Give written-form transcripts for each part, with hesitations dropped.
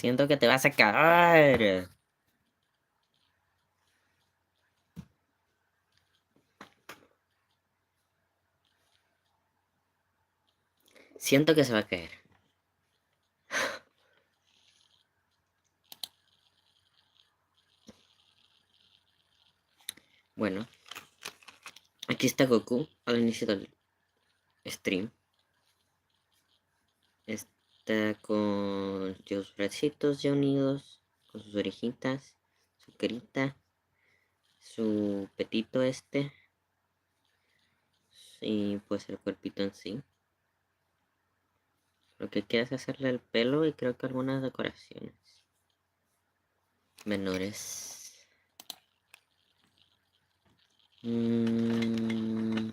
Siento que te vas a caer. Siento que se va a caer. Bueno. Aquí está Goku al inicio del stream. Está con sus bracitos ya unidos, con sus orejitas, su carita, su petito y pues el cuerpito en sí. Lo que queda es hacerle el pelo y creo que algunas decoraciones menores.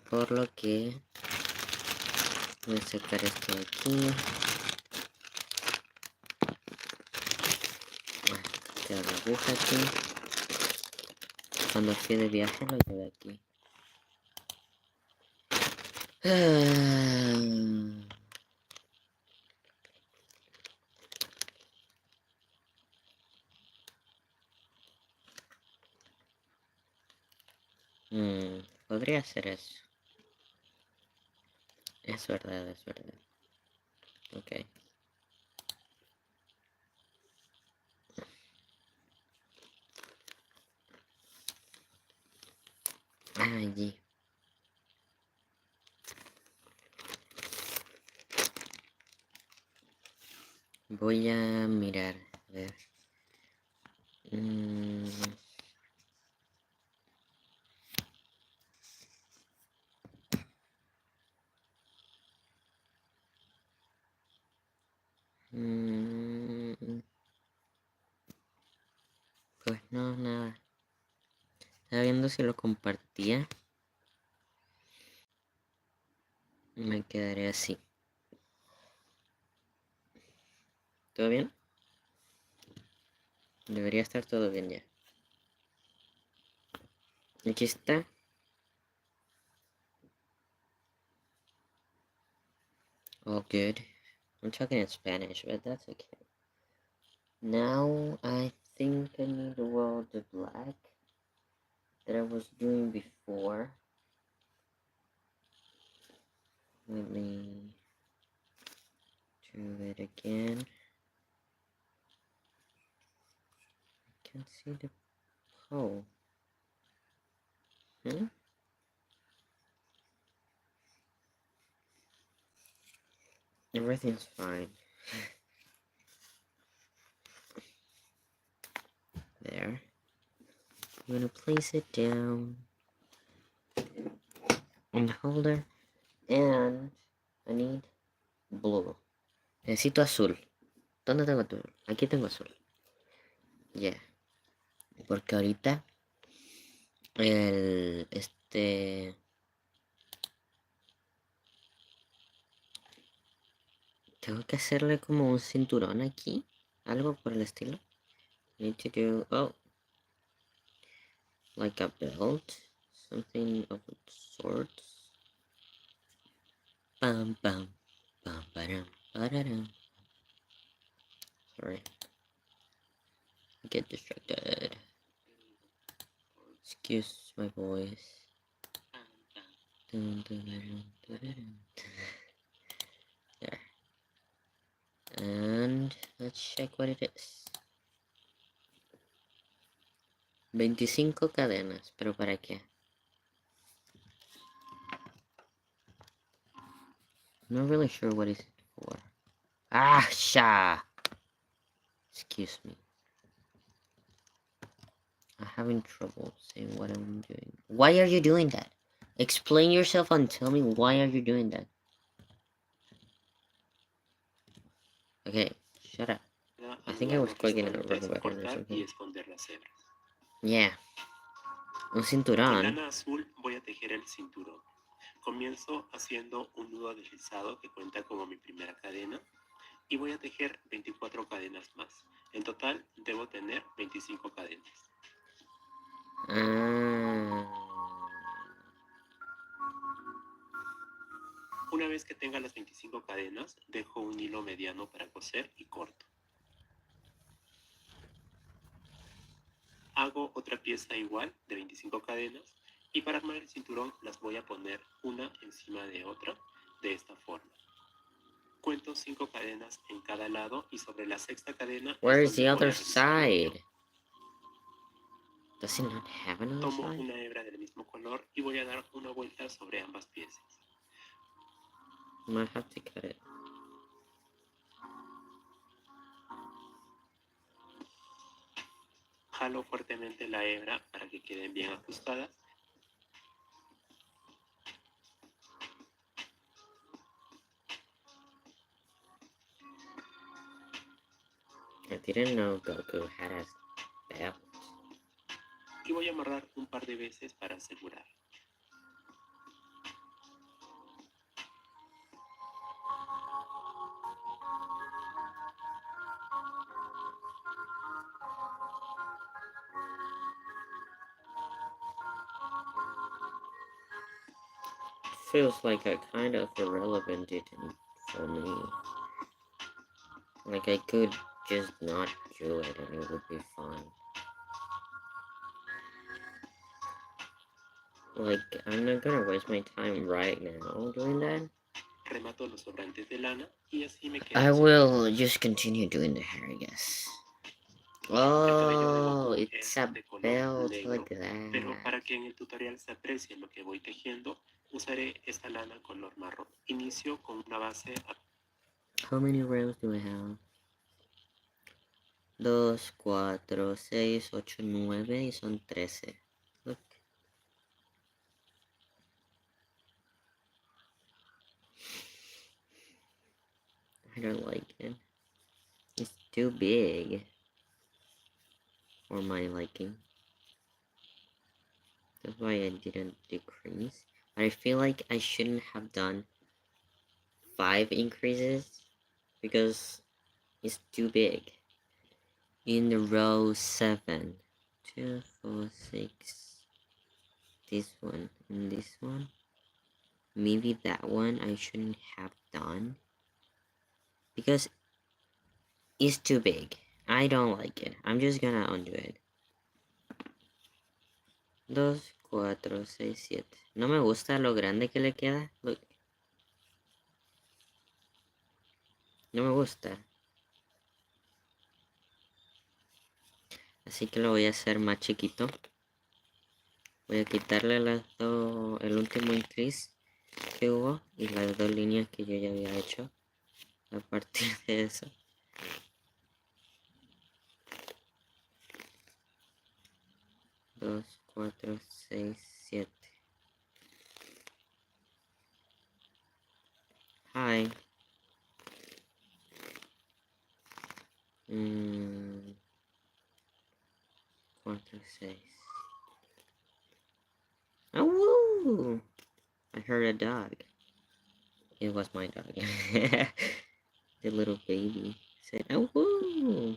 Por lo que voy a sacar esto de aquí. Queda la aguja aquí. Cuando fui de viaje lo llevé aquí. Podría ser eso. Es verdad, es verdad. Ok. Allí. Voy a mirar. A ver. Pues no, nada. Estaba viendo si lo compartía. Me quedaré así. ¿Todo bien? Debería estar todo bien ya. Aquí está. All good. I'm talking in Spanish, but that's okay. Now I think I need to roll the black that I was doing before. Let me do it again. I can't see the pole. Everything's fine. There. I'm gonna place it down in the holder. And I need blue. Necesito azul. ¿Dónde tengo azul? Aquí tengo azul. Yeah. Porque ahorita tengo que hacerle como un cinturón aquí. Algo por el estilo. I need to do, like a belt. Something of sorts. Bam, bam, bam, ba-dum, ba-da-dum. Sorry. Get distracted. Excuse my voice. There. And let's check what it is. 25 cadenas, pero ¿para qué? I'm not really sure what is it for. Ah, sha! Excuse me. I'm having trouble saying what I'm doing. Why are you doing that? Explain yourself and tell me why are you doing that. Okay, shut up. I think I was clicking on the wrong button or something. Yeah. Un cinturón. Con lana azul voy a tejer el cinturón. Comienzo haciendo un nudo deslizado que cuenta como mi primera cadena y voy a tejer 24 cadenas más. En total debo tener 25 cadenas. Una vez que tenga las 25 cadenas, dejo un hilo mediano para coser y corto. Hago otra pieza igual de 25 cadenas y para armar el cinturón las voy a poner una encima de otra de esta forma. Cuento 5 cadenas en cada lado y sobre la sexta cadena Where es is donde the voy other a realizar lo otro. side? Does it not have another Tomo side? una hebra del mismo color y voy a dar una vuelta sobre ambas piezas. Might have to cut it. Jalo fuertemente la hebra para que queden bien ajustadas. I didn't know Goku had a belt. Y voy a amarrar un par de veces para asegurar. Feels like a kind of irrelevant item for me. Like I could just not do it and it would be fine. Like, I'm not gonna waste my time right now doing that. Remato los sobrantes de lana y así me quedo I sin will piezas. just continue doing the hair, I guess. El cabello de Oh, Goku it's es a de color belt negro, like pero that. para que en el tutorial se aprecie lo que voy tejiendo, usaré esta lana color marrón. Inicio con una base. How many rows do I have? 2, 4, 6, 8, 9 y son 13. Look. I don't like it. It's too big for my liking. That's why I didn't decrease. But I feel like I shouldn't have done 5 increases because it's too big. In the row 7, 2, 4, 6. This one and this one. Maybe that one I shouldn't have done because it's too big. I don't like it. I'm just gonna undo it. 2, 4, 6, 7. No me gusta lo grande que le queda. Look. No me gusta. Así que lo voy a hacer más chiquito. Voy a quitarle el último increase que hubo y las 2 líneas que yo ya había hecho a partir de eso. 2, 4, 6, 7. Hi. 4, 6. Oh, woo! I heard a dog. It was my dog. The little baby said, oh, woo!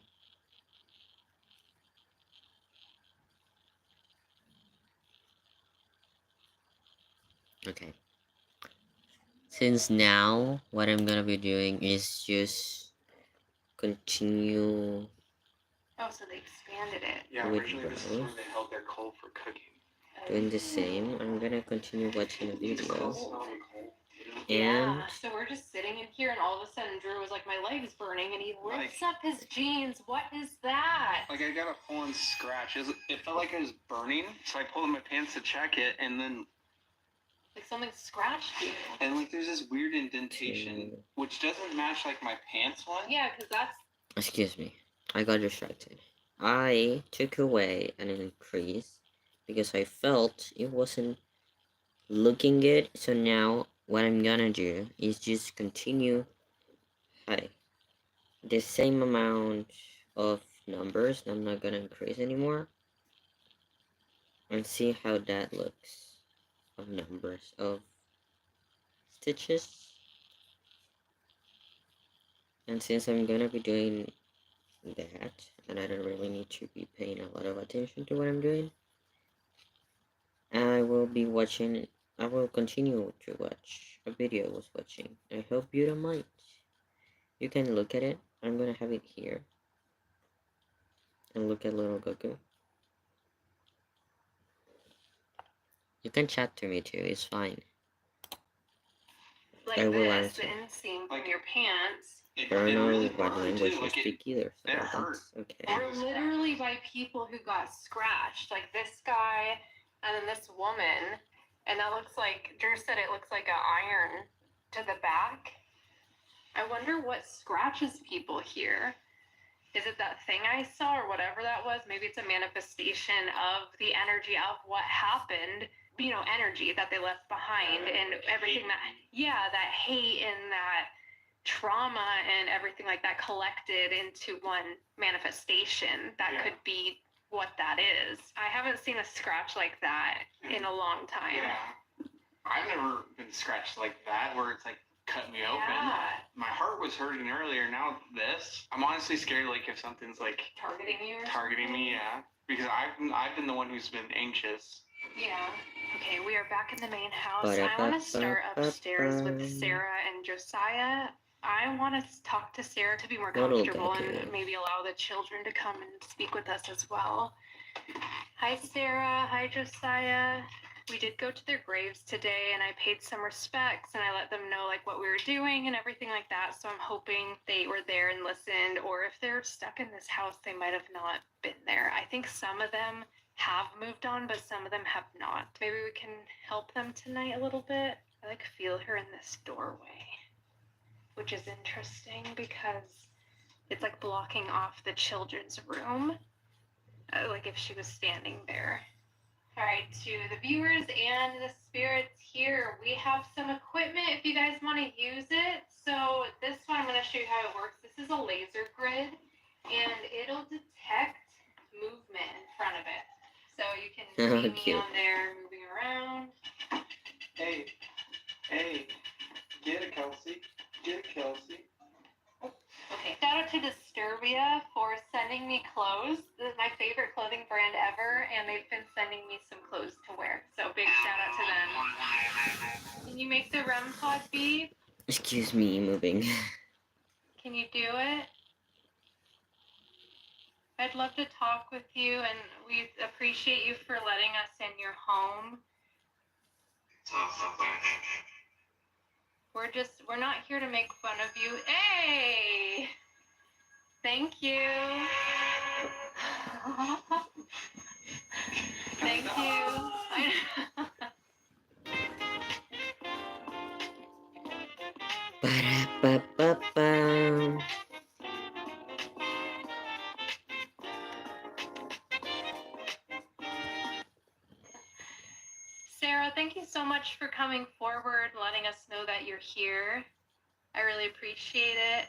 Okay. Since now, what I'm gonna be doing is just continue. Oh, so they expanded it. Yeah, With originally this is rows. when they held their coal for cooking. Doing the same. I'm gonna continue watching the video. And Yeah, so we're just sitting in here, and all of a sudden, Drew was like, "My leg's burning," and he lifts up his jeans. What is that? Like I got a full-on scratch. It felt like it was burning, so I pulled up my pants to check it, and then Like something scratched you. and like there's this weird indentation, which doesn't match like my pants one. Yeah, because that's excuse me, I got distracted. I took away an increase because I felt it wasn't looking good. So now what I'm gonna do is just continue the same amount of numbers. I'm not gonna increase anymore and see how that looks of numbers of stitches. And since I'm gonna be doing that and I don't really need to be paying a lot of attention to what I'm doing, I will continue to watch a video I was watching. I hope you don't mind. You can look at it. I'm gonna have it here and look at little Goku. You can chat to me too, it's fine. Like I will this, the answer. inseam Like- from your pants. It, I don't it know really what burned language too. you Like speak either, so it hurt. that's okay. We're literally by people who got scratched, like this guy and then this woman. And that looks like, Drew said it looks like an iron to the back. I wonder what scratches people here. Is it that thing I saw or whatever that was? Maybe it's a manifestation of the energy of what happened, you know, energy that they left behind and everything that, that hate and that trauma and everything like that collected into one manifestation. That could be what that is. I haven't seen a scratch like that in a long time. Yeah. I've never been scratched like that where it's like cut me open. Yeah. My heart was hurting earlier. Now this, I'm honestly scared. Like if something's like Targeting you? Or targeting something? me, yeah. Because I've been the one who's been anxious. Yeah. Okay, we are back in the main house. I want to start upstairs with Sarah and Josiah. I want to talk to Sarah to be more comfortable and maybe allow the children to come and speak with us as well. Hi, Sarah. Hi, Josiah. We did go to their graves today and I paid some respects and I let them know like what we were doing and everything like that. So I'm hoping they were there and listened, or if they're stuck in this house, they might have not been there. I think some of them have moved on, but some of them have not. Maybe we can help them tonight a little bit. I like feel her in this doorway, which is interesting because it's like blocking off the children's room, like if she was standing there. All right, to the viewers and the spirits here, we have some equipment if you guys want to use it. So this one, I'm going to show you how it works. This is a laser grid, and it'll detect movement in front of it. So you can see me on there moving around. Hey, get it, Kelsey. Get it, Kelsey. Okay. Shout out to Disturbia for sending me clothes. This is my favorite clothing brand ever, and they've been sending me some clothes to wear. So big shout out to them. Can you make the REM pod beep? Excuse me, moving. Can you do it? I'd love to talk with you, and we appreciate you for letting us in your home. We're not here to make fun of you. Hey! Thank you. Thank you. Ba-da-ba-ba-ba. Sarah, thank you so much for coming forward, letting us know that you're here. I really appreciate it.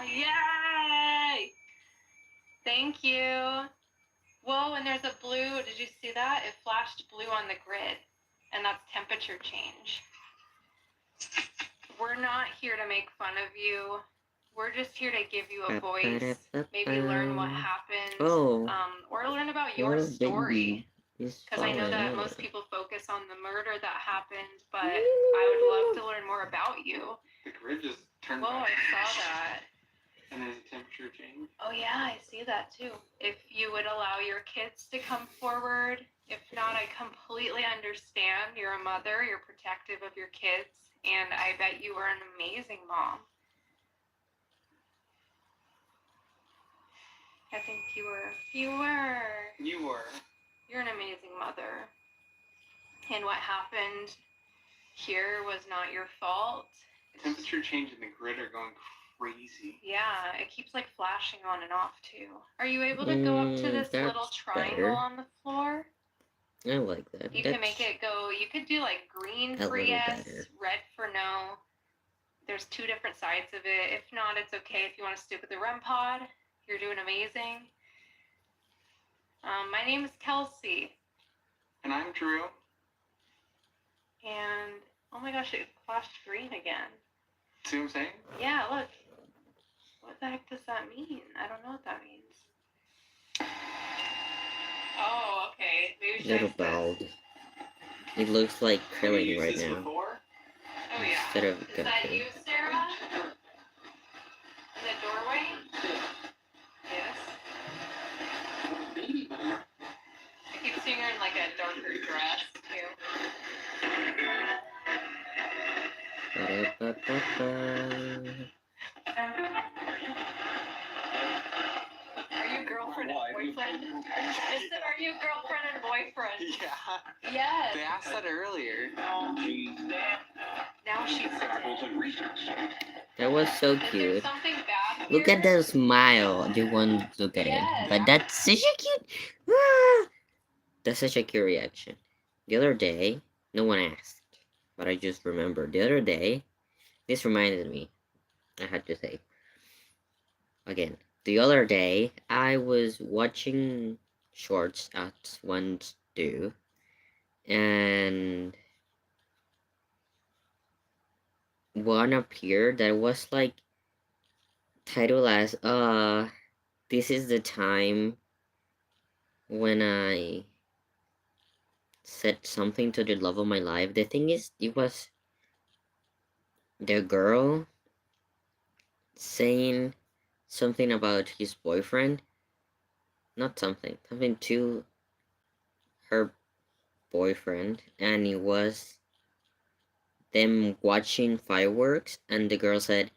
Yay! Thank you. Whoa, and there's a blue. Did you see that? It flashed blue on the grid, and that's temperature change. We're not here to make fun of you. We're just here to give you a voice, maybe learn what happened, or learn about your story. Because I know that most people focus on the murder that happened, but I would love to learn more about you. The grid just turned Whoa, back. I saw that. And there's a temperature change. Oh yeah, I see that too. If you would allow your kids to come forward. If not, I completely understand. You're a mother, you're protective of your kids, and I bet you were an amazing mom. I think you were. You're an amazing mother. And what happened here was not your fault. Temperature change and the grid are going crazy. Yeah, it keeps like flashing on and off too. Are you able to go up to this little triangle on the floor? I like that. You can make it go, you could do like green for yes, red for no. There's two different sides of it. If not, it's okay if you want to stick with the REM pod. You're doing amazing. My name is Kelsey. And I'm Drew. And, oh my gosh, it flashed green again. See what I'm saying? Yeah, look. What the heck does that mean? I don't know what that means. Oh, okay. Maybe Little bald. It looks like curling right now. Before? Oh yeah. Instead of Is that you, Sarah? In the doorway? Yes. I keep seeing her in like a darker dress. you girlfriend and boyfriend? I said, are you girlfriend and boyfriend? Yeah. Yes. They asked that earlier. Now she's That was so Is there cute. something bad Look at here? that smile. You won't look at it. Yes. But that's such a cute. Ah! That's such a cute reaction. The other day, no one asked, but I just remembered. The other day, this reminded me. I had to say. Again, the other day, I was watching shorts as ones do, and one appeared that was like titled as this is the time when I said something to the love of my life. The thing is, it was the girl saying something about his boyfriend, not something to her boyfriend, and it was them watching fireworks, and the girl said,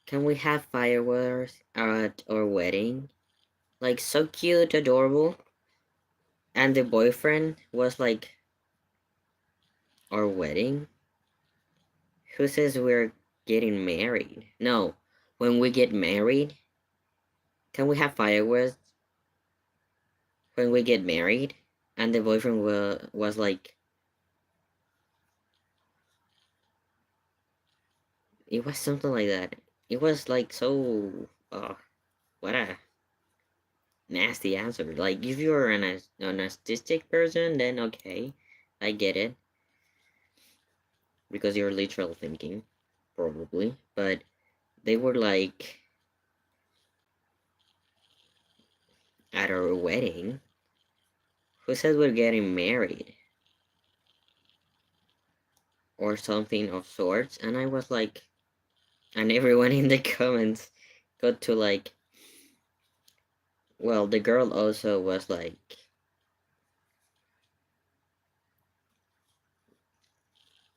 "Can we have fireworks at our wedding?" Like, so cute, adorable. And the boyfriend was like, "Our wedding? Who says we're getting married? No, when we get married, can we have fireworks when we get married?" And the boyfriend was like, it was something like that. It was like so, what a nasty answer. Like, if you're an autistic person, then okay, I get it. Because you're literal thinking, probably. But they were like, at our wedding, who said we're getting married? Or something of sorts. And I was like, and everyone in the comments got to like, well, the girl also was like,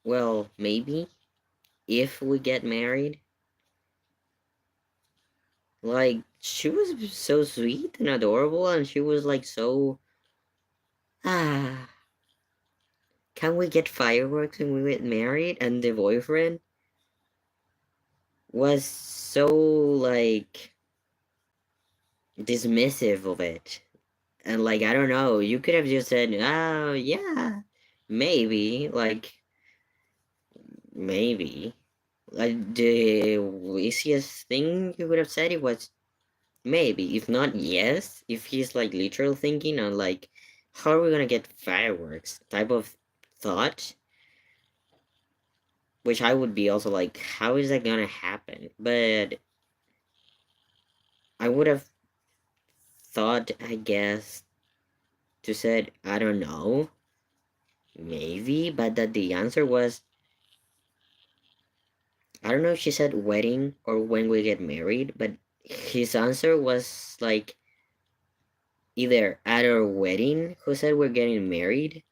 well, maybe if we get married. Like, she was so sweet and adorable, and she was like so, ah, can we get fireworks when we get married? And the boyfriend was so like dismissive of it. And like, I don't know, you could have just said, oh yeah, maybe, like, maybe. Like, the easiest thing you could have said it was maybe, if not yes, if he's like literal thinking on like, how are we gonna get fireworks type of thought, which I would be also like, how is that gonna happen? But I would have thought, I guess, to said, I don't know, maybe, but that the answer was, I don't know if she said wedding or when we get married, but his answer was like either at our wedding, who said we're getting married,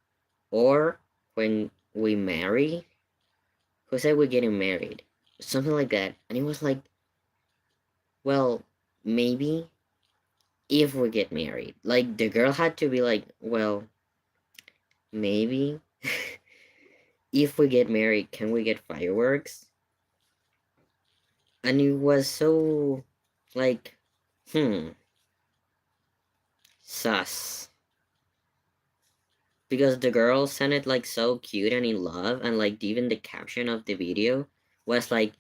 or when we marry, who said we're getting married. Something like that. And it was like, well, maybe if we get married. Like, the girl had to be like, well, maybe if we get married, can we get fireworks? And it was so, like, sus. Because the girl sounded like so cute and in love, and like even the caption of the video was like,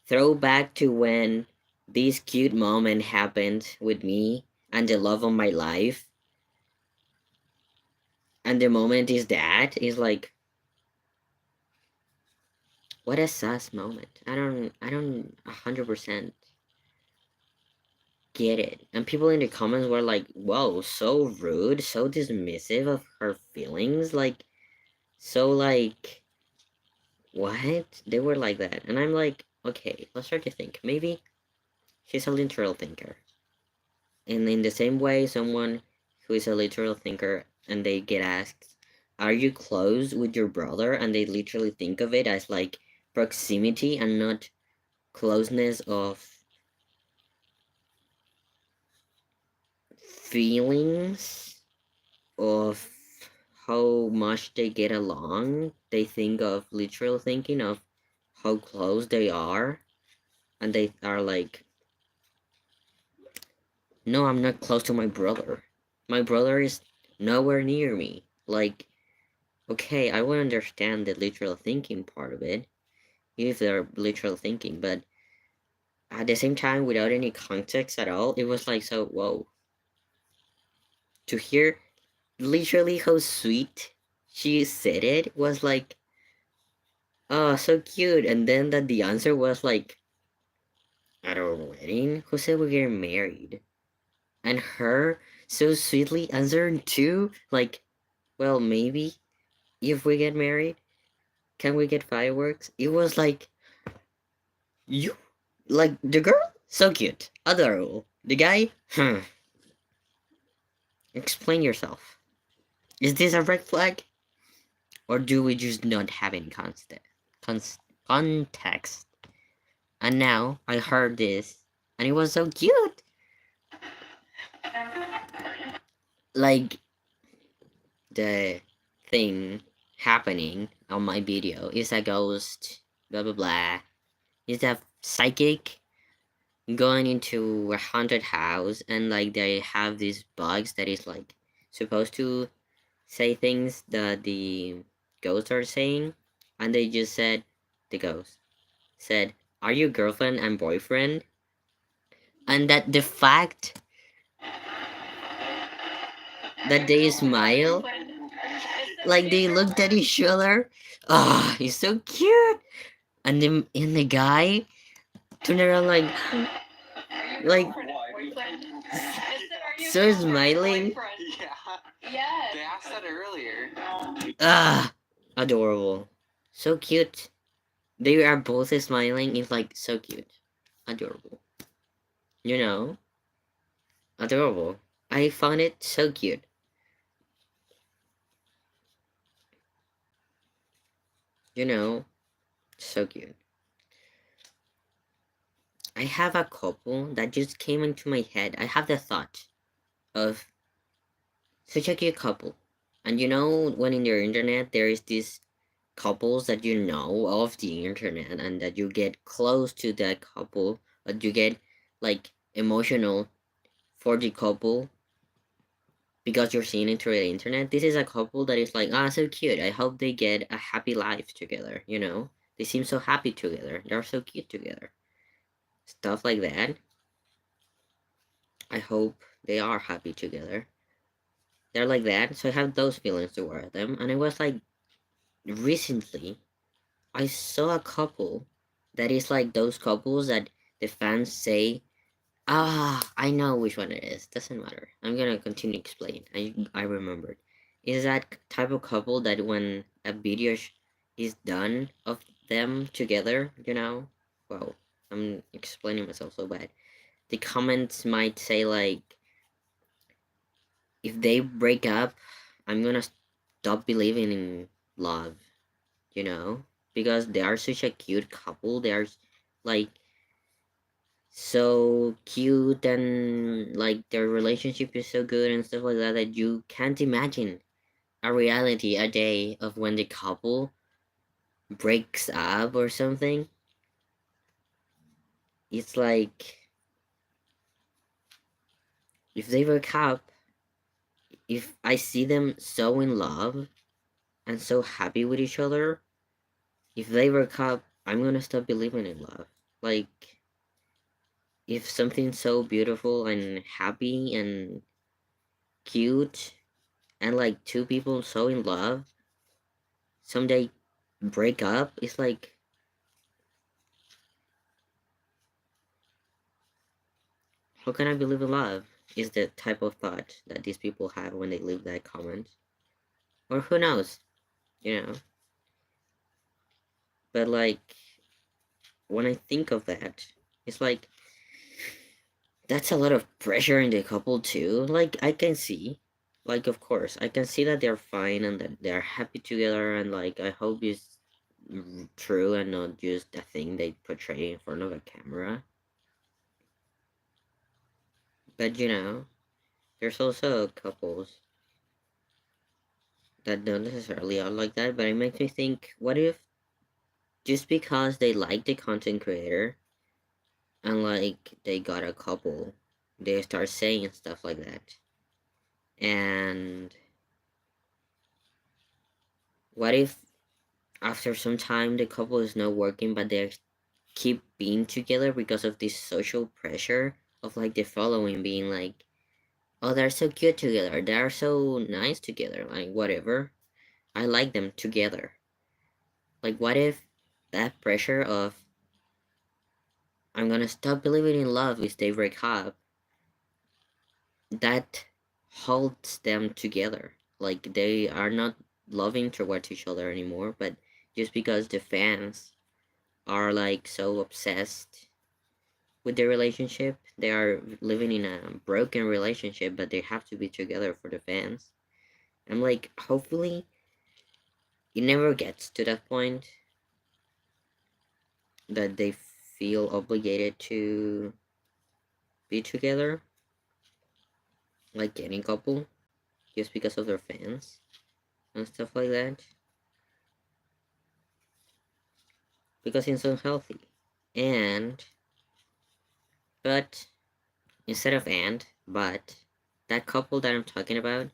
throwback to when this cute moment happened with me and the love of my life. And the moment is that is like, what a sus moment. I don't 100% get it. And people in the comments were like, whoa, so rude, so dismissive of her feelings, like, so like, what? They were like that. And I'm like, okay, let's start to think. Maybe she's a literal thinker. And in the same way, someone who is a literal thinker and they get asked, are you close with your brother? And they literally think of it as like proximity and not closeness of feelings of how much they get along. They think of literal thinking of how close they are, and they are like, no, I'm not close to my brother. My brother is nowhere near me. Like, okay, I would understand the literal thinking part of it, if they're literal thinking, but at the same time, without any context at all, it was like, so, whoa. To hear literally how sweet she said it was like, oh, so cute. And then that the answer was like, at our wedding, who said we're getting married? And her so sweetly answered too, like, well, maybe if we get married, can we get fireworks? It was like, you, like, the girl, so cute, adorable. The guy, explain yourself. Is this a red flag? Or do we just not have any context? And now I heard this, and it was so cute. Like, the thing happening on my video is a ghost, blah blah blah. Is a psychic going into a haunted house, and like they have these bugs that is like supposed to say things that the ghosts are saying, and they just said, the ghost said, "Are you girlfriend and boyfriend?" And that the fact that they smile, like they looked at each other. Ah, he's so cute. And then in the guy turned around like so smiling. Yeah. They asked that earlier. Ah, adorable, so cute. They are both smiling. It's like so cute, adorable. You know, adorable. I found it so cute. You know, so cute. I have a couple that just came into my head. I have the thought of such a cute couple. And you know, when in your internet there is these couples that you know of the internet and that you get close to that couple, but you get like emotional for the couple because you're seeing it through the internet. This is a couple that is like, ah, so cute. I hope they get a happy life together, you know? They seem so happy together. They're so cute together. Stuff like that. I hope they are happy together. They're like that, so I have those feelings toward them. And it was like recently I saw a couple that is like those couples that the fans say, ah, I know which one it is. Doesn't matter. I'm gonna continue explaining. I remembered. Is that type of couple that when a video is done of them together, you know? Well, I'm explaining myself so bad. The comments might say like, if they break up, I'm gonna stop believing in love, you know? Because they are such a cute couple. They are like so cute, and like their relationship is so good and stuff like that, that you can't imagine a reality, a day of when the couple breaks up or something. It's like, if they break up, if I see them so in love and so happy with each other, if they break up, I'm gonna stop believing in love. Like, if something so beautiful and happy and cute and like two people so in love someday break up, it's like, how can I believe in love? Is the type of thought that these people have when they leave that comment. Or who knows, you know? But like, when I think of that, it's like, that's a lot of pressure in the couple too. Like, I can see, like, of course, I can see that they're fine and that they're happy together, and like, I hope true and not just a thing they portray in front of a camera. But you know, there's also couples that don't necessarily are like that, but it makes me think, what if just because they like the content creator and like they got a couple, they start saying stuff like that? And what if after some time the couple is not working, but they keep being together because of this social pressure of like the following being like, oh, they're so cute together, they're so nice together, like whatever, I like them together. Like, what if that pressure of I'm gonna stop believing in love if they break up, that holds them together? Like, they are not loving towards each other anymore, but just because the fans are like so obsessed with their relationship, they are living in a broken relationship, but they have to be together for the fans. I'm like, hopefully, it never gets to that point that they feel obligated to be together, like any couple, just because of their fans and stuff like that. Because it's unhealthy. And, but, instead of but, that couple that I'm talking about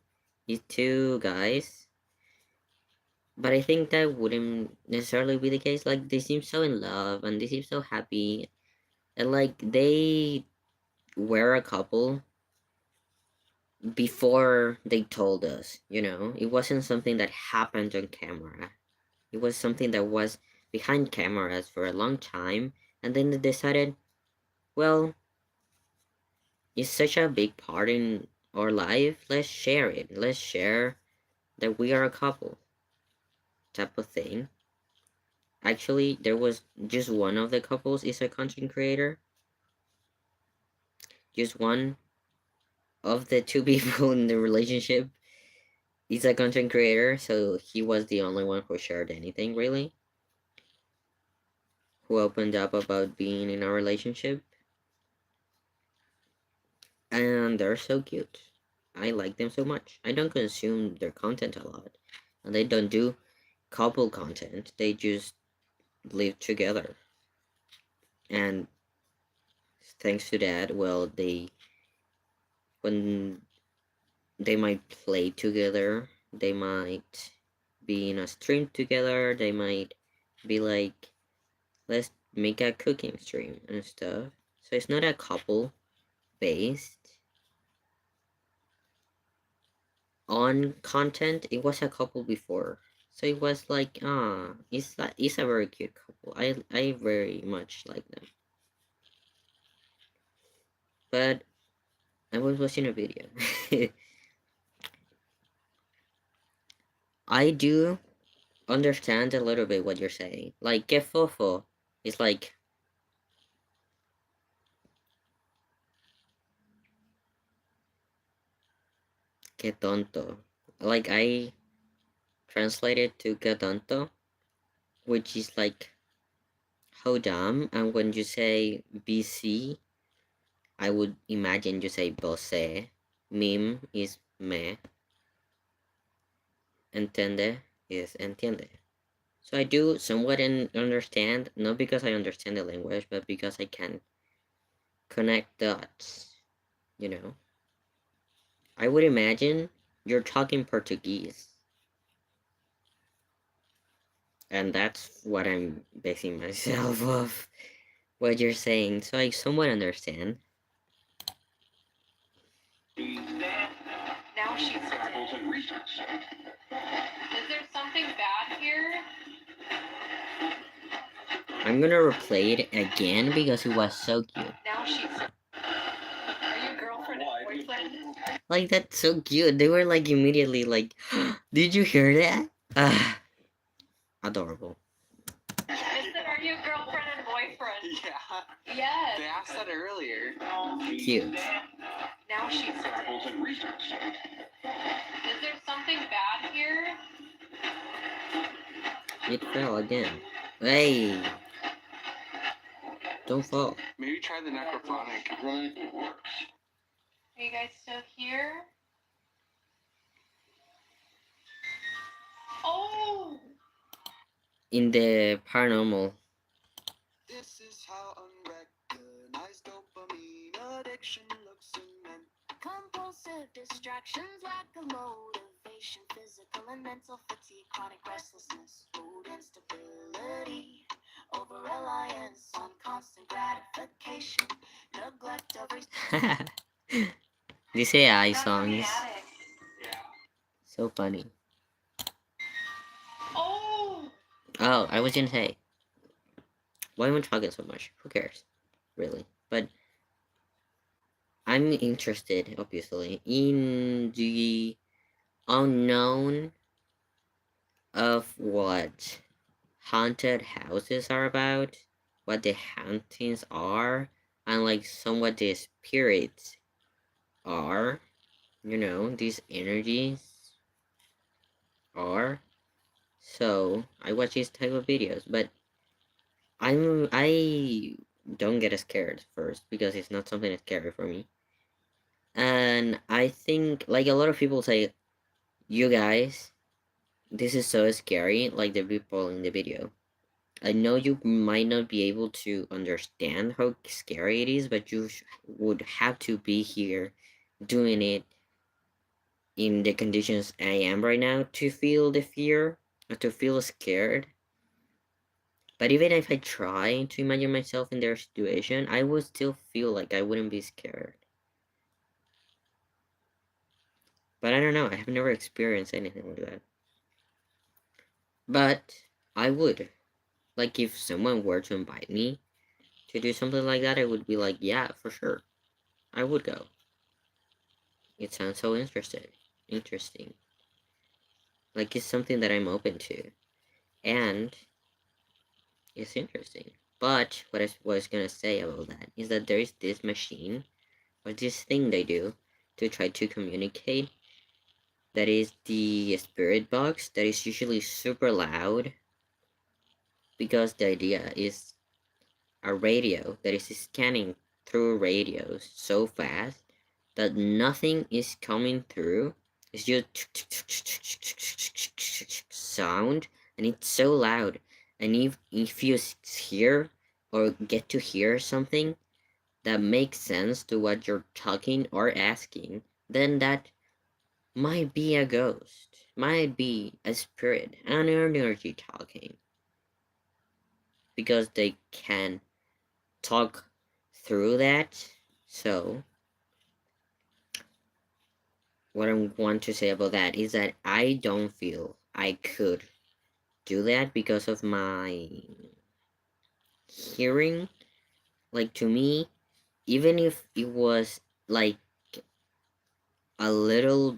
is two guys. But I think that wouldn't necessarily be the case. Like, they seem so in love and they seem so happy. And, like, they were a couple before they told us, you know? It wasn't something that happened on camera. It was something that was behind cameras for a long time. And then they decided, well, it's such a big part in our life. Let's share it. Let's share that we are a couple, type of thing. Actually, there was just one of the couples is a content creator. Just one of the two people in the relationship is a content creator, so he was the only one who shared anything, really. Who opened up about being in a relationship. And they're so cute. I like them so much. I don't consume their content a lot. And they don't do couple content. They just live together. And thanks to that, well, when they might play together, they might be in a stream together, they might be like, let's make a cooking stream and stuff. So it's not a couple based on content. It was a couple before, so it was like, it's a very cute couple. I very much like them. But I was watching a video. I do understand a little bit what you're saying. Like, que fofo is like, que tonto. Like, I translated to que tonto, which is like, how dumb. And when you say BC, I would imagine you say você. Mim is me. Entende is entiende. So I do somewhat understand, not because I understand the language, but because I can connect dots, you know? I would imagine you're talking Portuguese. And that's what I'm basing myself off what you're saying, so I somewhat understand. Now she's Is there something bad here? I'm gonna replay it again because it was so cute. Now she's Are you girlfriend and boyfriend? Like, that's so cute. They were like immediately like, did you hear that? Adorable. I said, are you girlfriend and boyfriend? Yeah. Yes. They asked that earlier. Cute. Now she's Is there something bad here? It fell again. Hey! Don't fall. Maybe try the necrophonic. Are you guys still here? Oh! In the paranormal. This is how unrecognized dopamine addiction looks in men. Compulsive distractions lack a motivation, physical and mental fatigue, chronic restlessness, mood instability, over reliance on constant gratification, neglect of These AI Not from the songs. attic. Yeah. So funny. Oh! Oh, I was gonna say. Why am I talking so much? Who cares? Really. But I'm interested, obviously, in the unknown of what haunted houses are about, what the hauntings are, and like somewhat the spirits are, you know, these energies are. So I watch these type of videos, but I don't get scared first because it's not something that's scary for me. And I think like a lot of people say, you guys, this is so scary, like the people in the video. I know you might not be able to understand how scary it is, but you would have to be here doing it in the conditions I am right now to feel the fear or to feel scared. But even if I try to imagine myself in their situation, I would still feel like I wouldn't be scared. But I don't know, I have never experienced anything like that. But I would. Like, if someone were to invite me to do something like that, I would be like, yeah, for sure. I would go. It sounds so interesting. Like, it's something that I'm open to. And it's interesting. But what I was gonna say about that is that there is this machine, or this thing they do, to try to communicate. That is the spirit box, that is usually super loud. Because the idea is a radio that is scanning through radios so fast that nothing is coming through. It's just sound, and it's so loud. And if you hear or get to hear something that makes sense to what you're talking or asking, then that might be a ghost, might be a spirit, an energy talking, because they can talk through that. So what I want to say about that is that I don't feel I could do that because of my hearing. Like, to me, even if it was like a little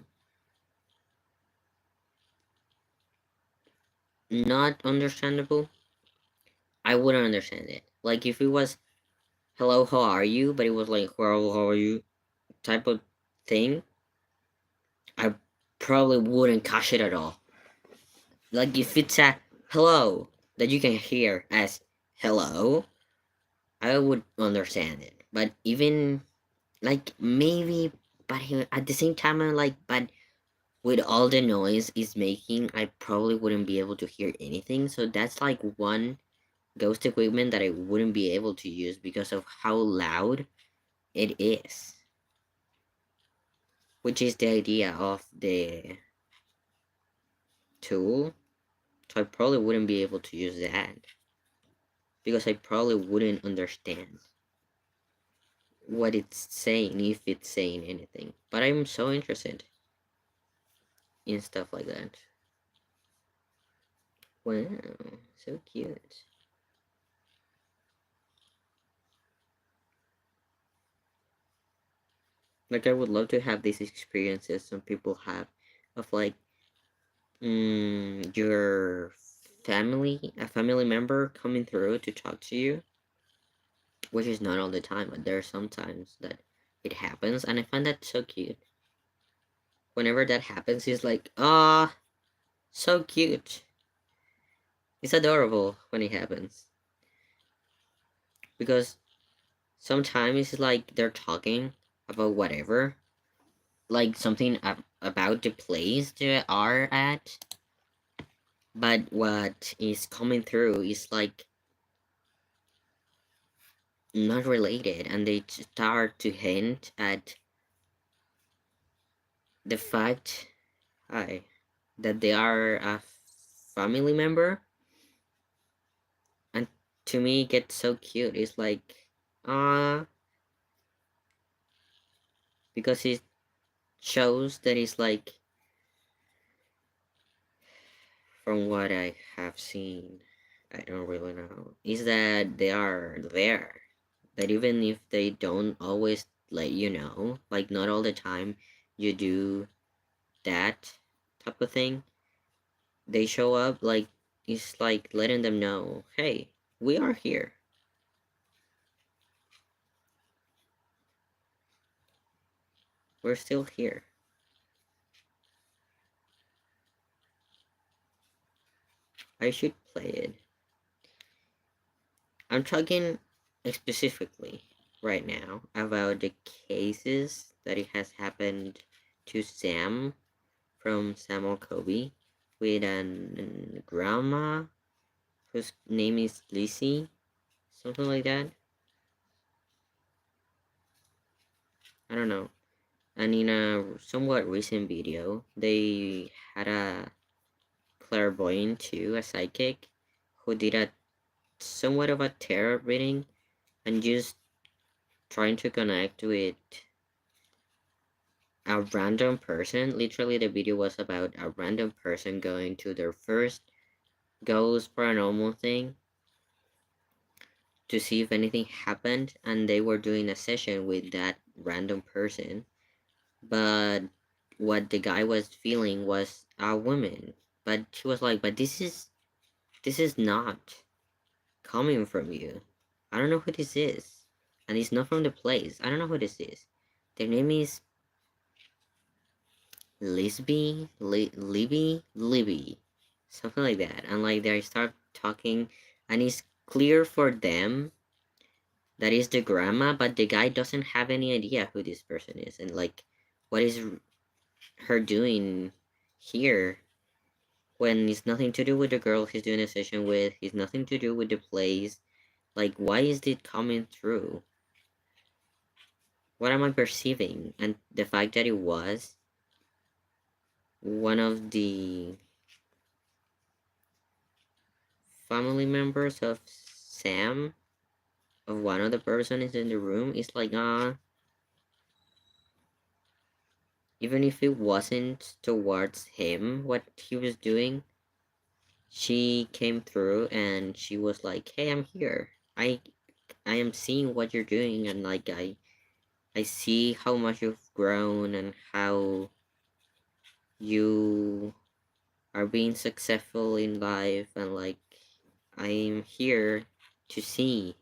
not understandable, I wouldn't understand it. Like, if it was hello, how are you, but it was like hello, how are you type of thing, I probably wouldn't catch it at all. Like, if it's a hello that you can hear as hello, I would understand it. But even like maybe, but at the same time, I'm like, but with all the noise it's making, I probably wouldn't be able to hear anything. So that's like one ghost equipment that I wouldn't be able to use because of how loud it is. Which is the idea of the tool. So I probably wouldn't be able to use that because I probably wouldn't understand what it's saying if it's saying anything. But I'm so interested in stuff like that. Wow, so cute. Like, I would love to have these experiences some people have of like your a family member coming through to talk to you, which is not all the time, but there are some times that it happens, and I find that so cute. Whenever that happens, it's like, ah, so cute. It's adorable when it happens. Because sometimes it's like they're talking about whatever. Like something about the place they are at. But what is coming through is like not related, and they start to hint at the fact that they are a family member, and to me it gets so cute. It's like because it shows that it's like, from what I have seen, I don't really know, is that they are there, that even if they don't always let you know, like not all the time you do that type of thing, they show up, like it's like letting them know, hey, we are here. We're still here. I should play it. I'm talking specifically right now about the cases that it has happened to Sam from Samuel Kobe with a grandma whose name is Lizzie, something like that. I don't know. And in a somewhat recent video, they had a clairvoyant too, a psychic, who did a somewhat of a tarot reading and just trying to connect with a random person. Literally, the video was about a random person going to their first ghost paranormal thing to see if anything happened, and they were doing a session with that random person. But what the guy was feeling was a woman. But she was like, but this is not coming from you. I don't know who this is. And it's not from the place. I don't know who this is. Their name is Libby, something like that. And like they start talking, and it's clear for them that is the grandma, but the guy doesn't have any idea who this person is, and like what is her doing here when it's nothing to do with the girl he's doing a session with. It's nothing to do with the place. Like, why is it coming through? What am I perceiving? And the fact that it was one of the family members of Sam, of one of the persons in the room, is like, even if it wasn't towards him, what he was doing, she came through and she was like, hey, I'm here. I am seeing what you're doing, and like I see how much you've grown and how you are being successful in life, and like I'm here to see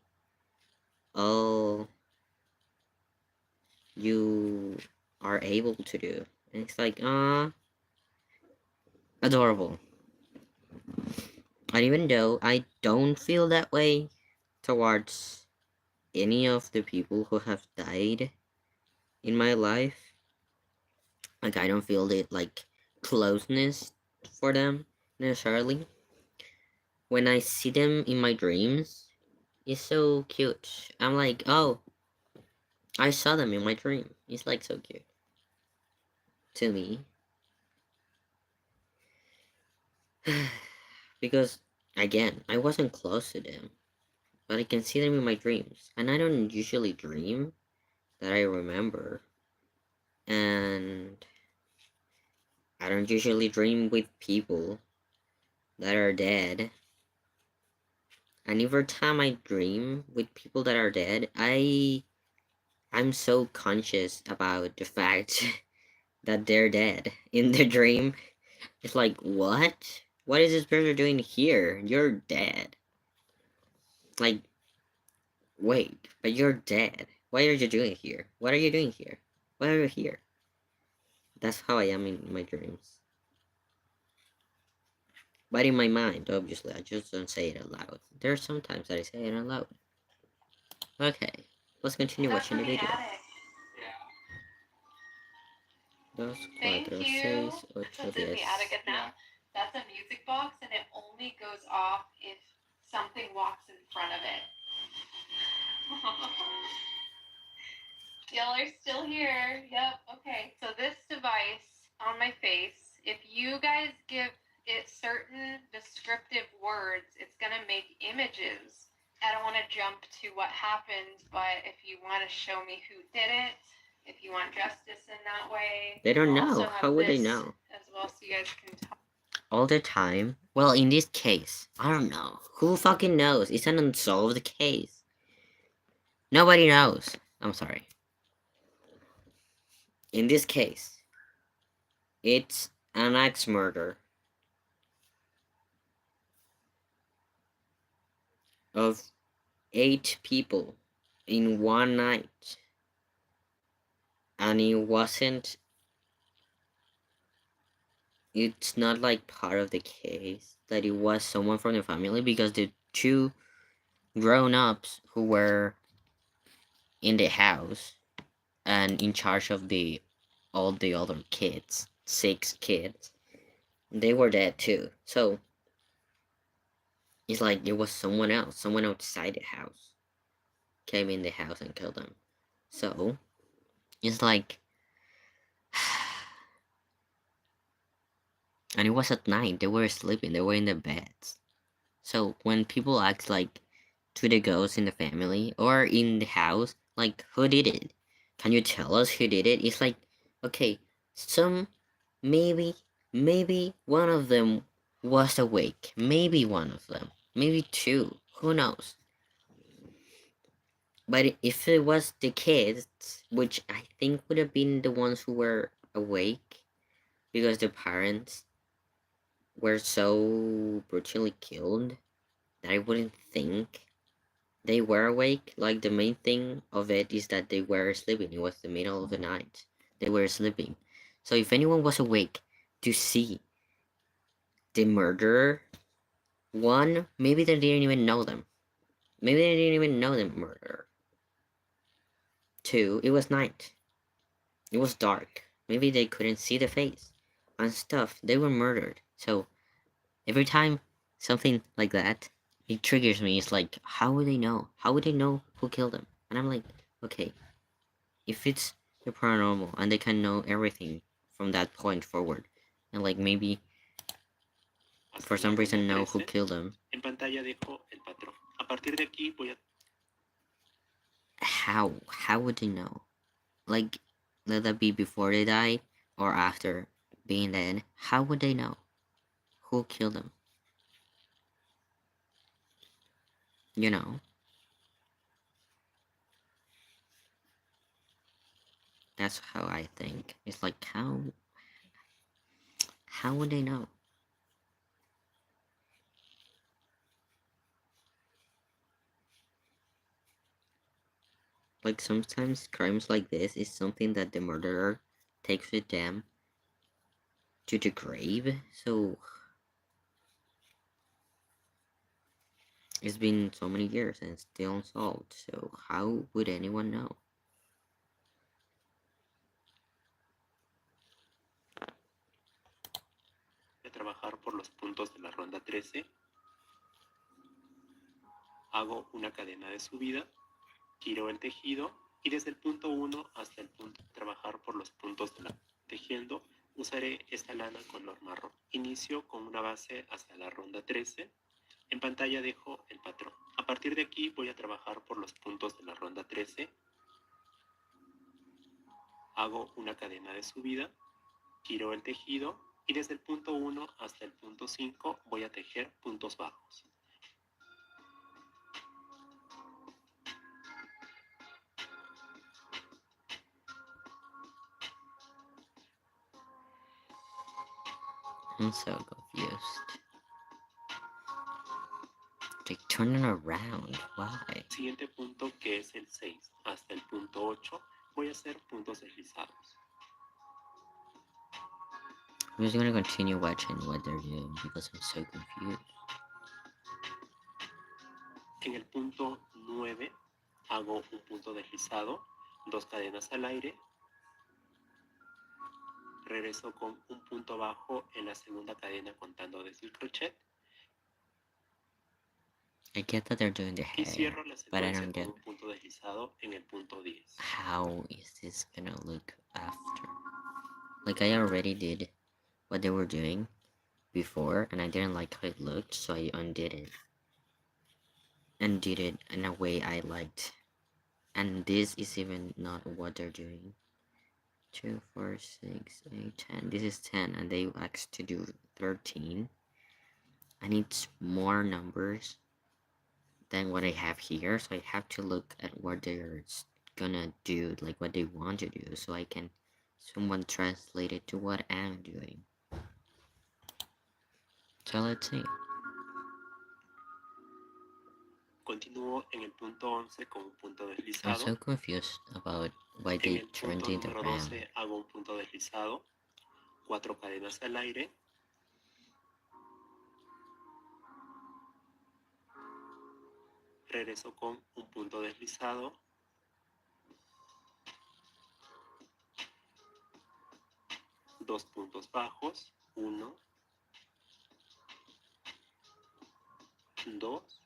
all you are able to do. And it's like, adorable. And even though I don't feel that way towards any of the people who have died in my life, like I don't feel it like closeness for them necessarily. When I see them in my dreams, it's so cute. I'm like, oh, I saw them in my dream. It's like so cute to me. Because again, I wasn't close to them, but I can see them in my dreams. And I don't usually dream that I remember. And I don't usually dream with people that are dead. And every time I dream with people that are dead, I'm so conscious about the fact that they're dead in the dream. It's like, what? What is this person doing here? You're dead. Like, wait, but you're dead. What are you doing here? What are you doing here? Why are you here? That's how I am in my dreams. But in my mind, obviously, I just don't say it aloud. There are some times that I say it aloud. Okay, let's continue watching the video. Dos, cuatro, seis, ocho, diez. That's a music box, and it only goes off if something walks in front of it. Y'all are still here. Yep. Okay. So this device on my face, if you guys give it certain descriptive words, it's gonna make images. I don't want to jump to what happened, but if you want to show me who did it, if you want justice in that way, they don't know. How would they know? As well, so you guys can talk. All the time? Well, in this case, I don't know. Who fucking knows? It's an unsolved case. Nobody knows. I'm sorry. In this case, it's an axe murder of 8 people in one night. And it's not like part of the case that it was someone from the family, because the 2 grown-ups who were in the house and in charge of all the other kids, 6 kids, they were dead too. So it's like it was someone else, someone outside the house came in the house and killed them. So it's like, and it was at night. They were sleeping. They were in their beds. So when people ask like to the ghosts in the family or in the house, like, who did it? Can you tell us who did it? It's like, okay, maybe one of them was awake. Maybe one of them. Maybe 2. Who knows? But if it was the kids, which I think would have been the ones who were awake, because the parents were so brutally killed that I wouldn't think they were awake. Like, the main thing of it is that they were sleeping. It was the middle of the night. They were sleeping. So if anyone was awake to see the murderer, 1, maybe they didn't even know them. Maybe they didn't even know the murderer. 2, it was night. It was dark. Maybe they couldn't see the face and stuff. They were murdered. So every time something like that, it triggers me. It's like, how would they know? How would they know who killed them? And I'm like, okay, if it's the paranormal and they can know everything from that point forward, and like maybe for some reason know who killed them. En pantalla dejo el patrón. A partir de aquí voy a... How would they know? Like, let that be before they died or after being dead. How would they know who killed them? You know? That's how I think. It's like, how would they know? Like, sometimes crimes like this is something that the murderer takes with them to the grave. So it's been so many years and still unsolved. So how would anyone know? Voy a trabajar por los puntos de la ronda 13. Hago una cadena de subida, giro el tejido y desde el punto 1 hasta el punto de trabajar por los puntos de la tejiendo, usaré esta lana color marrón. Inicio con una base hasta la ronda 13. En pantalla dejo el patrón. A partir de aquí voy a trabajar por los puntos de la ronda 13. Hago una cadena de subida, giro el tejido y desde el punto 1 hasta el punto 5 voy a tejer puntos bajos. I'm so confused. They turn it around. Why? Siguiente punto, que es el 6 hasta el punto 8, voy a hacer puntos deslizados. I'm just gonna continue watching what they're doing because I'm so confused. En el punto 9 hago un punto deslizado, 2 cadenas al aire, regreso con un punto bajo en la segunda cadena contando desde el crochet. I get that they're doing the Y hair, cierro la but I secuencia don't con get un punto deslizado en el punto 10. how is this gonna look after. Like, I already did what they were doing before, and I didn't like how it looked, so I undid it. And did it in a way I liked. And this is even not what they're doing. 2, 4, 6, 8, 10. This is 10, and they asked to do 13. I need more numbers than what I have here, so I have to look at what they're gonna do, like what they want to do, so I can someone translate it to what I'm doing. So let's see. Continúo en el punto 11 con un punto I'm deslizado. so confused about why En they el turned punto it número around. 12 hago un punto deslizado, 4 cadenas al aire, regreso con un punto deslizado, dos puntos bajos, 1, 2,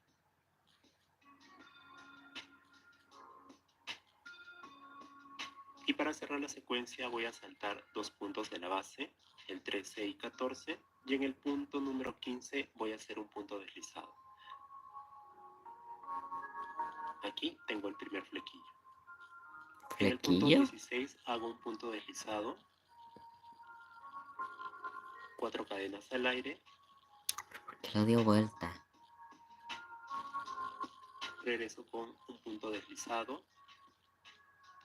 y para cerrar la secuencia voy a saltar 2 puntos de la base, el 13 y 14, y en el punto número 15 voy a hacer un punto deslizado. Aquí tengo el primer flequillo. En el punto 16 hago un punto deslizado, 4 cadenas al aire, Que lo dio vuelta. regreso con un punto deslizado,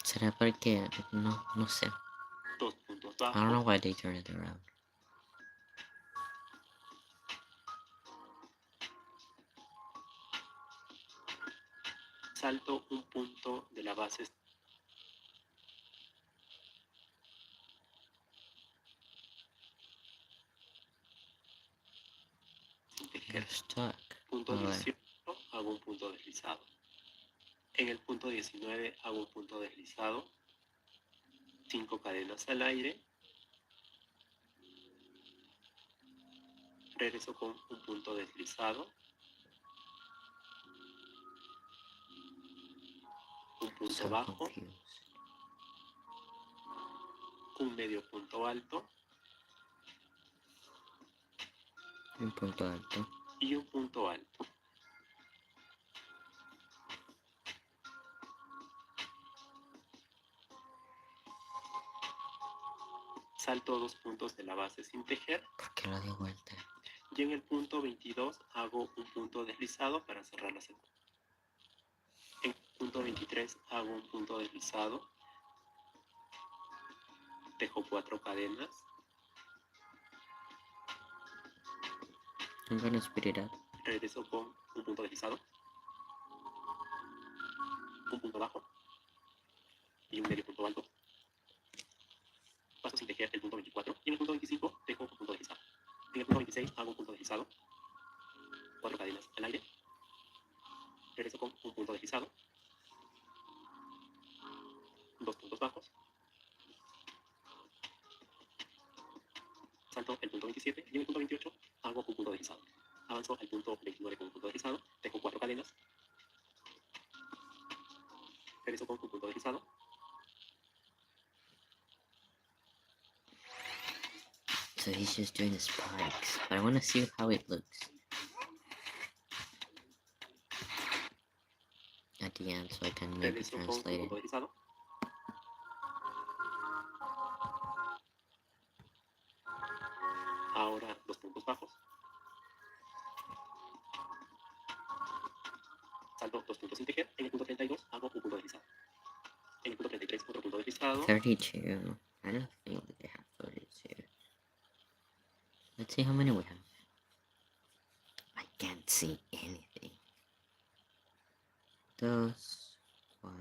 ¿Será porque no sé? 2 puntos I don't know bajos, why they turned it around. salto un punto de la base sin You're tejer. stuck. Punto A ver. 18 hago un punto deslizado. En el punto 19 hago un punto deslizado, 5 cadenas al aire, regreso con un punto deslizado, un punto So bajo, confused. un medio punto alto Un punto alto. y un punto alto. Salto 2 puntos de la base sin tejer ¿Por qué lo dio vuelta? y en el punto 22 hago un punto deslizado para cerrar la secuencia. En el punto 23 hago un punto deslizado, tejo 4 cadenas, I'm gonna speed it up. regreso con un punto deslizado, un punto bajo y un medio punto alto. Paso sin tejer el punto 24 y en el punto 25 tejo un punto deslizado. En el punto 26 hago un punto deslizado, 4 cadenas al aire, regreso con un punto deslizado, 2 puntos bajos, salto el punto 27 y en el punto 28 hago un punto deslizado. Avanzo al punto 29 con un punto deslizado, tejo 4 cadenas, regreso con un punto deslizado, So he's just doing the spikes. But I wanna see how it looks at the end so I can maybe regreso con un translate punto it. deslizado, ahora 2 puntos bajos, salto 2 puntos sin tejer, en el punto 32 hago un punto deslizado. En el punto 33 otro punto deslizado, 32. I don't think they have 32. Let's see how many we have. I can't see anything. 2, 4,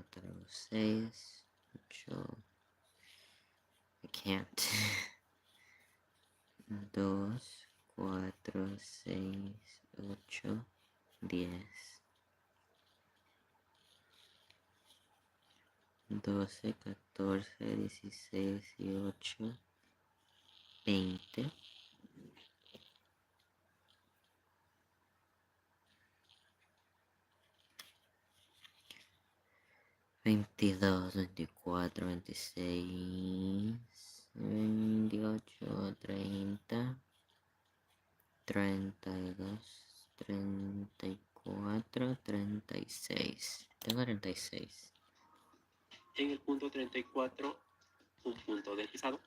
6, 8. I can't. 2, 4, 6, 8, 10, 12, 14, 16, 18, 20, 22, 24, 26, 28, 30, 32, 34, 36. Tengo 36. En el punto 34, un punto deslizado,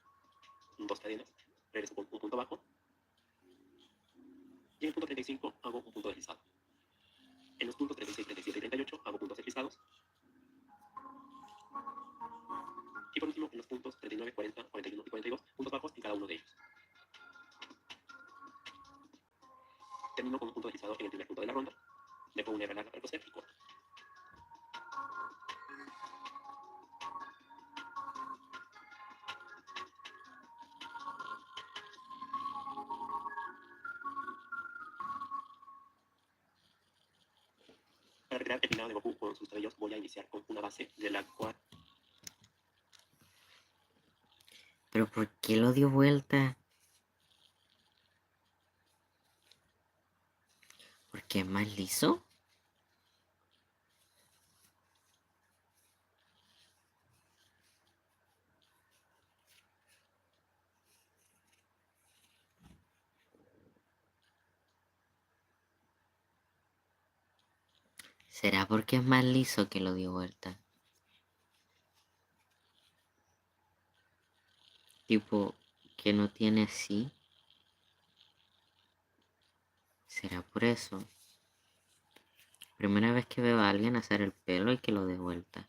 2 cadenas, regreso con un punto bajo. Y en el punto 35 hago un punto deslizado. En los puntos 36, 37 y 38 hago puntos deslizados. Y por último, en los puntos 39, 40, 41 y 42, puntos bajos en cada uno de ellos. Termino con un punto deslizado en el primer punto de la ronda. Dejo una hebra larga para coser y corto. Para recrear el peinado de Goku con sus cabellos, voy a iniciar con una base de la cual... ¿Pero por qué lo dio vuelta? ¿Porque es más liso? ¿Será porque es más liso que lo dio vuelta? Tipo, que no tiene así. ¿Será por eso? Primera vez que veo a alguien hacer el pelo y que lo dé vuelta.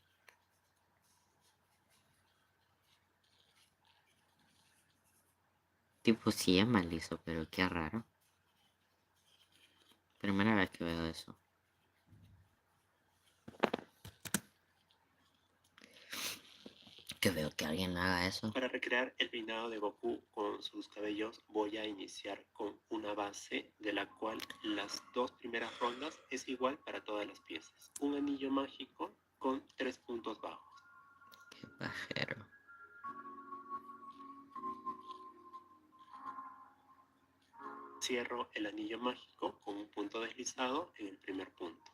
Tipo, sí es más liso, pero qué raro. Primera vez que veo eso. Que veo que alguien haga eso. Para recrear el peinado de Goku con sus cabellos, voy a iniciar con una base de la cual las 2 primeras rondas es igual para todas las piezas. Un anillo mágico con 3 puntos bajos. Qué pajero. Cierro el anillo mágico con un punto deslizado en el primer punto.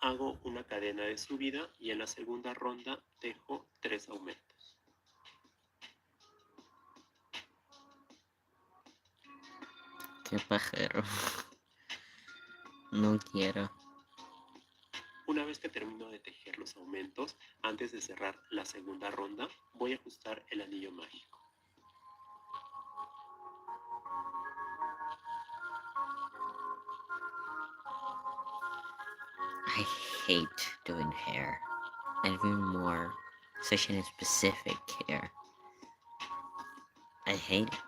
Hago una cadena de subida y en la segunda ronda dejo 3 aumentos. Qué pajero. No quiero. Una vez que termino de tejer los aumentos, antes de cerrar la segunda ronda, voy a ajustar el anillo mágico. I hate doing hair. And even more, such an specific hair. I hate it.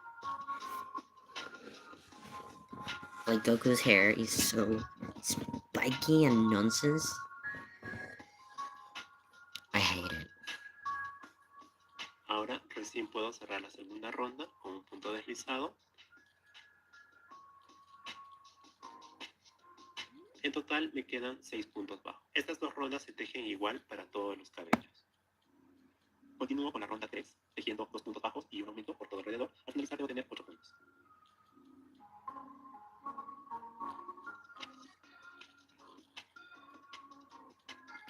Like Goku's hair is so spiky and nonsense. I hate it. Ahora recién puedo cerrar la segunda ronda con un punto deslizado. En total me quedan 6 puntos bajos. Estas 2 rondas se tejen igual para todos los cabellos. Continúo con la ronda 3, tejiendo 2 puntos bajos y un aumento por todo alrededor. Al finalizar debo tener 8 puntos.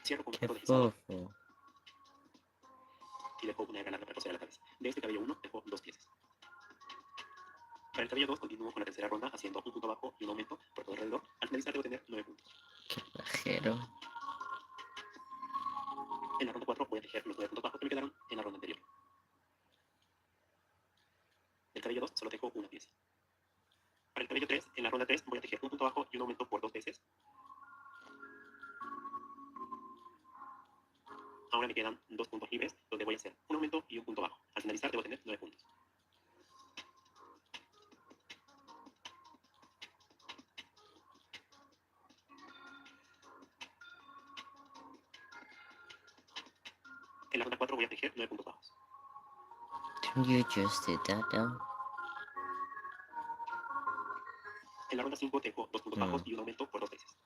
Cierro con un Qué punto deslizado fofo. y dejo una hebra larga para coser a la cabeza. De este cabello 1 dejo 2 piezas. Para el cabello 2 continúo con la tercera ronda haciendo un punto bajo y un aumento por todo alrededor. Al finalizar debo tener 9 puntos. Qué pajero. En la ronda 4 voy a tejer los 9 puntos bajos que me quedaron en la ronda anterior. El cabello 2 solo tejo una pieza. Para el cabello 3, en la ronda 3 voy a tejer un punto bajo y un aumento por 2 veces. Ahora me quedan 2 puntos libres donde voy a hacer un aumento y un punto bajo. Al finalizar debo tener 9 puntos. En la ronda 4 voy a tejer 9 puntos bajos. Didn't you just did that though? En la ronda 5 tejo 2 puntos bajos y un aumento por 2 veces.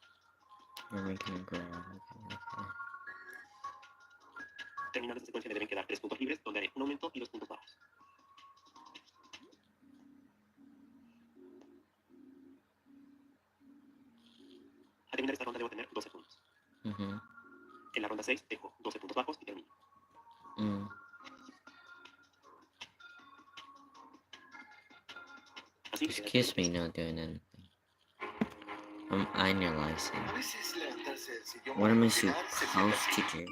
Terminando esta secuencia me deben quedar 3 puntos libres donde haré un aumento y 2 puntos bajos. Al terminar esta ronda debo tener 12 puntos. En la ronda 6 tejo 12 puntos bajos y termino. Así me quedan Excuse me, 3. not doing anything. I'm analyzing. A veces levantarse del sillón What para am I cocinar se siente supposed así. to do?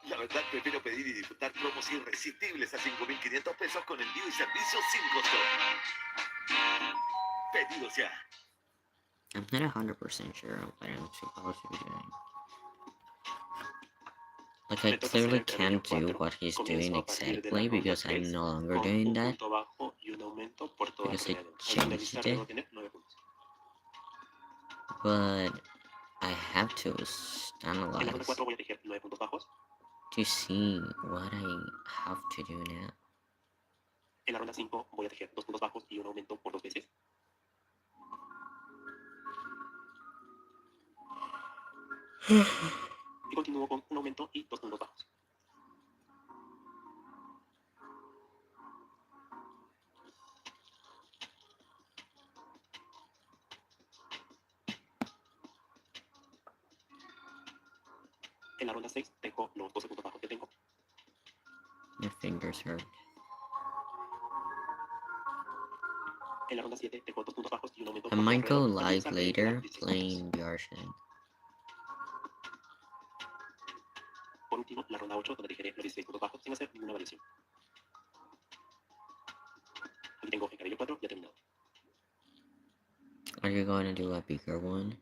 La verdad, prefiero pedir y disfrutar promos irresistibles a 5.500 pesos con envío y servicio sin costo. Pedidos ya. I'm not 100% sure on what I'm supposed to be doing. Like, I clearly can't do what he's doing exactly because I'm no longer doing that. Because I changed it. But I have to analyze to see what I have to do now. En la ronda 5 voy a tejer 2 puntos bajos y un aumento por 2 veces. Y continúo con un aumento y 2 puntos bajos. En la ronda 6 tejo los 12 puntos bajos que tengo. My fingers hurt. En la ronda 7 tejo 2 puntos bajos y un aumento I por might go alrededor para live realizar later 16 playing puntos. Yarshan. Por último, la ronda 8 donde tejeré los 16 puntos bajos sin hacer ninguna variación. Aquí tengo el cabello 4 ya terminado. Are you going to do a bigger one?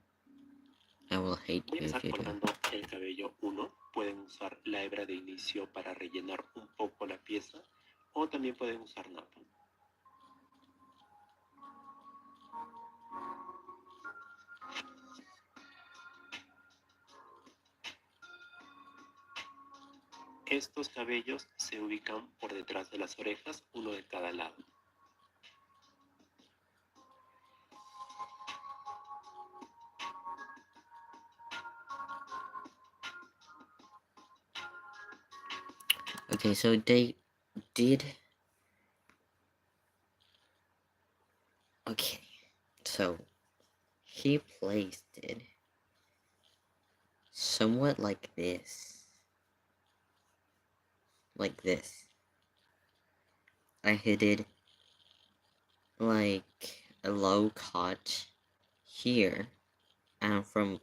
I will hate Voy a you if empezar you do. colocando el cabello 1. Pueden usar la hebra de inicio para rellenar un poco la pieza o también pueden usar napa. Estos cabellos se ubican por detrás de las orejas, uno de cada lado. Okay, so they did. Okay, so he placed it somewhat like this. Like this. I hit it like a low cut here, and from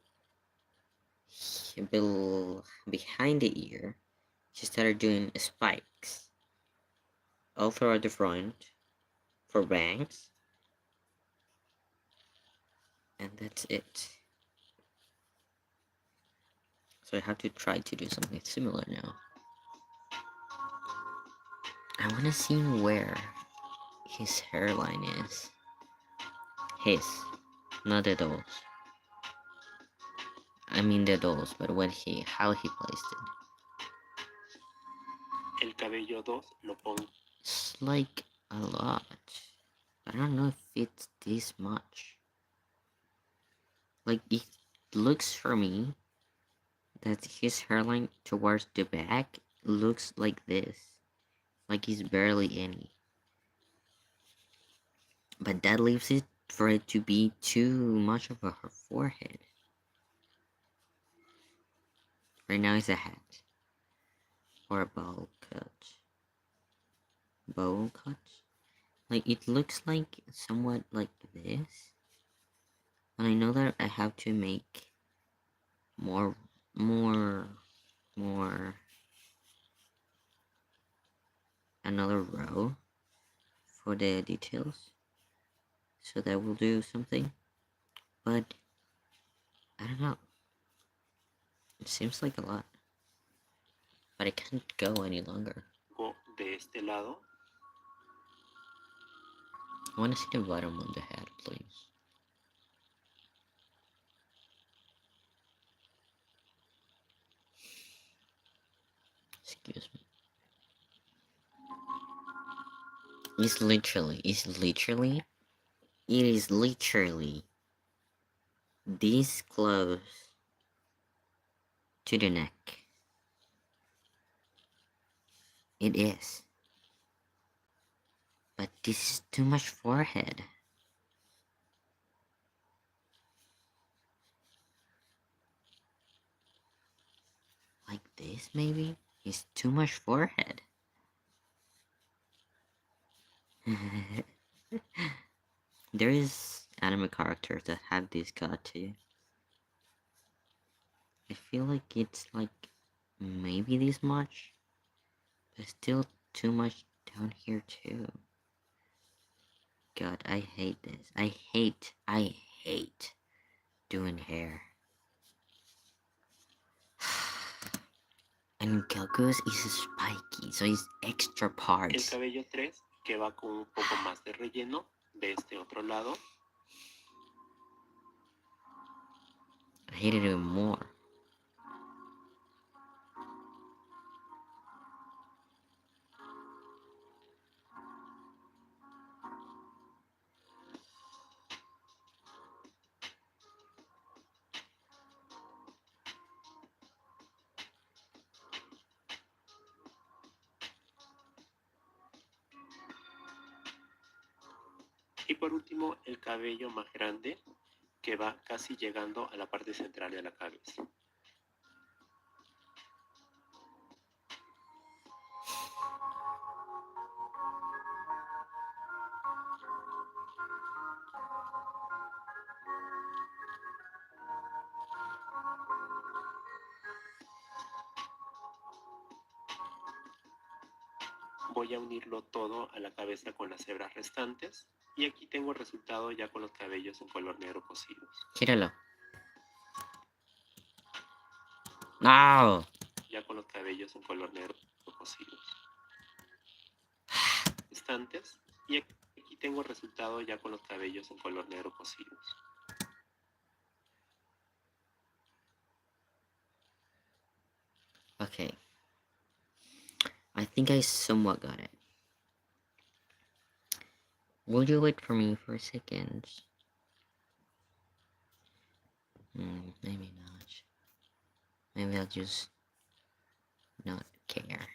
behind the ear, she started doing spikes all throughout the front for bangs, and that's it. So I have to try to do something similar now. I want to see where his hairline is. His, not the dolls. I mean the dolls, but how he placed it. El cabello 2 lo pongo. It's like a lot. I don't know if it's this much. Like, it looks for me that his hairline towards the back looks like this. Like he's barely any. But that leaves it for it to be too much of her forehead. Right now it's a hat. Or a bowl cut. Bowl cut? Like, it looks like somewhat like this. And I know that I have to make more another row for the details. So that will do something. But I don't know. It seems like a lot. But I can't go any longer. De este lado. I want to see the bottom of the head, please. Excuse me. It is literally this close to the neck. It is. But this is too much forehead. Like this, maybe? It's too much forehead. There is anime characters that have this cut too. I feel like it's like maybe this much, but still too much down here too. God, I hate this. I hate doing hair. And Goku's is spiky, so it's extra El parts. cabello 3, que va con un poco más de relleno de este otro lado. I hate it even more. Y por último, el cabello más grande, que va casi llegando a la parte central de la cabeza. Voy a unirlo todo a la cabeza con las hebras restantes. Y aquí tengo el resultado ya con los cabellos en color negro cosidos. Gíralo. No. Ya con los cabellos en color negro cosidos. Restantes. Y aquí tengo el resultado ya con los cabellos en color negro cosidos. Okay. I think I somewhat got it. Will you wait for me for a second? Maybe not. Maybe I'll just not care.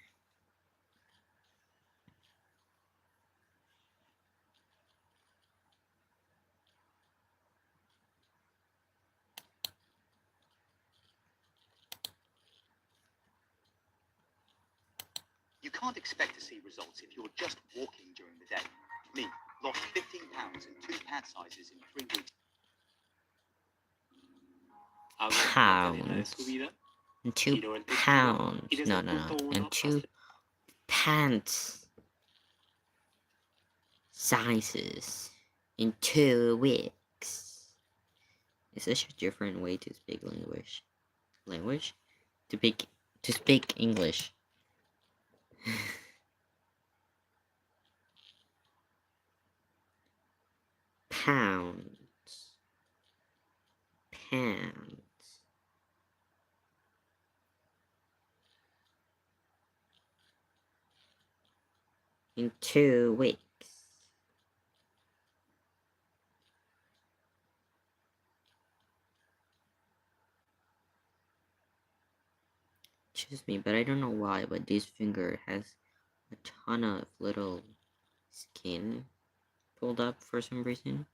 You can't expect to see results if you're just walking during the day. Me, lost 15 pounds and 2 pant sizes in 3 weeks. Hago la cadena de subida. And 2 pounds. No. And 2 pants sizes in 2 weeks. It's such a different way to speak English. To speak English. Pants. In 2 weeks. Excuse me, but I don't know why, but this finger has a ton of little skin pulled up for some reason.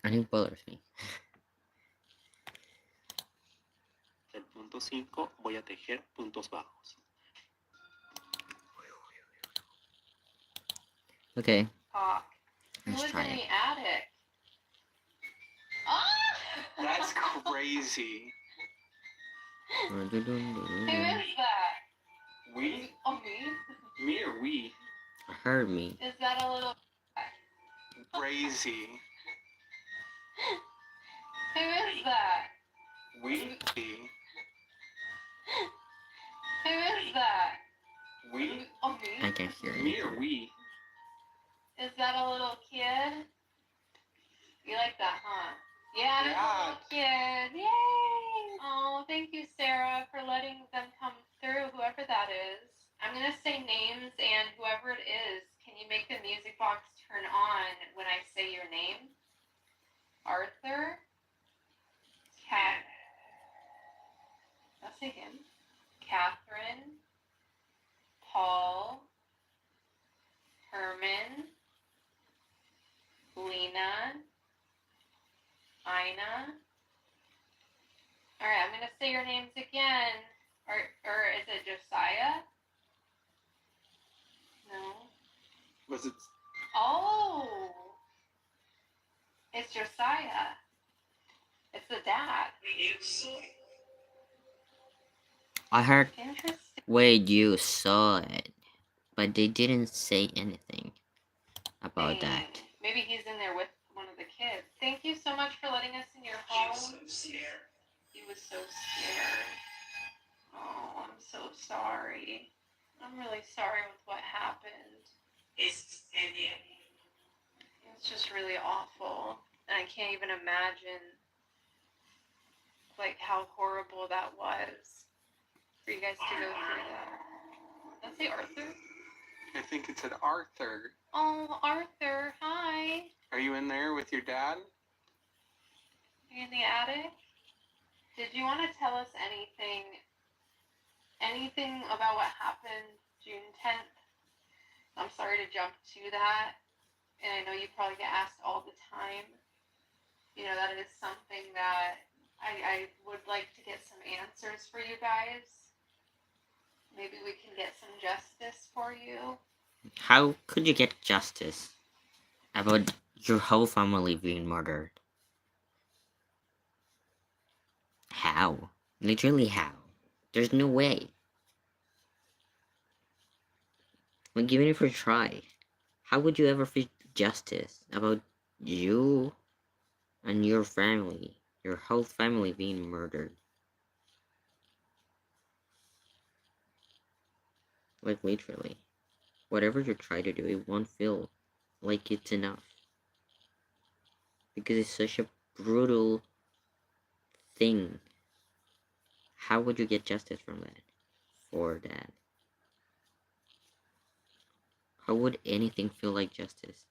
And it bothers me. Del punto 5 voy a tejer puntos bajos. Okay, Talk. let's Who is try in it. the attic? Ah! That's crazy. Who is that? We? Oh, me? Me or we? Heard me. Is that a little... Crazy. Who is that? We? Who is that? We? Oh, I me? can't hear Me you. or we? Is that a little kid? You like that, huh? Yeah, it's a little kid. Yay! Oh, thank you, Sarah, for letting them come Arthur, whoever that is. I'm gonna say names, and whoever it is, can you make the music box turn on when I say your name? Arthur? Cat. I'll say him. Catherine. Paul. Herman. Lena. Ina. Alright, I'm gonna say your names again. Or is it Josiah? No. Was it? Oh! It's Josiah. It's the dad. I heard Interesting. wait, you saw it, but they didn't say anything about that. Maybe he's in there with one of the kids. Thank you so much for letting us in your home. He was so scared. He was so scared. Oh, I'm so sorry. I'm really sorry with what happened. It's just really awful. And I can't even imagine like how horrible that was for you guys to go through that. Did I say Arthur? I think it said Arthur. Oh, Arthur, hi. Are you in there with your dad? Are you in the attic? Did you want to tell us anything about what happened June 10th? I'm sorry to jump to that, and I know you probably get asked all the time. You know, that is something that I would like to get some answers for you guys. Maybe we can get some justice for you. How could you get justice about your whole family being murdered? How? Literally how? There's no way. Like, even if you try, how would you ever feel justice about you and your family, your whole family being murdered? Like, literally. Whatever you try to do, it won't feel like it's enough. Because it's such a brutal thing. How would you get justice from that? For that? How would anything feel like justice?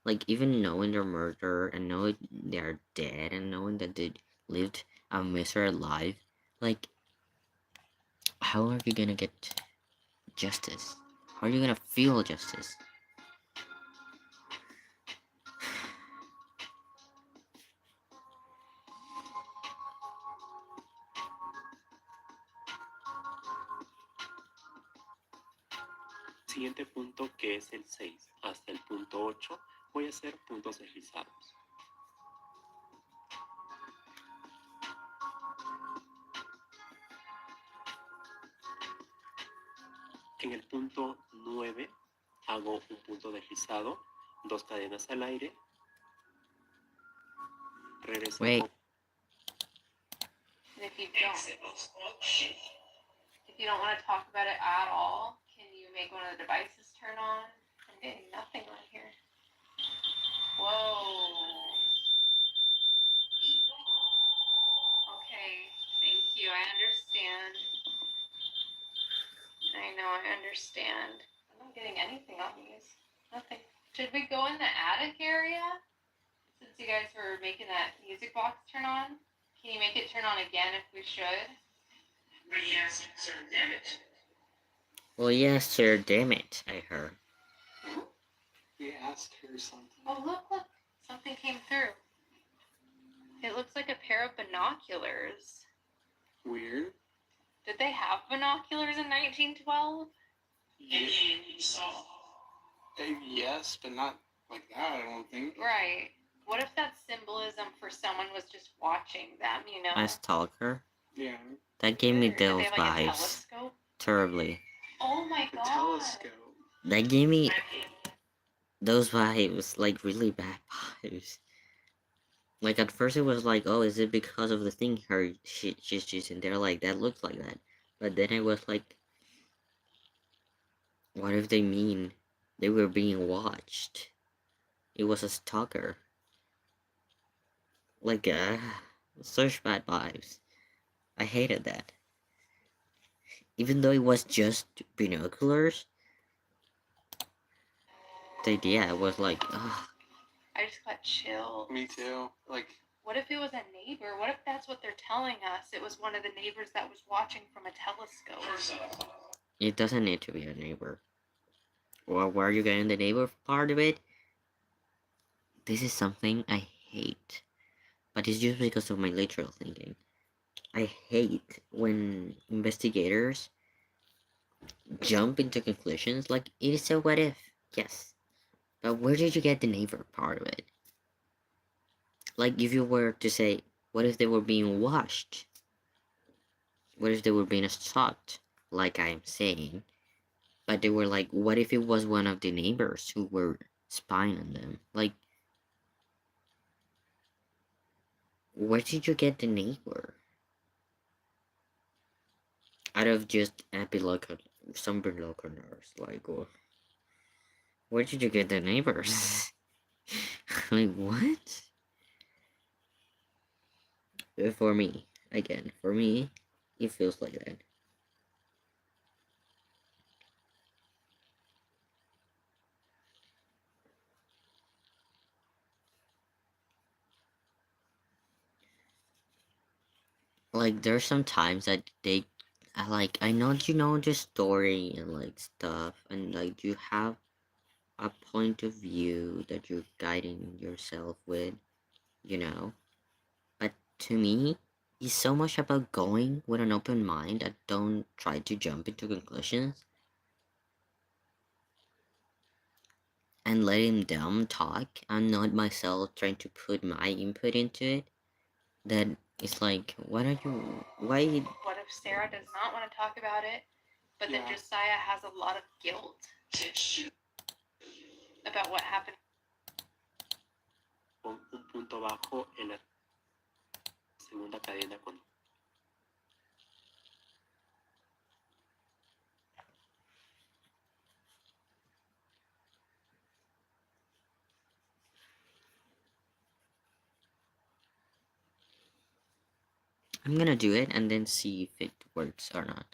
Like, even knowing their murderer and knowing they're dead and knowing that they lived a miserable life, like, how are you gonna get justice? How are you gonna feel justice? Siguiente punto, que es el 6 hasta el punto 8, voy a hacer puntos deslizados. En el punto 9 hago un punto deslizado, 2 cadenas al aire, regreso. Wait. And if you don't want to talk about it at all, can you make one of the devices turn on? I'm getting nothing on here. Whoa. Okay, thank you. I understand. I know, I understand. I'm not getting anything on these. Nothing. Should we go in the attic area? Since you guys were making that music box turn on? Can you make it turn on again if we should? Yes, sir, damn it. Well, yes, sir, damn it, I heard. We asked her something. Oh, look. Something came through. It looks like a pair of binoculars. Weird. Did they have binoculars in 1912? Yes, but not like that, I don't think. Right. What if that symbolism for someone was just watching them, you know? A stalker? Yeah. That gave me Did they those have, like, a vibes. telescope? Terribly. Oh my The god. telescope. That gave me those vibes, like really bad vibes. Like at first it was like, oh, is it because of the thing she's using? They're like, that looks like that. But then it was like, what if they mean they were being watched? It was a stalker. Like, such bad vibes. I hated that. even though it was just binoculars, the idea was like, ugh. I just got chills. Me too. Like, what if it was a neighbor? What if that's what they're telling us? It was one of the neighbors that was watching from a telescope. It doesn't need to be a neighbor. Well, where are you getting the neighbor part of it? This is something I hate. But it's just because of my literal thinking. I hate when investigators jump into conclusions like it is a what if. Yes. But where did you get the neighbor part of it? Like if you were to say, what if they were being washed? What if they were being stalked? Like I am saying. But they were like, what if it was one of the neighbors who were spying on them? Like, where did you get the neighbor? Out of just some binoculars, like, where did you get the neighbors? Like, what? For me, again, it feels like that. Like, there's some times that I know you know the story and like stuff, and like you have a point of view that you're guiding yourself with, you know. But to me, it's so much about going with an open mind that don't try to jump into conclusions and letting them talk and not myself trying to put my input into it. That it's like, why? What if Sarah does not want to talk about it, but then Josiah has a lot of guilt about what happened? Pon un punto bajo en la segunda cadena con. I'm gonna do it and then see if it works or not.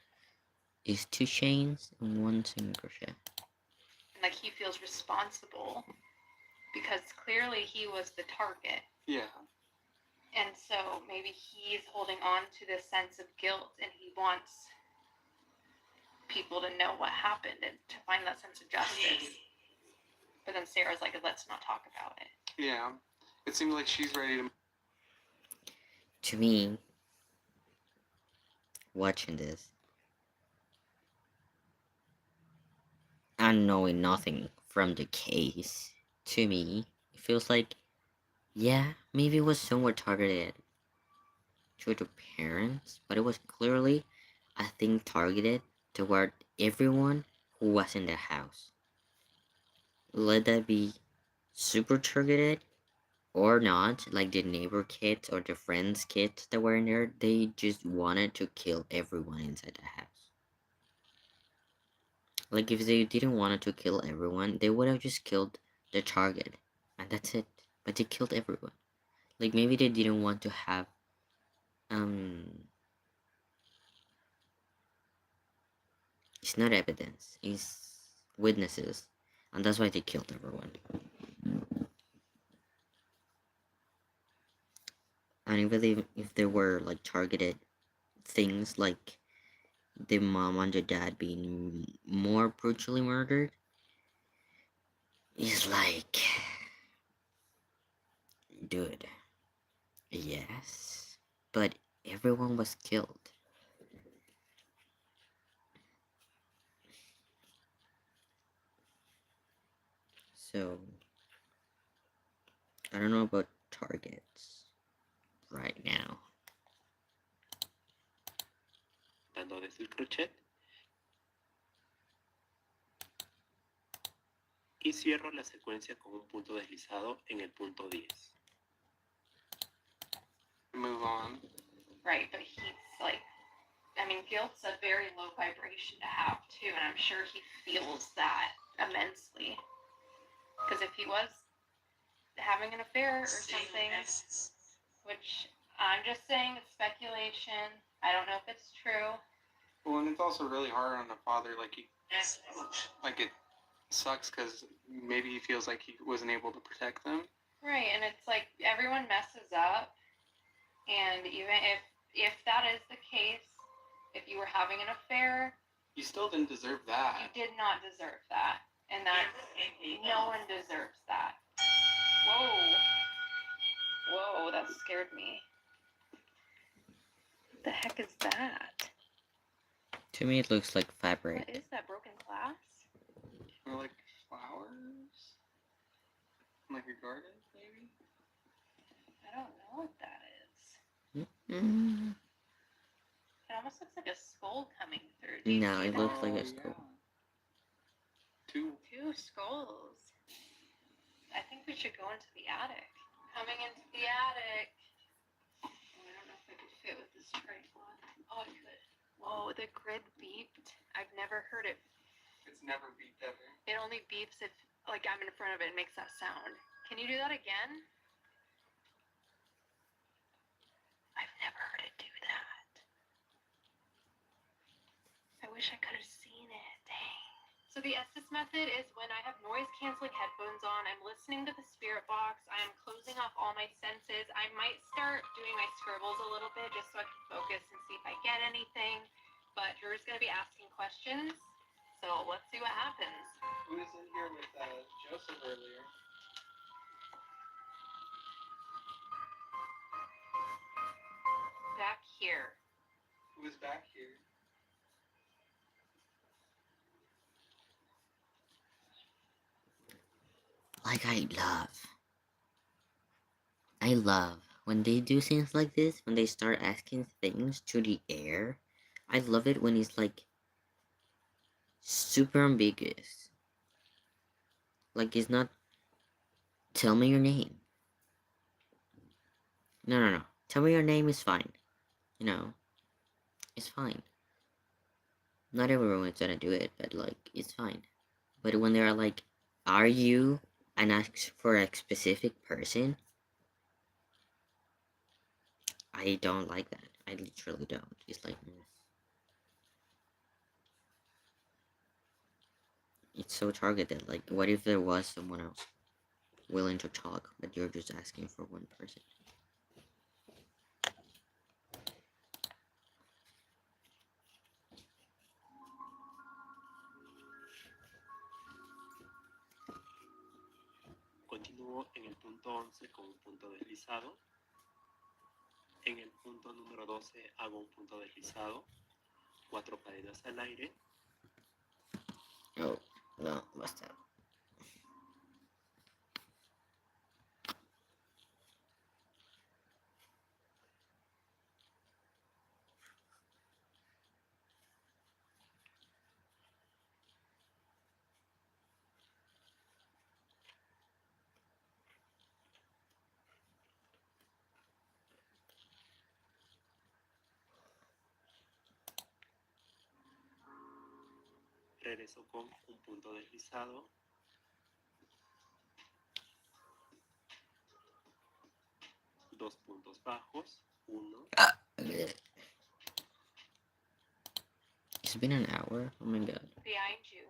Is 2 chains and 1 single crochet. Like he feels responsible because clearly he was the target. yeah. And so maybe he's holding on to this sense of guilt and he wants people to know what happened and to find that sense of justice. But then Sarah's like, let's not talk about it. Yeah. It seems like she's ready to. To me, watching this and knowing nothing from the case, to me, it feels like, yeah, maybe it was somewhat targeted to the parents, but it was clearly, I think, targeted toward everyone who was in the house. Let that be super targeted or not, like the neighbor kids or the friends kids that were in there, they just wanted to kill everyone inside the house. Like if they didn't want to kill everyone, they would have just killed the target, and that's it. But they killed everyone. Like maybe they didn't want to have it's not evidence, it's witnesses, and that's why they killed everyone. And I believe if there were like targeted things like the mom and the dad being more brutally murdered, it's like, dude, yes, but everyone was killed. So I don't know about targets right now. Dando desde el crochet. Y cierro la secuencia con un punto deslizado en el punto 10. Move on. Right, but he's like, I mean, guilt's a very low vibration to have too, and I'm sure he feels that immensely. Because if he was having an affair or something, which I'm just saying it's speculation, I don't know if it's true, Well, and it's also really hard on a father. Like As much. like it sucks because maybe he feels like he wasn't able to protect them. Right, and it's like everyone messes up, and even if that is the case, if you were having an affair, You still didn't deserve that. you did not deserve that, and that no one deserves that. Whoa, that scared me. What the heck is that? To me, it looks like What fabric. is that, broken glass? Or like flowers, like a garden, maybe. I don't know what that is. Mm. It almost looks like a skull coming through. Do you No, see it that? looks like a Oh, skull. Two. Two skulls. I think we should go into the attic. Coming into the attic. Oh, I don't know if I could fit with this tripod. Oh, I could. Whoa, the grid beeped. I've never heard it. It's never beeped ever. It only beeps if, like, I'm in front of it and makes that sound. Can you do that again? I've never heard it do that. I wish I could have seen it. Dang. So the Estes method is when I have noise-canceling headphones on, I'm listening to the spirit box, I am closing off all my senses. I might start doing my scribbles a little bit just so I can focus and see if I get anything. But Drew's going to be asking questions, so let's see what happens. Who was in here with Joseph earlier? Back here. Who was back here? Like, I love when they do things like this, when they start asking things to the air. I love it when it's like super ambiguous. Like, it's not, tell me your name. No. Tell me your name is fine. You know, it's fine. Not everyone's gonna do it, but like, it's fine. But when they're like, are you, and ask for a specific person, I don't like that. I literally don't. It's like, it's so targeted. Like, what if there was someone else willing to talk, but you're just asking for one person? Continúo en el punto 11 con un punto deslizado. En el punto número 12 hago un punto deslizado, 4 cadenas al aire. Oh, no, basta. Regreso con un punto deslizado, dos puntos bajos, 1, It's been an hour? Oh my god. Behind you.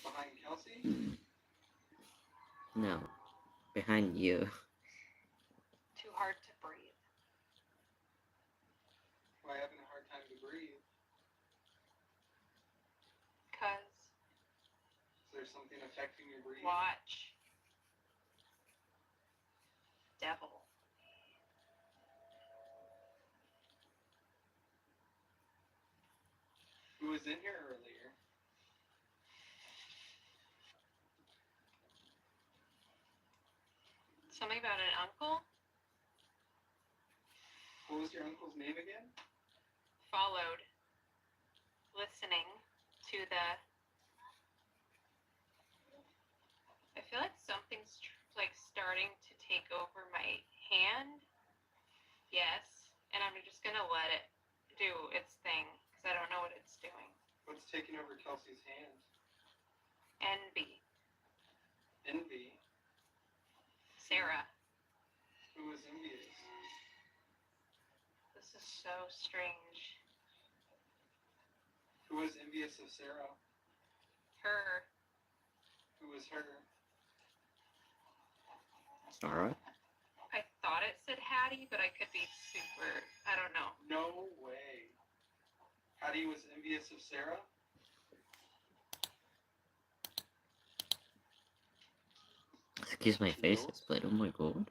Behind Kelsey? No. Behind you. Too hard to breathe. Why having a hard time to breathe? Cause Is there something affecting your breathing? watch. Devil. Who was in here earlier? Something about an uncle? What was your uncle's name again? Followed. Listening to the... I feel like something's like starting to take over my hand. Yes. And I'm just gonna let it do its thing because I don't know what it's doing. What's taking over Kelsey's hand? Envy. Envy. Sarah. Who was envious? This is so strange. Who was envious of Sarah? Her. Who was her? Sarah? I thought it said Hattie, but I could be super. I don't know. No way. Hattie was envious of Sarah? Excuse my face, it's but oh my god.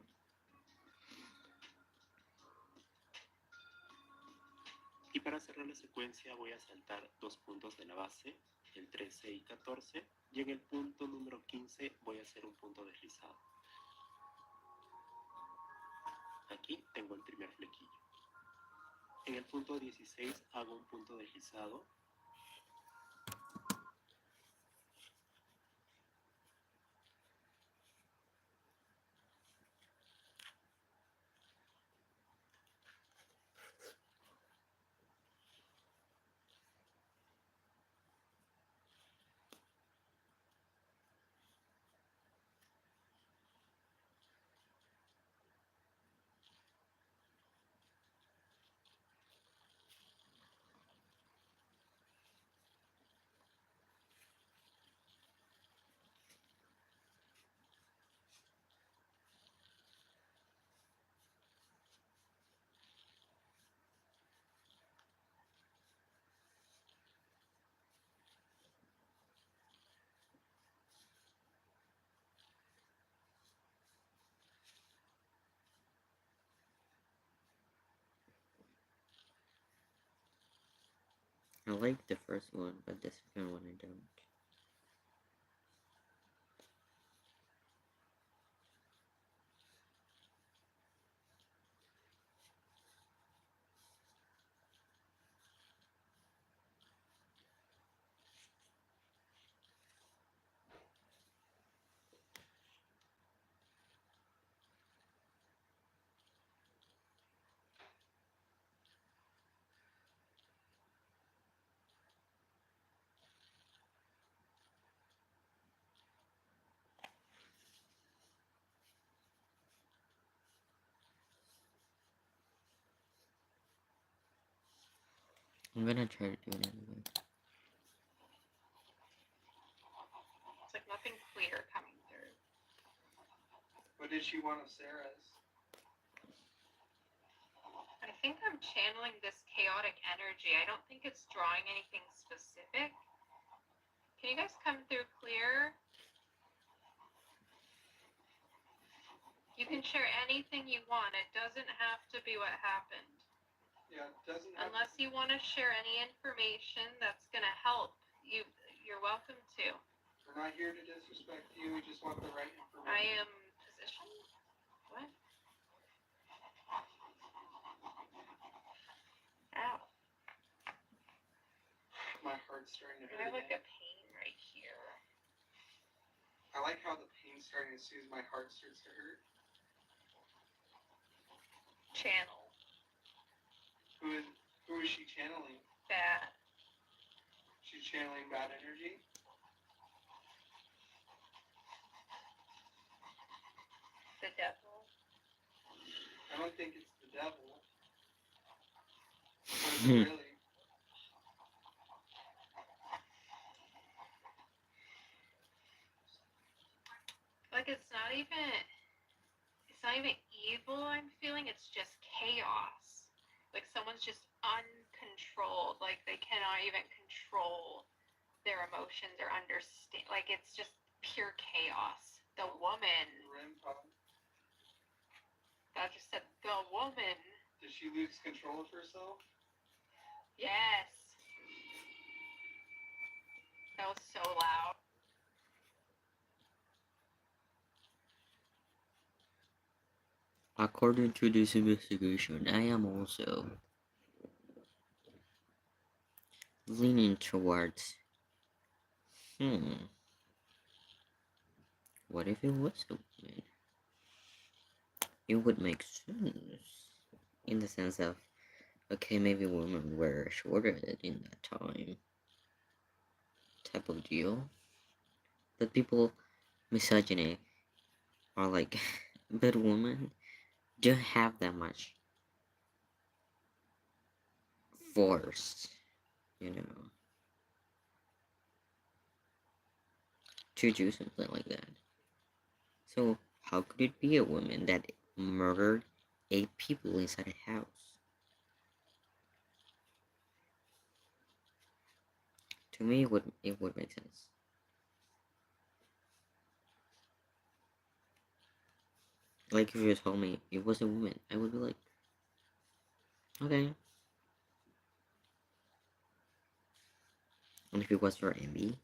Y para cerrar la secuencia voy a saltar 2 puntos de la base, el 13 y 14, y en el punto número 15 voy a hacer un punto deslizado. Aquí tengo el primer flequillo. En el punto 16 hago un punto deslizado. I like the first one, but the second one I don't. I'm gonna try to do it anyway. It's like nothing clear coming through. What did she want of Sarah's? I think I'm channeling this chaotic energy. I don't think it's drawing anything specific. Can you guys come through clear? You can share anything you want. It doesn't have to be what happened. Yeah, it doesn't have Unless you want to share any information that's going to help, you're welcome to. We're not here to disrespect you. We just want the right information. I am positioned? What? Ow. My heart's starting to I have hurt like a again. pain right here. I like how the pain's starting as soon as my heart starts to hurt. Channel. Who is she channeling? Bad. She's channeling bad energy? The devil. I don't think it's the devil. What is it really? Like it's not even evil I'm feeling, it's just chaos. Like someone's just uncontrolled, like they cannot even control their emotions or understand, like it's just pure chaos. The woman. I just said the woman. Did she lose control of herself? Yes. That was so loud. According to this investigation, I am also leaning towards what if it was a woman? It would make sense in the sense of okay, maybe women were shorter in that time type of deal. But people misogyny are like but women don't have that much force, you know. to do something like that. So how could it be a woman that murdered 8 people inside a house? To me, it would make sense. Like if you told me it was a woman, I would be like, okay. And if it was your envy,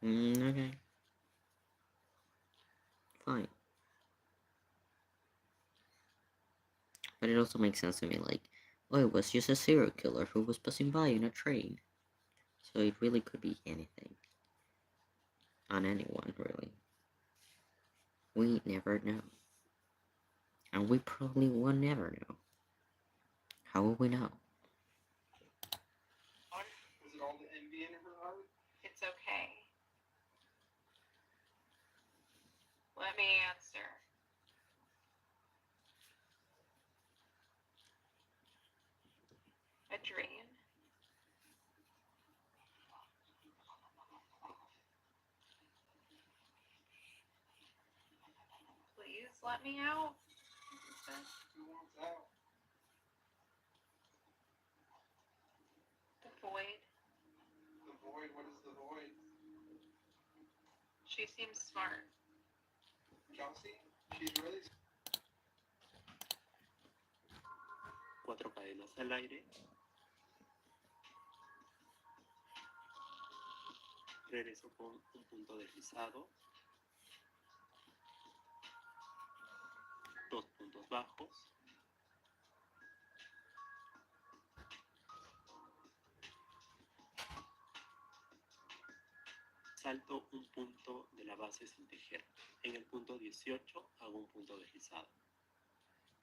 okay, fine. But it also makes sense to me, like, oh, it was just a serial killer who was passing by in a train. So it really could be anything. On anyone, really. We never know. And we probably will never know. How will we know? Was it all the envy in her heart? It's okay. Let me answer. A dream. Please let me out. Who wants out? The void. The void? What is the void? She seems smart. Kelsey? She's really 4 cadenas al aire. Regreso con un punto deslizado. 2 puntos bajos. Salto un punto de la base sin tejer. En el punto 18 hago un punto deslizado.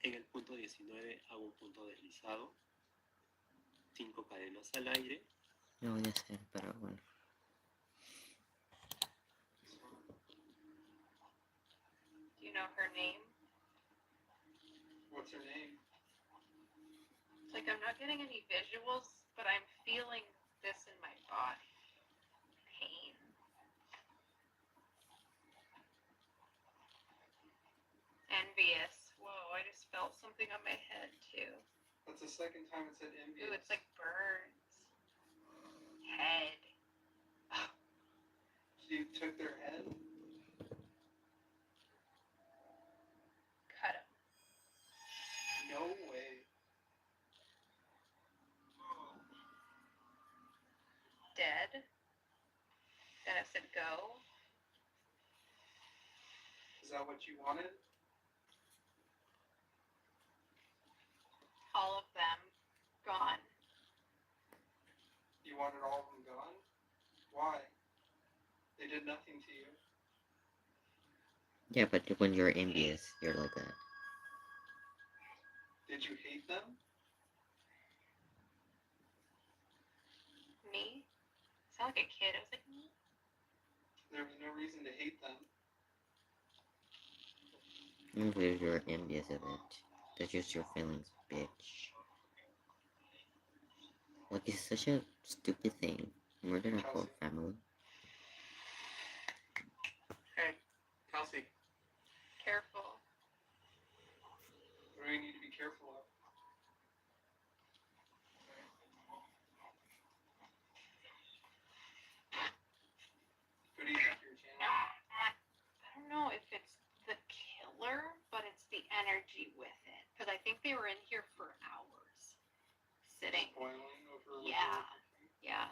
En el punto 19 hago un punto deslizado. 5 cadenas al aire. No, ya sé, pero bueno. Do you know her name? What's her name? Like, I'm not getting any visuals, but I'm feeling this in my body. Pain. Envious. Whoa, I just felt something on my head, too. That's the second time it said envious. Ooh, it's like burns. Head. She took their head? Cut him. No way. Dead. Then it said go. Is that what you wanted? All of them gone. You wanted all of them gone? Why? They did nothing to you. Yeah, but when you're envious, you're like that. Did you hate them? Me? Sound like a kid. I was like, me? There was no reason to hate them. If you're envious of it, that's just your feelings, bitch. Like, it's such a stupid thing. Murder a whole family. Hey, Kelsey, Careful. what do we need to be careful of? Who do you think your channel? I don't know if it's the killer, but it's the energy with it. Because I think they were in here for hours. Sitting. Spoiling over. Yeah. Yeah.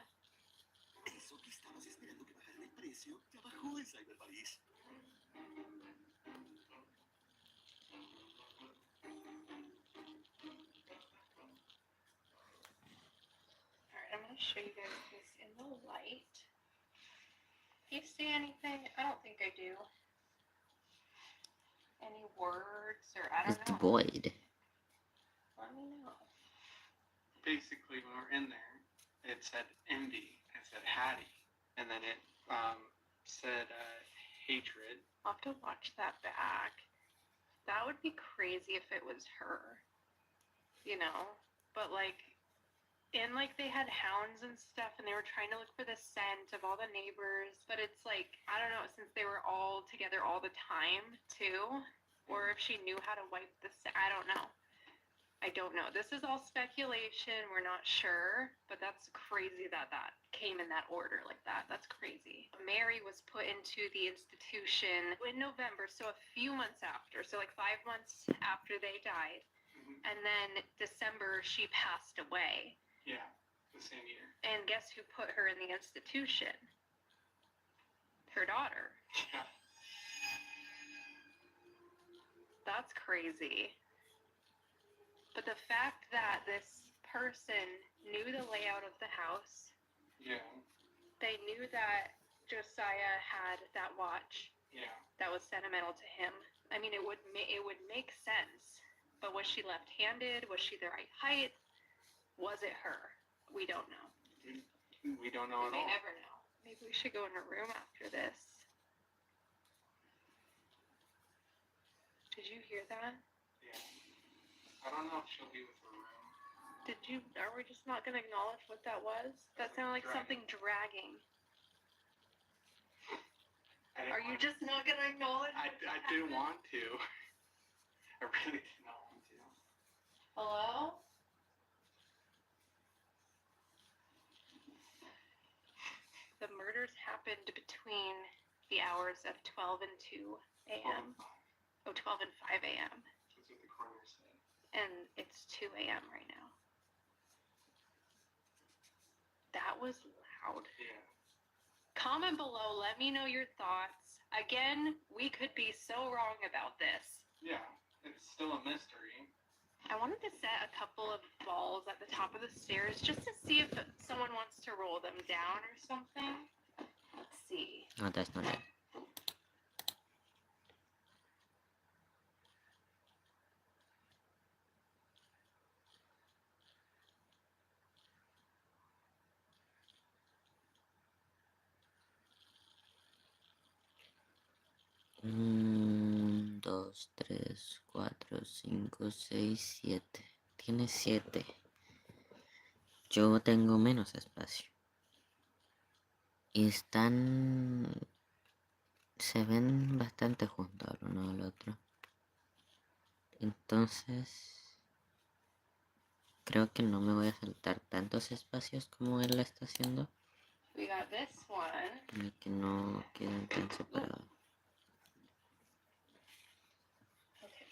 Eso que estabas esperando que bajara el precio, ya bajó en Cyberpaís. Alright, I'm going to show you guys this in the light. Do you see anything? I don't think I do. Any words or I don't It's know. void. Let me know. Basically, when we're in there, it said envy, it said Hattie, and then it said hatred. I'll have to watch that back. That would be crazy if it was her. You know? But like, And like they had hounds and stuff, and they were trying to look for the scent of all the neighbors. But it's like, I don't know, since they were all together all the time too, or if she knew how to wipe the scent. I don't know. I don't know. This is all speculation. We're not sure, but that's crazy that that came in that order like that. That's crazy. Mary was put into the institution in November, so a few months after, so like 5 months after they died. And then December, she passed away. Yeah, the same year. And guess who put her in the institution? Her daughter. Yeah. That's crazy. But the fact that this person knew the layout of the house, Yeah. they knew that Josiah had that watch Yeah. that was sentimental to him. I mean, it would make sense. But was she left-handed? Was she the right height? Was it her? We don't know. We don't know at We all. may never know. Maybe we should go in her room after this. Did you hear that? Yeah. I don't know if she'll be with her room. Are we just not going to acknowledge what that was? That sounded like something dragging. Are you just not going to acknowledge? I didn't want to. I really did not want to. Hello? The murders happened between the hours of 12 and 2 a.m. 12 and 5 a.m. That's what the coroner said. And it's 2 a.m. right now. That was loud. Yeah. Comment below, let me know your thoughts. Again, we could be so wrong about this. Yeah, it's still a mystery. I wanted to set a couple of balls at the top of the stairs just to see if someone wants to roll them down or something. Let's see. Oh, that's not it. Dos, tres, cuatro, cinco, seis, siete. Tiene 7. Yo tengo menos espacio. Y se ven bastante juntos el uno al otro. Entonces, creo que no me voy a saltar tantos espacios como él lo está haciendo. We got this one. Y que no queden tan separados. Okay.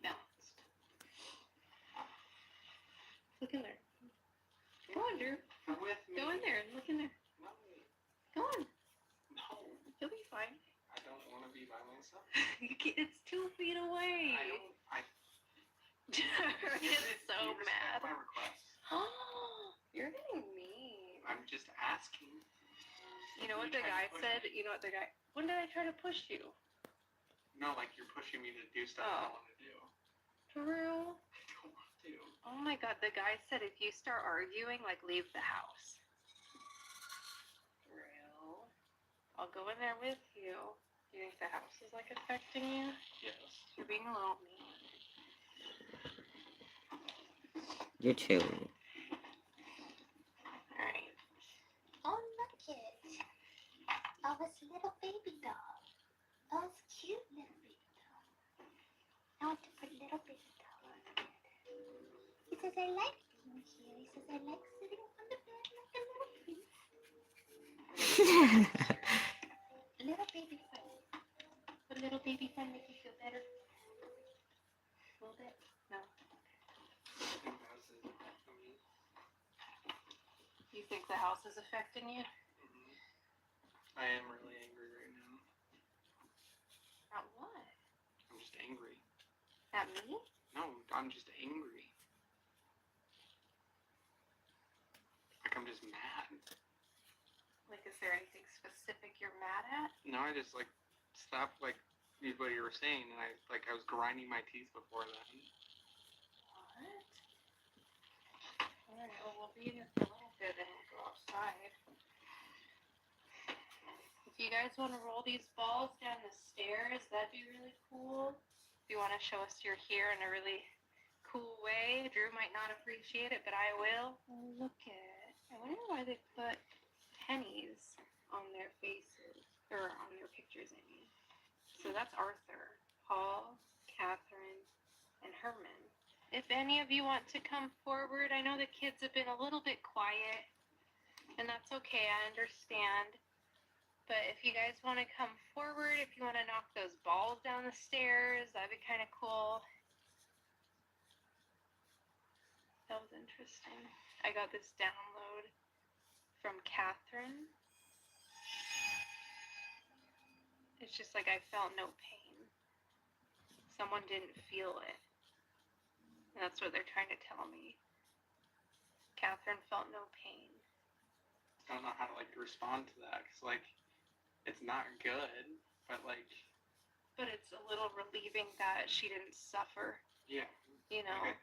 Balanced. Look in there. Go on, Drew. With me. Go in there and look in there. No. Go on. No. You'll be fine. I don't want to be by myself. It's 2 feet away. I don't. It's so You respect mad. my request. You're getting mean. I'm just asking. You know what You the tried guy to push said? me. You know what the guy... When did I try to push you? No, like you're pushing me to do stuff I don't want to do. Drew? I don't want to. Oh my god, the guy said if you start arguing, like, leave the house. Drew? I'll go in there with you. Do you think the house is, like, affecting you? Yes. You're being a little mean. You too. Alright. Oh, look it. Oh, it's a little baby doll. Oh, it's cute little baby doll. I want to put little baby doll on the bed. He says, I like being here. He says, I like sitting on the bed like a little prince. Little baby fun. Would little baby fun make you feel better? A little bit? No. You think the house is affecting you? I am really angry right now. At what? I'm just angry. At me? No, I'm just angry. Like I'm just mad. Like, is there anything specific you're mad at? No, I just like stopped like what you were saying, and I was grinding my teeth before that. What? Alright, well, we'll be in here for a little bit and we'll go outside. If you guys want to roll these balls down the stairs, that'd be really cool. If you want to show us you're here in a really cool way. Drew might not appreciate it, but I will. Oh, look at. I wonder why they put pennies on their faces, or on their pictures, I mean. So that's Arthur, Paul, Catherine, and Herman. If any of you want to come forward, I know the kids have been a little bit quiet, and that's okay, I understand. But if you guys want to come forward, if you want to knock those balls down the stairs, that'd be kind of cool. That was interesting. I got this download from Catherine. It's just like I felt no pain. Someone didn't feel it. And that's what they're trying to tell me. Catherine felt no pain. I don't know how to like respond to that because like it's not good, but like. But it's a little relieving that she didn't suffer. Yeah. You know. Like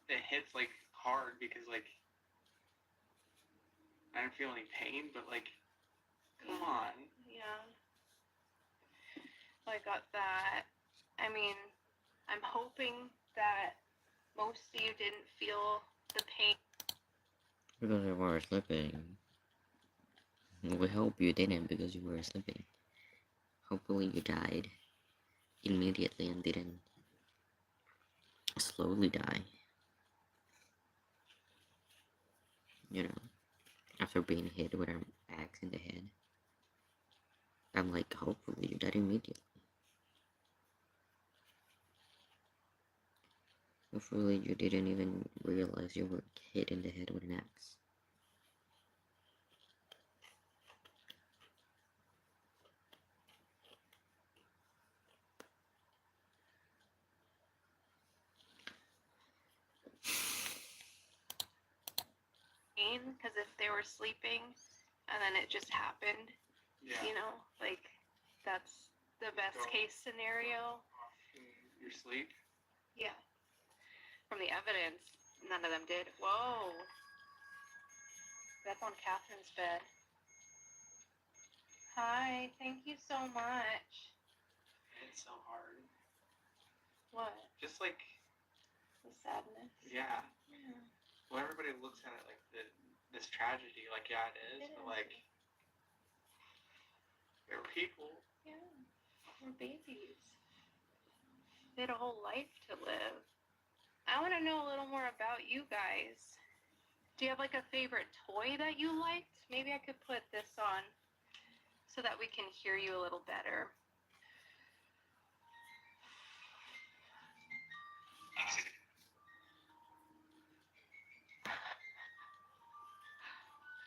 it hits like hard because like I didn't feel any pain, but like, come on. Yeah. Well, I got that. I mean, I'm hoping that most of you didn't feel the pain. Because you were sleeping. We hope you didn't because you were sleeping. Hopefully you died immediately and didn't slowly die. You know, after being hit with an axe in the head. I'm like, hopefully you died immediately. Hopefully you didn't even realize you were hit in the head with an axe. Because if they were sleeping and then it just happened, Yeah. you know, like that's the best case scenario. Your sleep? Yeah. From the evidence, none of them did. Whoa. That's on Catherine's bed. Hi, thank you so much. It's so hard. What? Just like The sadness. yeah. Yeah. Well, everybody looks at it like this tragedy, like yeah, it is, but like they're people. Yeah. They're babies. They had a whole life to live. I want to know a little more about you guys. Do you have like a favorite toy that you liked? Maybe I could put this on so that we can hear you a little better.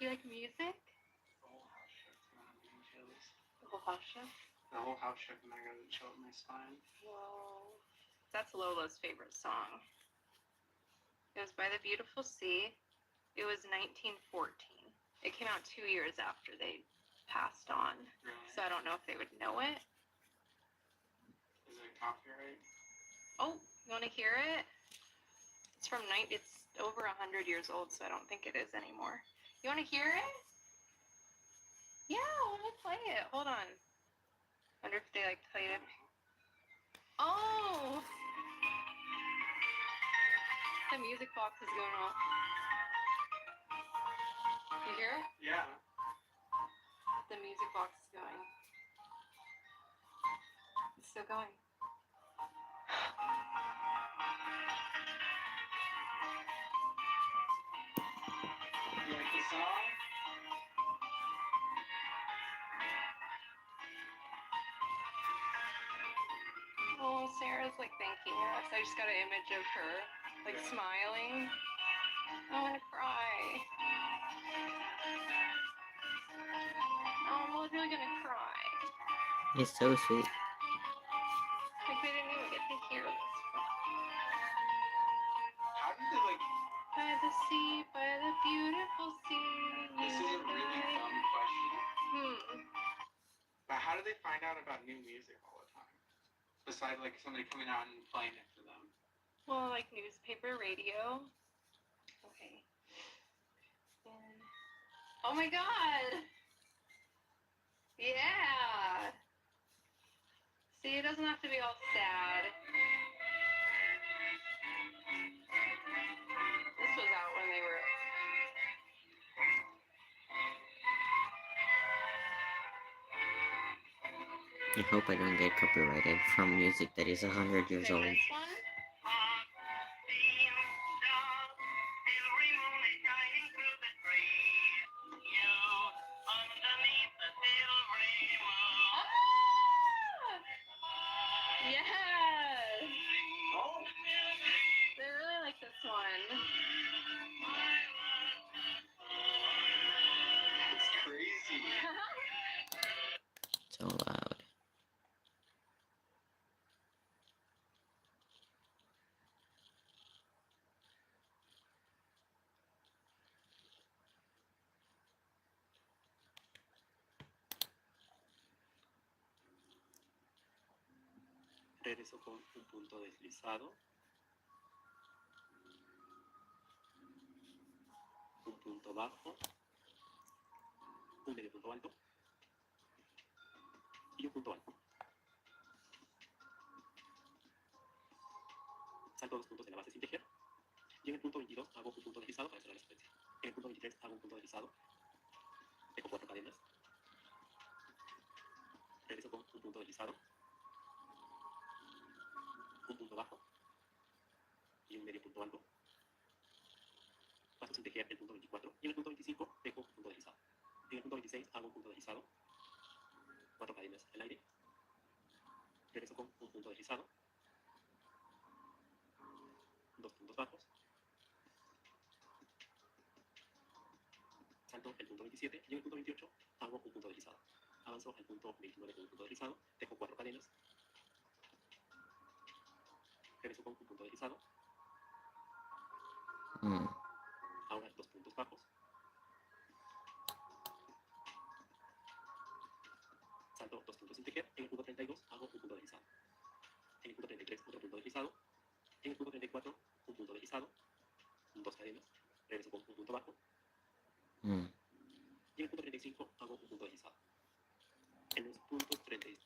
You like music? The whole house shook when I got chills. The whole house shook? The whole house shook when I got a chill in my spine. Whoa. That's Lola's favorite song. It was by the Beautiful Sea. It was 1914. It came out 2 years after they passed on. Really? So I don't know if they would know it. Is it copyright? Oh, you want to hear it? It's from it's over 100 years old, so I don't think it is anymore. You want to hear it? Yeah, I want to play it. Hold on. Wonder if they like played it. Oh! The music box is going off. You hear it? Yeah. The music box is going. It's still going. You like the song? Oh, Sarah's like thanking us. I just got an image of her like smiling. I want to cry. Oh, I'm really gonna cry. It's so sweet. Like they didn't even get to hear this. How did they like? By the sea, by the beautiful sea. This is a really dumb question. Hmm. But how do they find out about new music all the time? Besides like somebody coming out and playing it for them. Well, like newspaper, radio. Okay. And... oh my god! Yeah! See, it doesn't have to be all sad. I hope I don't get copyrighted from music that is 100 years Okay, old. this one. Yes! They really like this one. It's crazy. So loud. Regreso con un punto deslizado, un punto bajo, un medio punto alto y un punto alto. Salto 2 puntos de la base sin tejer. Y en el punto 22 hago un punto deslizado para cerrar la secuencia. En el punto 23 hago un punto deslizado, dejo 4 cadenas, regreso con un punto deslizado, un punto bajo y un medio punto alto. Paso sin tejer el punto 24 y en el punto 25 dejo un punto deslizado. En el punto 26 hago un punto deslizado, 4 cadenas al aire, regreso con un punto deslizado, 2 puntos bajos, salto el punto 27 y en el punto 28 hago un punto deslizado. Avanzo al punto 29 con un punto deslizado, dejo 4 cadenas, regreso con un punto deslizado, ahora 2 puntos bajos, salto 2 puntos sin tejer, en el punto 32 hago un punto deslizado, en el punto 33 otro punto deslizado, en el punto 34 un punto deslizado, 2 cadenas, regreso con un punto bajo, y en el punto 35 hago un punto deslizado. En los puntos 36.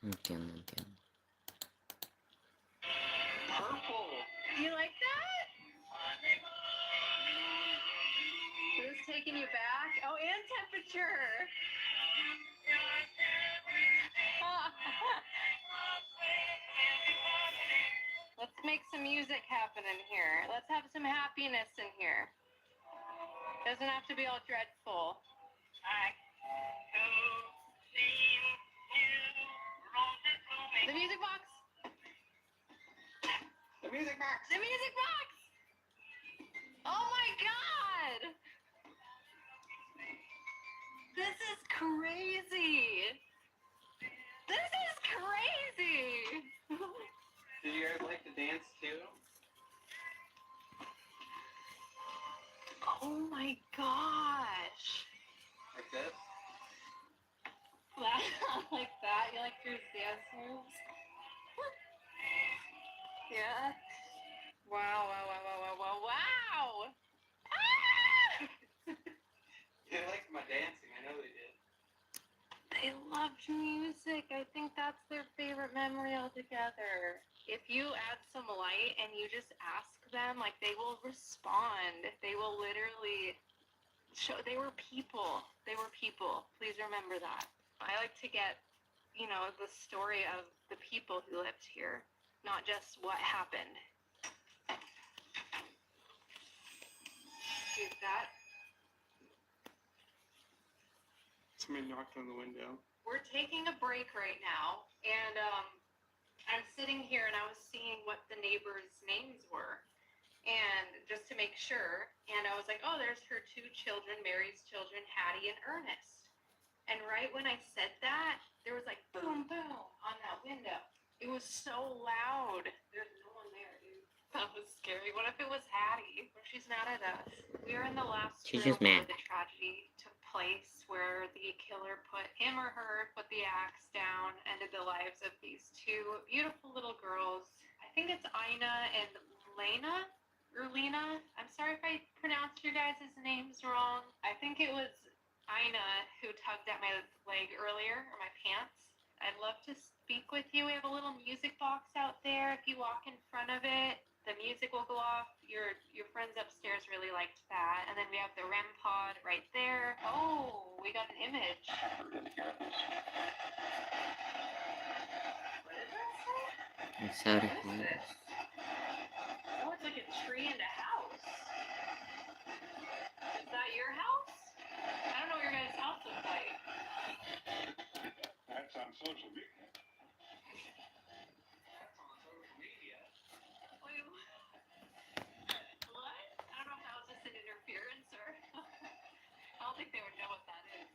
Entiendo. Purple. You like that? This is taking you back. Oh, and temperature. Let's make some music happen in here. Let's have some happiness in here. Doesn't have to be all dreadful. The music box. The music box. The music box. Oh my God. This is crazy. This is crazy. Did you guys like the dance too? Oh my gosh. Like this? Like that? You like your dance moves? Yeah. Wow. Ah! They liked my dancing. I know they did. They loved music. I think that's their favorite memory altogether. If you add some light and you just ask them, like, they will respond. They will literally show. They were people. Please remember that. I like to get, the story of the people who lived here, not just what happened. See that? Somebody knocked on the window. We're taking a break right now, and I'm sitting here and I was seeing what the neighbors' names were, and just to make sure, and I was like, oh, there's her 2 children, Mary's children, Hattie and Ernest. And right when I said that, there was like boom, boom on that window. It was so loud. There's no one there, dude. That was scary. What if it was Hattie? What if she's mad at us? We are in the last She's room just mad. where the tragedy took place, where the killer put him or her, put the axe down, ended the lives of these 2 beautiful little girls. I think it's Ina and Lena. Or Lena. I'm sorry if I pronounced your guys' names wrong. I think it was Ina who tugged at my leg earlier, or my pants. I'd love to speak with you. We have a little music box out there. If you walk in front of it, the music will go off. Your friends upstairs really liked that. And then we have the REM pod right there. Oh, we got an image. What does that say? It's out of here. Oh, it's like a tree and a house. Is that your house? I don't know what your guys' house looks like. That's on social media. Wait, what? I don't know how is this an interference or... I don't think they would know what that is.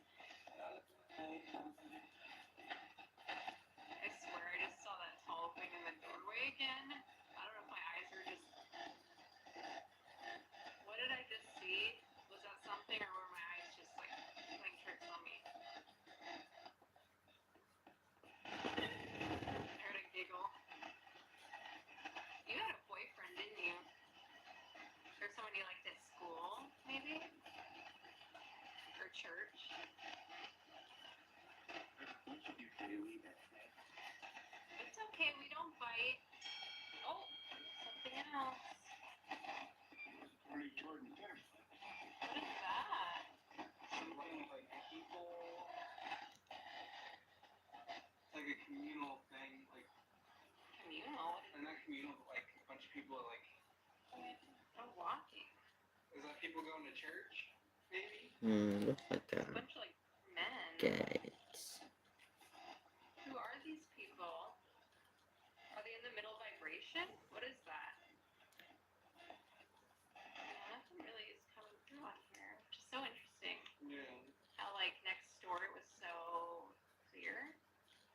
I swear, I just saw that tall thing in the doorway again. I don't know if my eyes are just... What did I just see? Was that something or were my eyes just like playing tricks on me? I heard a giggle. You had a boyfriend, didn't you? Or someone you liked at school, maybe? Or church? It's okay, we don't bite. Oh, something else. What is that? Something like people. It's like a communal thing, like. Communal? Or not communal, but like a bunch of people are like. Oh, walking. Is that people going to church? Maybe? Looks like A bunch of like men. guys. Who are these people? Are they in the middle vibration? What is that? Nothing really is coming through on here, which is so interesting. Yeah. How like next door it was so clear.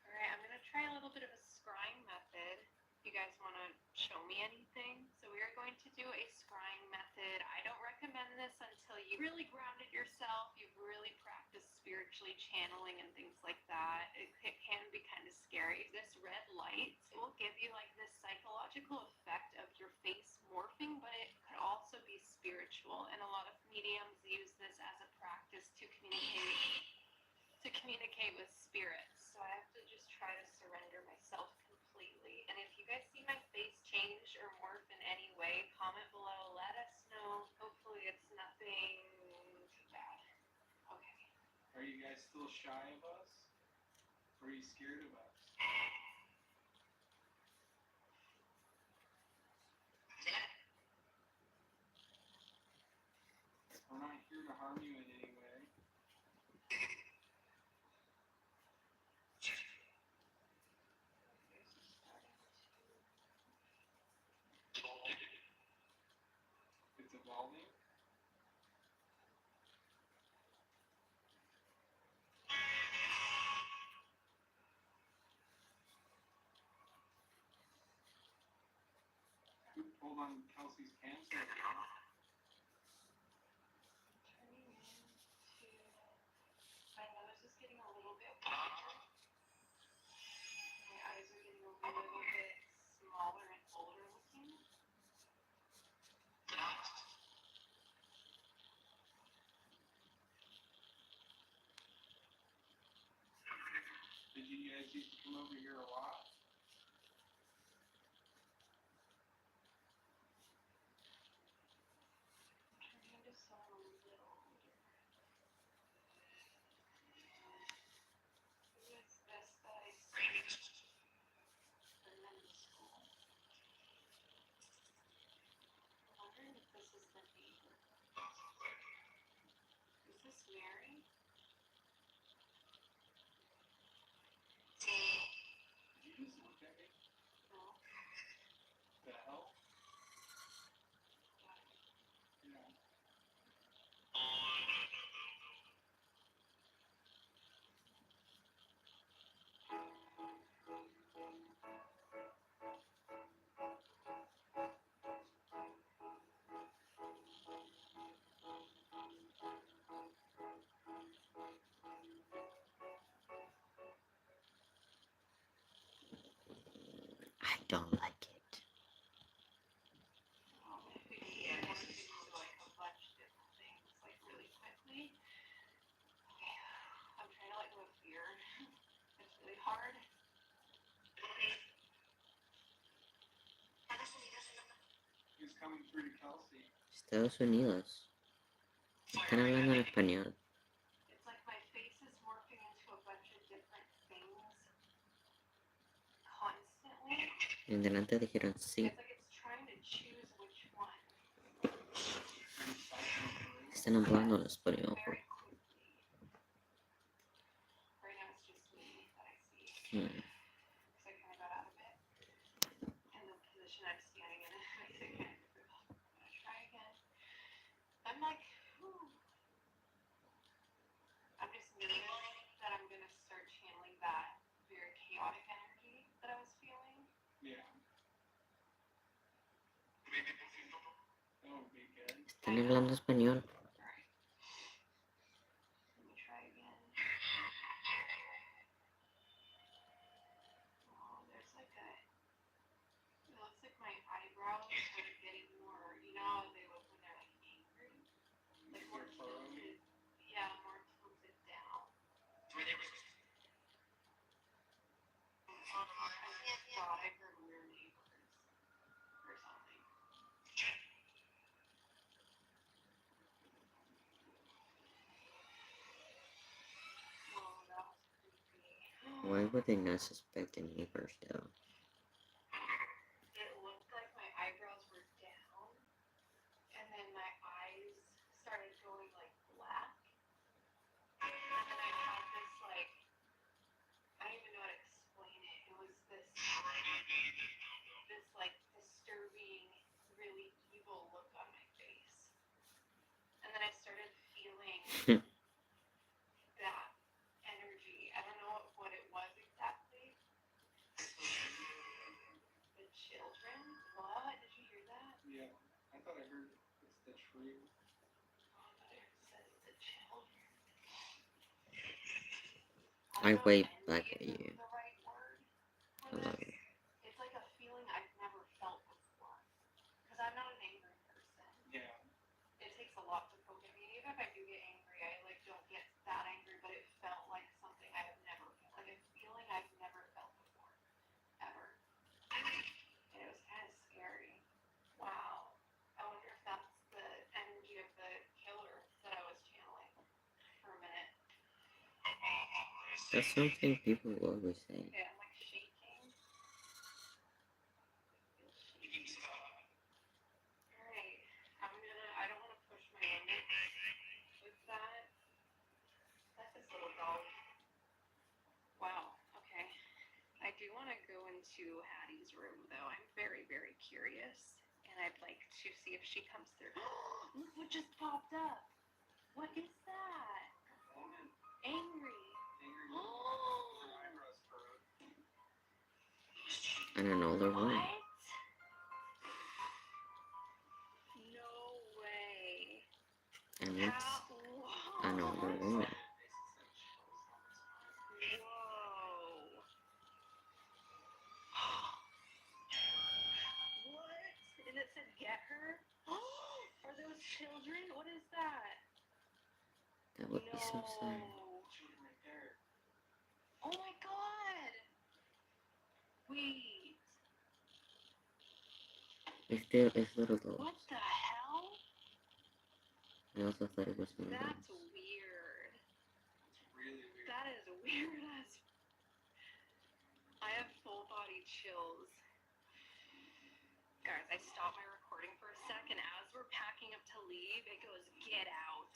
Alright, I'm gonna try a little bit of a scrying method. You guys want to show me anything? So we are going to do a scrying method. I don't recommend this until you really grounded yourself, you've really practiced spiritually channeling and things like that. It can be kind of scary. This red light will give you like this psychological effect of your face morphing, but it could also be spiritual. And a lot of mediums use this as a practice to communicate with spirits. So I have to just try to surrender myself completely. And if you guys see my face change or morph in any way, comment below, let us know. Hopefully it's nothing too bad. Okay. Are you guys still shy of us? Or are you scared of us? We're not here to harm you in any way. It's evolving. Who pulled on Kelsey's pants right now? Turning into... My nose is getting a little bit wider. My eyes are getting a little bit smaller and older looking. Did you guys used to come over here a lot? Turning into someone a little older. Who is this that I see? The men's school. I'm wondering if this is the neighbor. Is this Mary? Did you just look at me? No. The hell? Yeah. I don't like it. Yeah, I want to do like a bunch of different things, like really quickly. Okay, I'm trying to let go of fear. It's really hard. Who's coming through to Kelsey? Estados Unidos. Están hablando en español. It's like my En delante dijeron sí. It's like it's trying to choose which one. Están hablando en español. Very quickly. Right now it's just me that I see. Hmm. Because I kind of got out of it. And the position I'm standing in makes it kind of difficult. I'm going to try again. I'm like, whew. I'm just nervous that I'm going to start channeling that very chaotic energy that I was feeling. Yeah. That would be good. Están hablando español. Alright. Let me try again. Oh, there's like a... It looks like my eyebrows are getting more... You know how they look when they're like angry? Like more tilted. Yeah, more tilted down. I thought I heard weird neighbors or something. Oh, that was creepy. Why would they not suspect the neighbors though? It looked like my eyebrows were down, and then my eyes started going like black, and then I had this like, I don't even know how to explain it. It was this like disturbing, really evil look on my face, and then I started feeling that energy. I don't know what it was exactly. The children? What? Did you hear that? Yeah. I thought I heard it's the tree. Oh, I thought it said the children. I don't know wave if back envy at is you. the right word for Hello. this. It's like a feeling I've never felt before. Because I'm not an angry person. Yeah. It takes a lot to poke at me. Even if I do get angry, I like don't get that angry, but it felt like something I have never felt. Like a feeling I've never felt before. Ever. And it was kind of scary. Wow. I wonder if that's the energy of the killer that I was channeling for a minute. That's something people always say. Okay, I'm like shaking. Alright, I don't want to push my limits with that. That's this little dog. Wow, okay. I do want to go into Hattie's room though. I'm very, very curious. And I'd like to see if she comes through. Look what just popped up. What is that? Angry. Eyebrows furrowed. And another one. What? No way. And it's Whoa. another one. Whoa. What? And it said get her? Are those children? What is that? That would be so sad. Children right there. Oh my god. Wait. It's little dogs. What the hell? I also thought it was little That's dogs. weird. It's really weird. That is weird as... I have full body chills. Guys, I stopped my recording for a second. As we're packing up to leave, it goes, get out.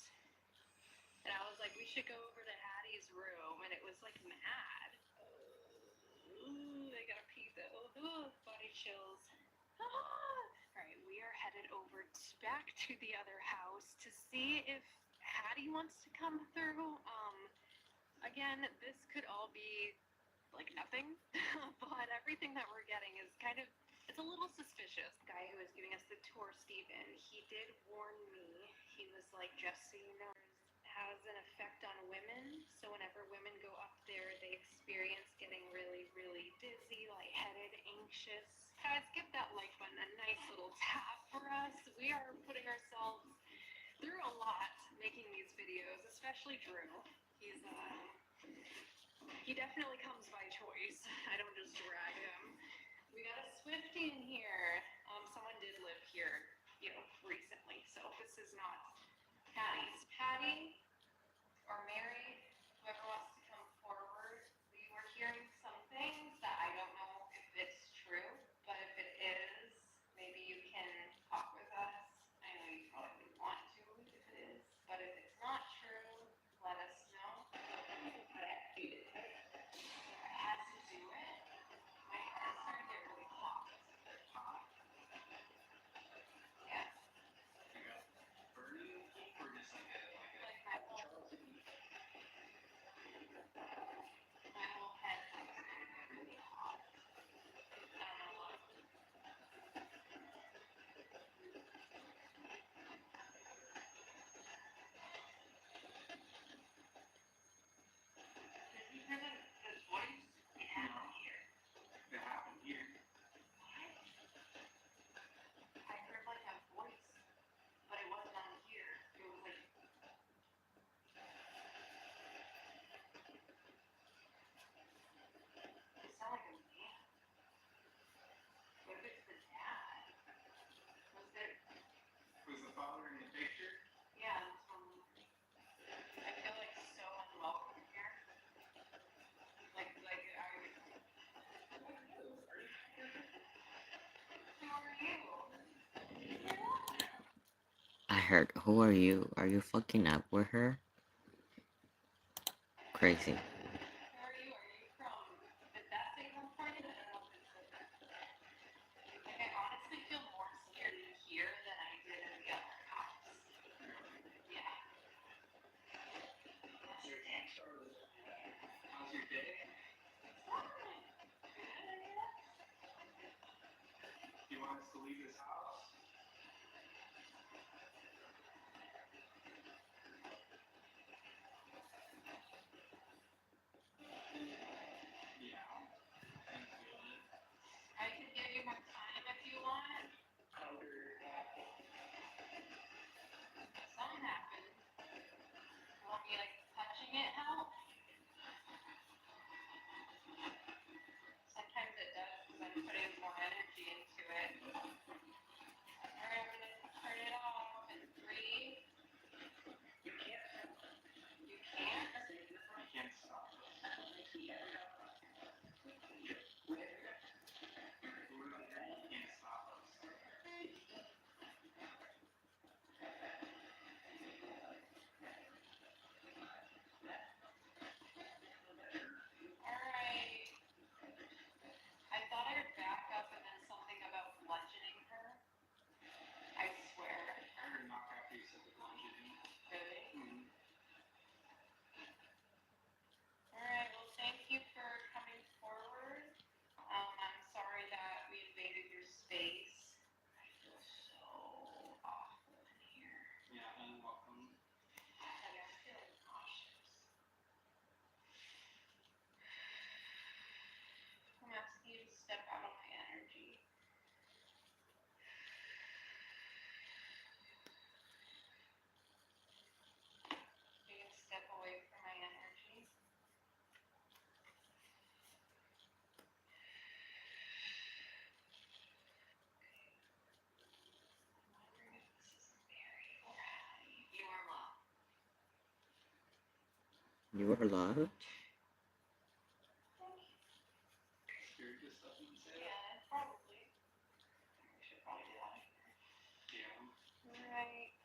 And I was like, we should go over to Hattie's room. And it was like mad. Ooh, I gotta pee though. Ooh, body chills. Alright, we are headed over back to the other house to see if Hattie wants to come through. Again, this could all be like nothing, but everything that we're getting is kind of, it's a little suspicious. The guy who was giving us the tour, Steven, he did warn me. He was like, just so you know, has an effect on women. So whenever women go up there, they experience getting really, really dizzy, lightheaded, anxious. Guys, give that like button a nice little tap for us. We are putting ourselves through a lot making these videos, especially Drew. He definitely comes by choice. I don't just drag him. We got a Swiftie in here. Someone did live here, recently. So this is not Hattie's. Hattie or Mary, whoever wants to come forward. We were hearing some things that I don't know if it's true, but heard, who are you? Are you fucking up with her? Crazy. Where are you? Are you from? Did that signal for you? I don't know if it's like I honestly feel more scared here than I did in the other house. Yeah. How's your day? How's your day? You want us to leave this house? Yeah. I feel it. I could give you more time if you want. Something happened. Want me like touching it help? Sometimes it does because I'm putting more energy into it. Alright, I'm gonna turn it off in 3. You can't. You can't? You can't stop us. We're not here. You can't stop us. Alright. I thought I would back up and then something about bludgeoning her. I swear. I heard knock after you said the bludgeoning. Really? Mm-hmm. Alright, well thank you for coming forward. I'm sorry that we invaded your space. I feel so awful in here. Yeah, unwelcome. And I'm feeling nauseous. I'm asking you to step out of my energy. You can step away from my energy. I'm wondering if this is Mary or Hattie. You are low. You are loved? You're just up and say Yeah, probably. We should probably do that. yeah. Alright.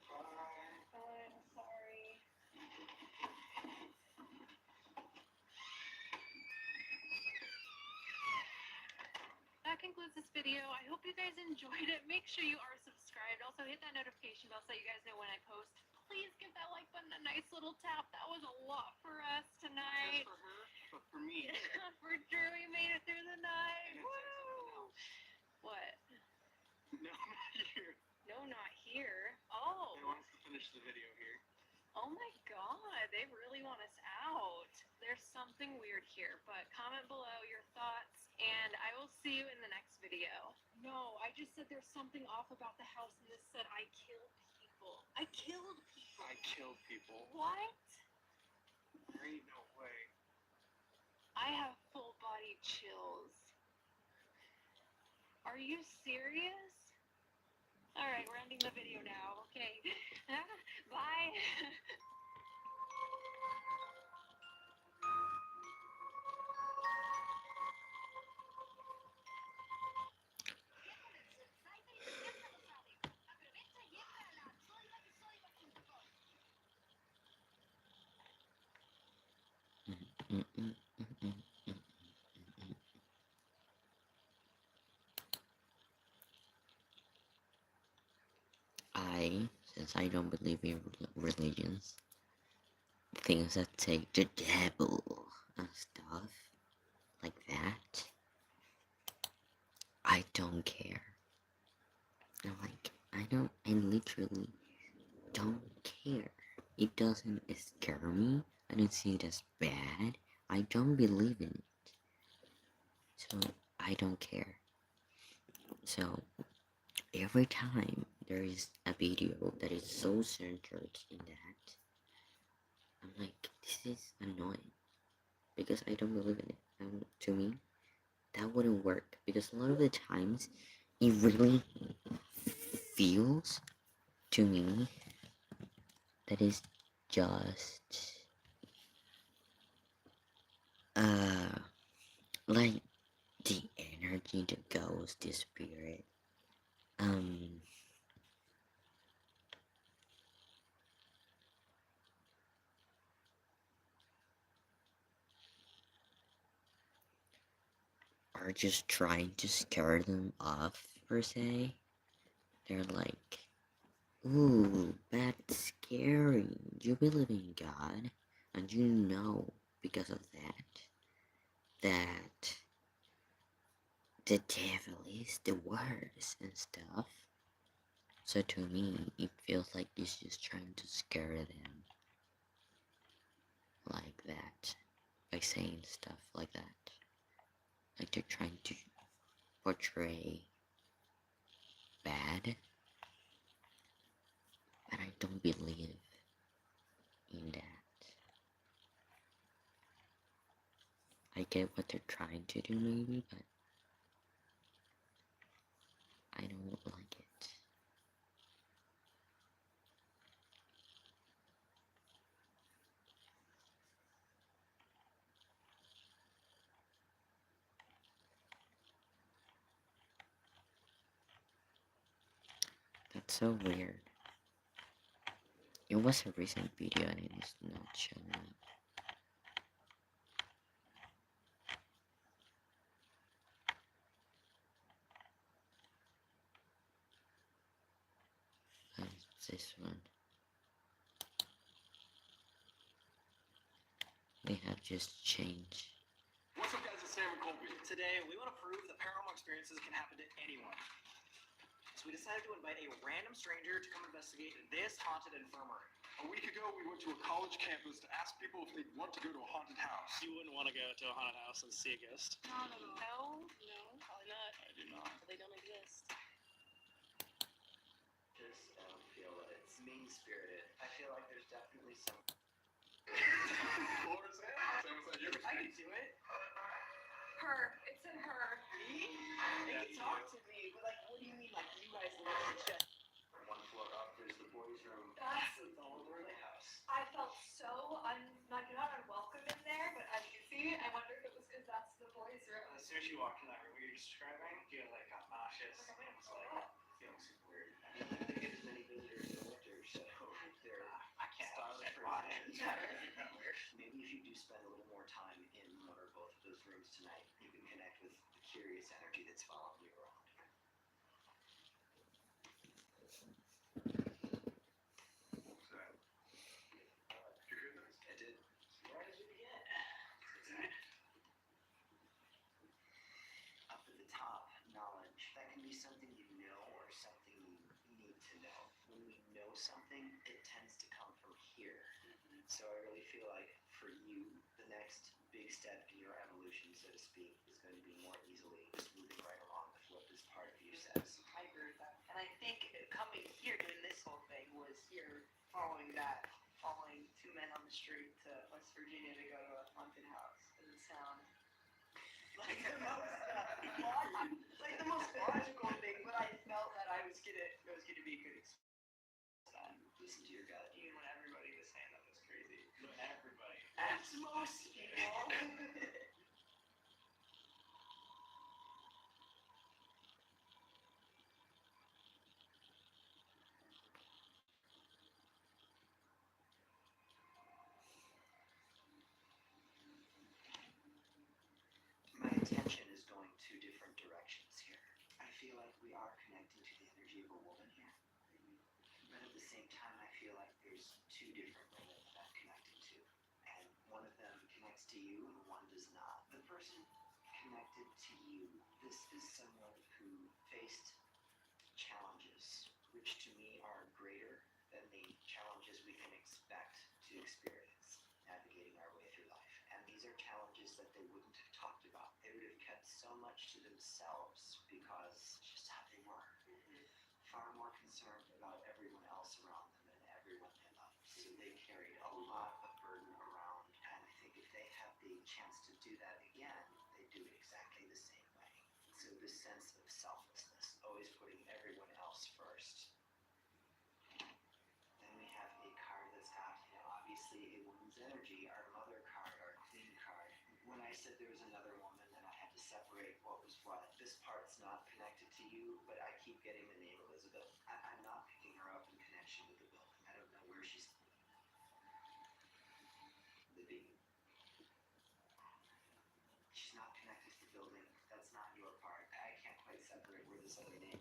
Bye. I'm sorry. That concludes this video. I hope you guys enjoyed it. Make sure you are subscribed. Also hit that notification bell so you guys know when I post. Please give that like button a nice little tap. That was a lot for us tonight. Just for her, but for me. For sure, we made it through the night. And it said something Woo! else. What? No, not here. No, not here. Oh. They want us to finish the video here. Oh my god, they really want us out. There's something weird here, but comment below your thoughts, and I will see you in the next video. No, I just said there's something off about the house, and this said I killed people. I killed people. I killed people. What? There ain't no way. I have full body chills. Are you serious? Alright, we're ending the video now. Okay. Bye. Since I don't believe in religions, things that take the devil and stuff like that, I don't care. I literally don't care. It doesn't scare me. I don't see it as bad. I don't believe in it. So, I don't care. So, every time there is a video that is so centered in that, I'm like, this is annoying. Because I don't believe in it. To me, that wouldn't work. Because a lot of the times, it really feels to me that is just like the energy, the ghost, the spirit, are just trying to scare them off, per se. They're like, ooh, that's scary. You believe in God, and you know because of that the devil is the worst and stuff. So to me, it feels like he's just trying to scare them like that by saying stuff like that. Like they're trying to portray bad, and I don't believe in that. I get what they're trying to do maybe, but I don't like it. That's so weird. It was a recent video and it is not showing up. This one. They have just changed. What's up, guys? It's Sam and Colby. Today, we want to prove that paranormal experiences can happen to anyone. So we decided to invite a random stranger to come investigate this haunted infirmary. A week ago, we went to a college campus to ask people if they'd want to go to a haunted house. You wouldn't want to go to a haunted house and see a ghost? No, probably not. I do not. They don't exist. Just don't feel that it's mean-spirited. I feel like there's definitely some... Or Sam? Sam, was that you? I can do it. Her. It's in her. Me? They can talk to me, but like, what do you mean? Like, you guys live in just... One floor up, there's the boys' room. That's... the older house. I felt so not unwelcome in there, but uneasy. I wonder if it was because that's the boys' room. As soon as you walked in that room you're describing, you like got nauseous. It was like feeling super weird. I mean, I think there's many visitors in the winter, so they're... I can't starving for why. Maybe if you do spend a little more time in one or both of those rooms tonight, you can connect with the curious energy that's following you around. I did. Where did you begin? Up at the top, knowledge. That can be something you know or something you need to know. When we know something, it tends to come from here. So I really feel like for you, the next big step in your evolution, so to speak, is going to be more easily just moving right along with what this part of you says. I agree with that. And I think coming here, doing this whole thing, was here following two men on the street to West Virginia to go to a haunted house. Does it sound like the most logical thing? But I felt that it was gonna be a good experience. Listen to your gut. Even when everybody was saying that was crazy. Everybody. As most people. My attention is going two different directions here. I feel like we are connecting to the energy of a woman here. But at the same time, I feel like there's two different women that I'm connecting to. And one of them connects to you and one does not. The person connected to you, this is someone who faced challenges, which to me are greater than the challenges we can expect to experience navigating our way through life. And these are challenges that they wouldn't have talked about. They would have kept so much to themselves because it's just how they were. Far more concerned about everyone else around them and everyone they love. So they carried a lot of burden around, and I think if they have the chance to do that again, they do it exactly the same way. So this sense of selflessness, always putting everyone else first. Then we have a card that's got, obviously a woman's energy, our mother card, our queen card. When I said there was another woman, then I had to separate what was what. This part's not connected to you, but I keep getting the name Elizabeth. I'm not picking her up in connection with the building. I don't know where she's living. She's not connected to the building. That's not this other name.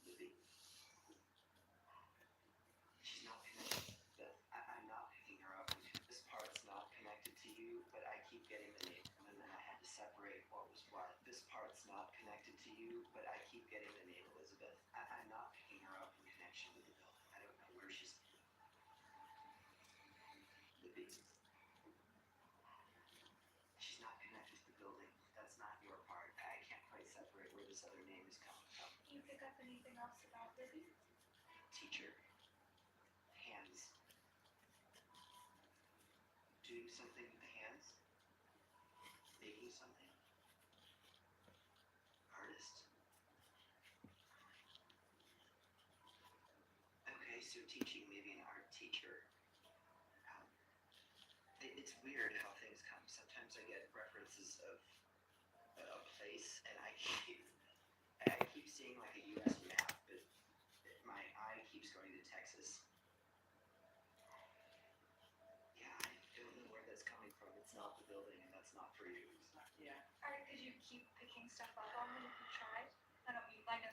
Libby. She's not connected. I'm not picking her up. This part's not connected to you, but I keep getting the name, and then I had to separate what was what. This part's not connected to you, but I keep getting the name Elizabeth. I'm not picking her up in connection with the building. I don't know where she's. Libby. She's not connected to the building. That's not your part. I can't quite separate where this other name is coming from. Can you pick up anything else about Libby? Teacher. Hands. Doing something with the hands. Making something. Artist. Okay, so teaching, maybe an art teacher. It's weird how things come. Sometimes I get references of a place, and I keep seeing like a U.S. map, but my eye keeps going to Texas. Yeah, I don't know where that's coming from. It's not the building, and that's not for you. Yeah. Alright, could you keep picking stuff up on them if you tried? I know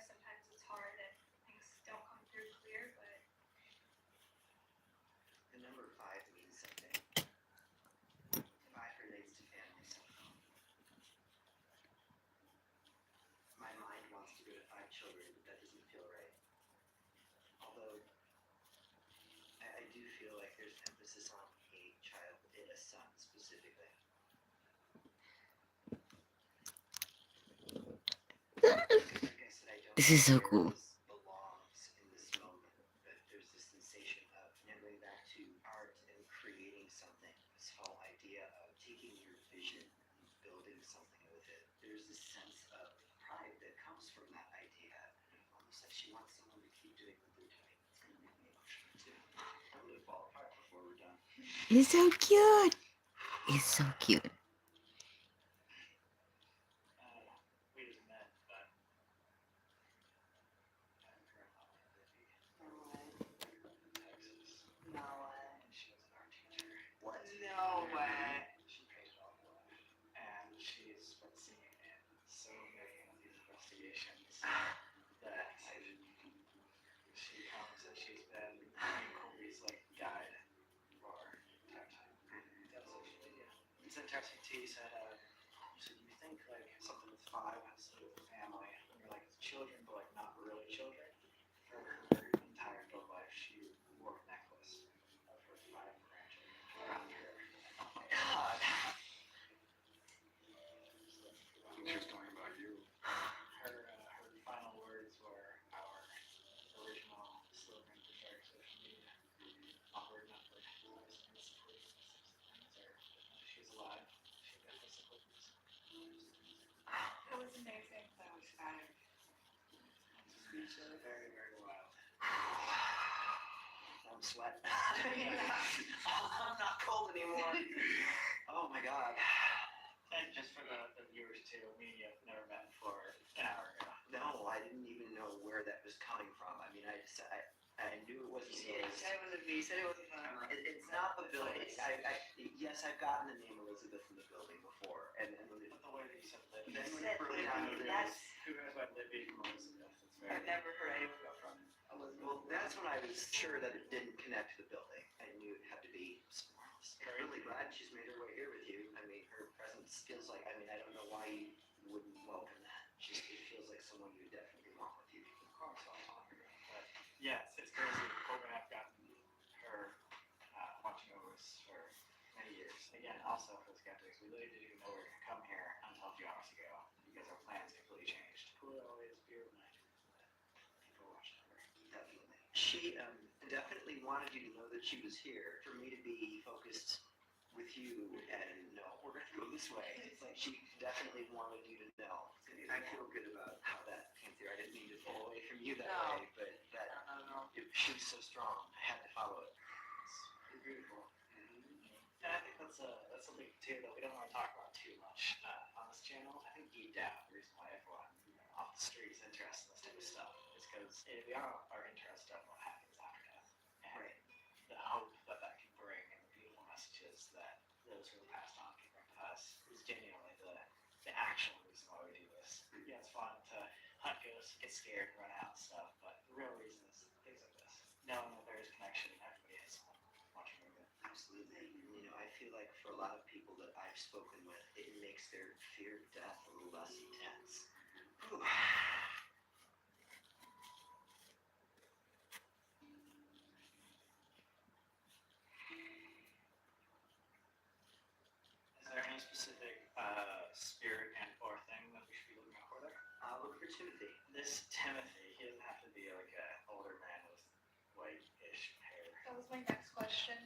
sometimes it's hard and things don't come through clear, but The number 5 means something. 5 relates to family somehow. My mind wants to go to 5 children, but that doesn't feel right. Although, I do feel like there's emphasis on a child, a son specifically. Like I said, I don't This is so know where cool. this belongs in this moment, but there's this sensation of going back to art and creating something. This whole idea of taking your vision and building something with it. There's this sense of pride that comes from that idea. Almost like she wants someone to keep doing what they're doing. It's going to make me emotional too. I'm going to fall apart before we're done. He's so cute. He's so cute. We just met, but I grew up in Libby, Texas, No way. and she was an art teacher. What? No way. She painted all the way, and she's been singing in so many of these investigations that she comes and she's been Corey's like guide for entire time. That was social media. It's interesting too. You said you think like something with 5 has to do with family, and you're like it's children, but like not really children. For her entire adult life, she wore a necklace of her 5 grandchildren around her. Oh my god. She was talking about you. Her final words were our original slogan for starting social media. Onward and upward. She's alive. She definitely supports us. it was amazing. That was fire. Speech very, very wild. I'm sweating. I'm not cold anymore. Oh my god. And just for the viewers too, me and you have never met before an hour ago. No, I didn't even know where that was coming from. I mean, I knew it wasn't You yours. said it wasn't me. You said it wasn't them. It's not the building. Yes, I've gotten the name Elizabeth from the building before, and But the way that you said Libby. Then You when said you broke Libby. down the That's. Who knows about Libby from Elizabeth? It's very. I've never heard anyone go from Elizabeth. well, that's when I was sure that it didn't connect to the building. I knew it had to be somewhere else. I'm really glad she's made her way here with you. I mean, her presence feels like, I don't know why you wouldn't welcome that. It feels like someone you definitely want with you. Of course, I'll talk her. But yes, it's crazy. Colby and I've gotten her watching over us for many years. Again, also for the skeptics, we literally didn't even know we were going to come here until a few hours ago because our plans completely changed. We'll always be reminded that people watch over. Definitely. She definitely wanted you to know that she was here. For me to be focused with you and no, we're gonna go this way. It's like she definitely wanted you to know. I feel good about how that came through. I didn't mean to pull away from you that No. way, but that No. she was so strong. I had to follow it. It's beautiful. And I think that's something too that we don't want to talk about too much on this channel. I think deep down, the reason why everyone off the street is interested in this type of stuff is because we are interested in what happens after death. And Right. the hope that that can bring and the beautiful messages that those who are passed on can bring to us is genuinely the actual reason why we do this. scared and run out and stuff, but the real reason is things like this. Knowing that there is connection, everybody has someone watching over them. Absolutely. You know, I feel like for a lot of people that I've spoken with, it makes their fear of death a little less intense. Whew. Is there any specific spirit and or thing that we should be looking out for there? Look for Timothy. This Timothy, he doesn't have to be like an older man with white-ish hair. That was my next question.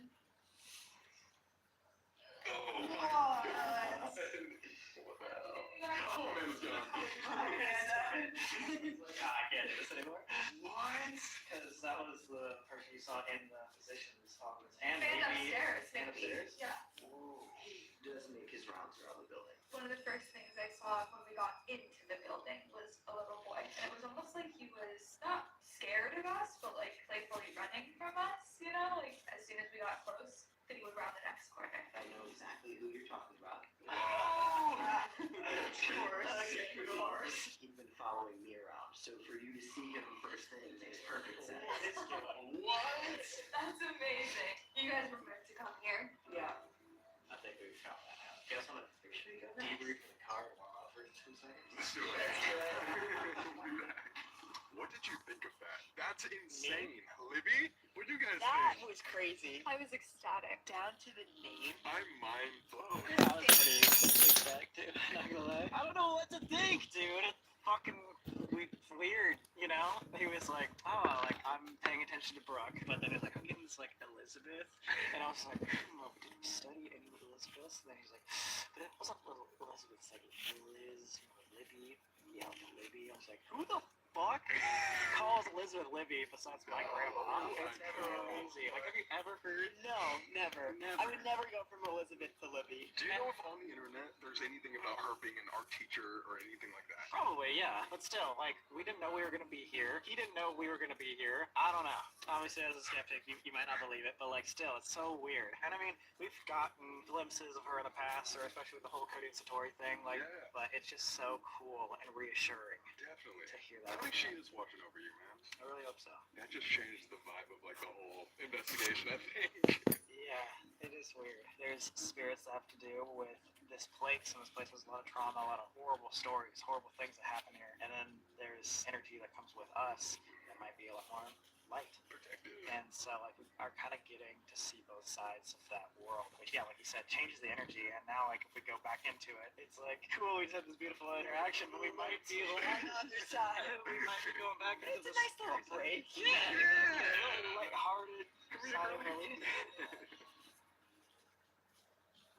I can't do this anymore. What? Because that was the person you saw in the physician's office. And Man maybe upstairs, man maybe. upstairs? Yeah. Whoa. He does make his rounds around the building. One of the first things I saw when we got into the building was a little boy, and it was almost like he was not scared of us, but like playfully running from us, you know? Like as soon as we got close, then he would round the next corner. I know exactly who you're talking about. Oh! Of course. He's been following me around, so for you to see him first thing makes perfect sense. What? That's amazing. You guys were meant to come here. Yeah. I think we've found that out. You guys want to debrief in the car and warm up for 2 seconds? Let's do it. What did you think of that? That's insane. Libby, what do you guys That think? was crazy. I was ecstatic. Down to the name. I'm mind blown. That was pretty ecstatic, dude. Not gonna lie. I don't know what to think, dude. It's fucking weird, you know? He was like, oh, like, I'm paying attention to Brooke, but then he's like, I'm getting this, like, Elizabeth. And I was like, oh, did you study any Elizabeths? And then he's like, but it wasn't Elizabeth, it's like Liz, Libby. Yeah, Libby. I was like, who the fuck calls Elizabeth Libby besides my grandma? It's crazy. Like, have you ever heard? No, never. I would never go from Elizabeth to Libby. Do you know if on the internet there's anything about her being an art teacher or anything like that? Probably, yeah. But still, like, we didn't know we were going to be here. He didn't know we were going to be here. I don't know. Obviously, as a skeptic, you might not believe it, but, like, still, it's so weird. And, I mean, we've gotten glimpses of her in the past, or especially with the whole Cody and Satori thing, like, Yeah. but it's just so cool and reassuring Definitely. to hear I that. think she is watching over you, man. I really hope so. That just changed the vibe of, like, the whole investigation, I think. Yeah, it is weird. There's spirits that have to do with this place, and this place has a lot of trauma, a lot of horrible stories, horrible things that happen here. And then there's energy that comes with us that might be a lot more light. Protective. And so, like, we are kind of getting to see both sides of that world, which, yeah, like you said, changes the energy. And now, like, if we go back into it, it's like, cool, we just had this beautiful interaction, but we might be like, on the other side, we might be going back into It's a this nice little break. Yeah, a little lighthearted side of it.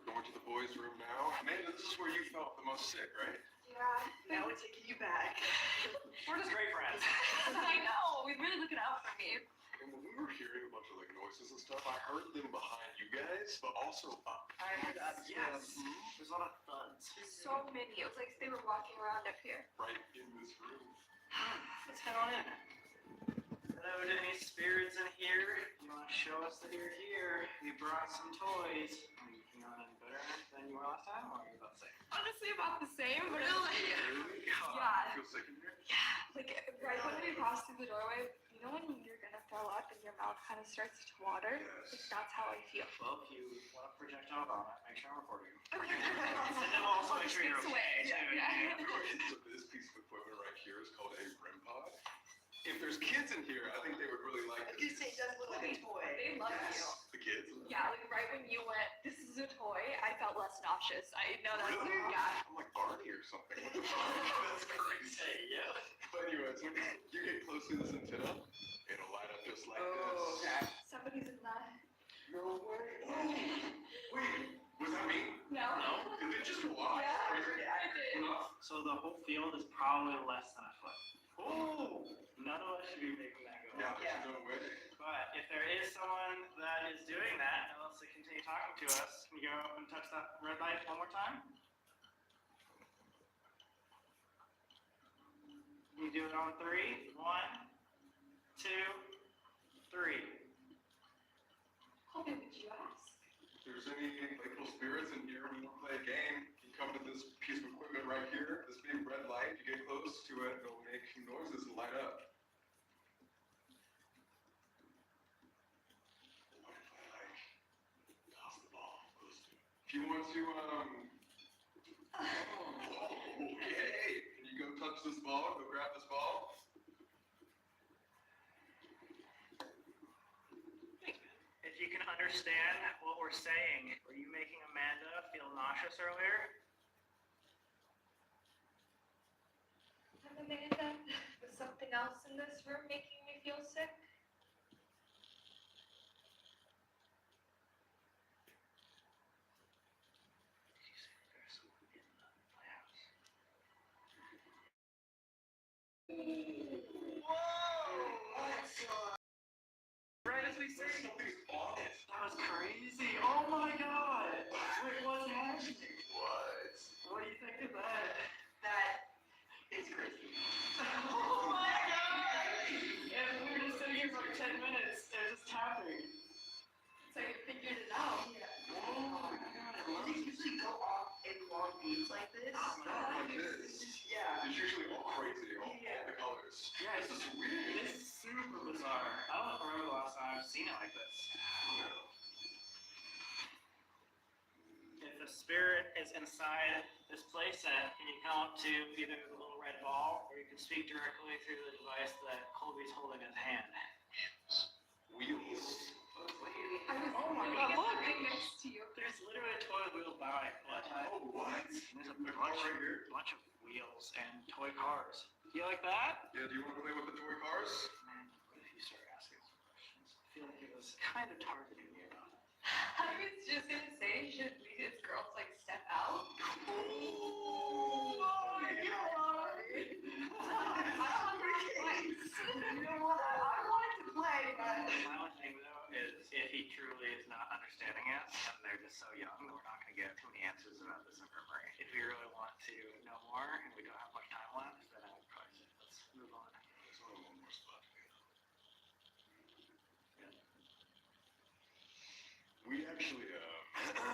We're going to the boys' room now. Amanda, this is where you felt the most sick, right? Yeah. Now we're taking you back. We're just great friends. I know. We're really looking out for me. And when we were hearing a bunch of, like, noises and stuff, I heard them behind you guys, but also up. I heard that. Yes. There's a lot of thuds. So many. It was like they were walking around up here. Right in this room. Let's head on in. Hello to any spirits in here. You want to show us that you're here? We brought some toys. Are you feeling any better than you were last time? Or are you about the same? Honestly, about the same, but it's like, Really? yeah, Feel sick in here? yeah. Like right when we crossed through the doorway, you know when you're gonna throw up and your mouth kind of starts to water? Yes. Like that's how I feel. Well, if you want to project out on it, make sure I'm recording. Okay. And then we'll also make sure you're okay, too. Yeah. So this piece of equipment right here is called a REM pod. If there's kids in here, I think they would really like I was gonna this. say it does look like a toy. They love you. The kids? Yeah, like right when you went, this is a toy, I felt less nauseous. I know that's Really? yeah. I'm like Barney or something. What the fuck? That's crazy. Yeah. But anyways, when you get close to this antenna, it'll light up just like this. okay. Somebody's in the No way. Wait, was that me? no. Did it just go off? Yeah, I did. So the whole field is probably less than a foot. Oh! None of us should be making that go off. Yeah, no way. But if there is someone that is doing that and wants to continue talking to us, can you go up and touch that red light one more time? You do it on 3. 1, 2, 3. Colby, would you ask? If there's any playful spirits in here and you want to play a game, you come to this piece of equipment right here, this big red light, you get close to it, it'll make noises and light understand what we're saying. Were you making Amanda feel nauseous earlier? Amanda, was something else in this room making me feel sick? Right as we say, that was crazy. Oh my god. Wait, what's happening? What? What do you think of that? That is crazy. Oh my god! And we were just sitting here for like 10 minutes. It was just happening. So you figured it out. Oh my god. Does it usually go off in long beats like this? Not like this. Yeah. It's usually all crazy, all the colors. Yeah, This is weird. This is super bizarre. I don't remember the last time I've seen it like this. If a spirit is inside this playset, can you come up to either the little red ball, or you can speak directly through the device that Colby's holding in his hand? Wheels. I was Oh my thinking God, of look! something next to you. There's literally a toy wheel by it. Oh, what? There's a bunch of wheels and toy cars. You like that? Yeah, do you want to play with the toy cars? Man, what if you start asking some questions? I feel like it was kind of targeting you. I was just gonna say, should we as girls like step out? Oh my god! You know what? I wanted to play, but My only thing though is if he truly is not understanding it and they're just so young that we're not going to get too many answers about this infirmary. If we really want to know more and we don't have much time left, then I would probably say let's move on. There's only one more spot. We actually had a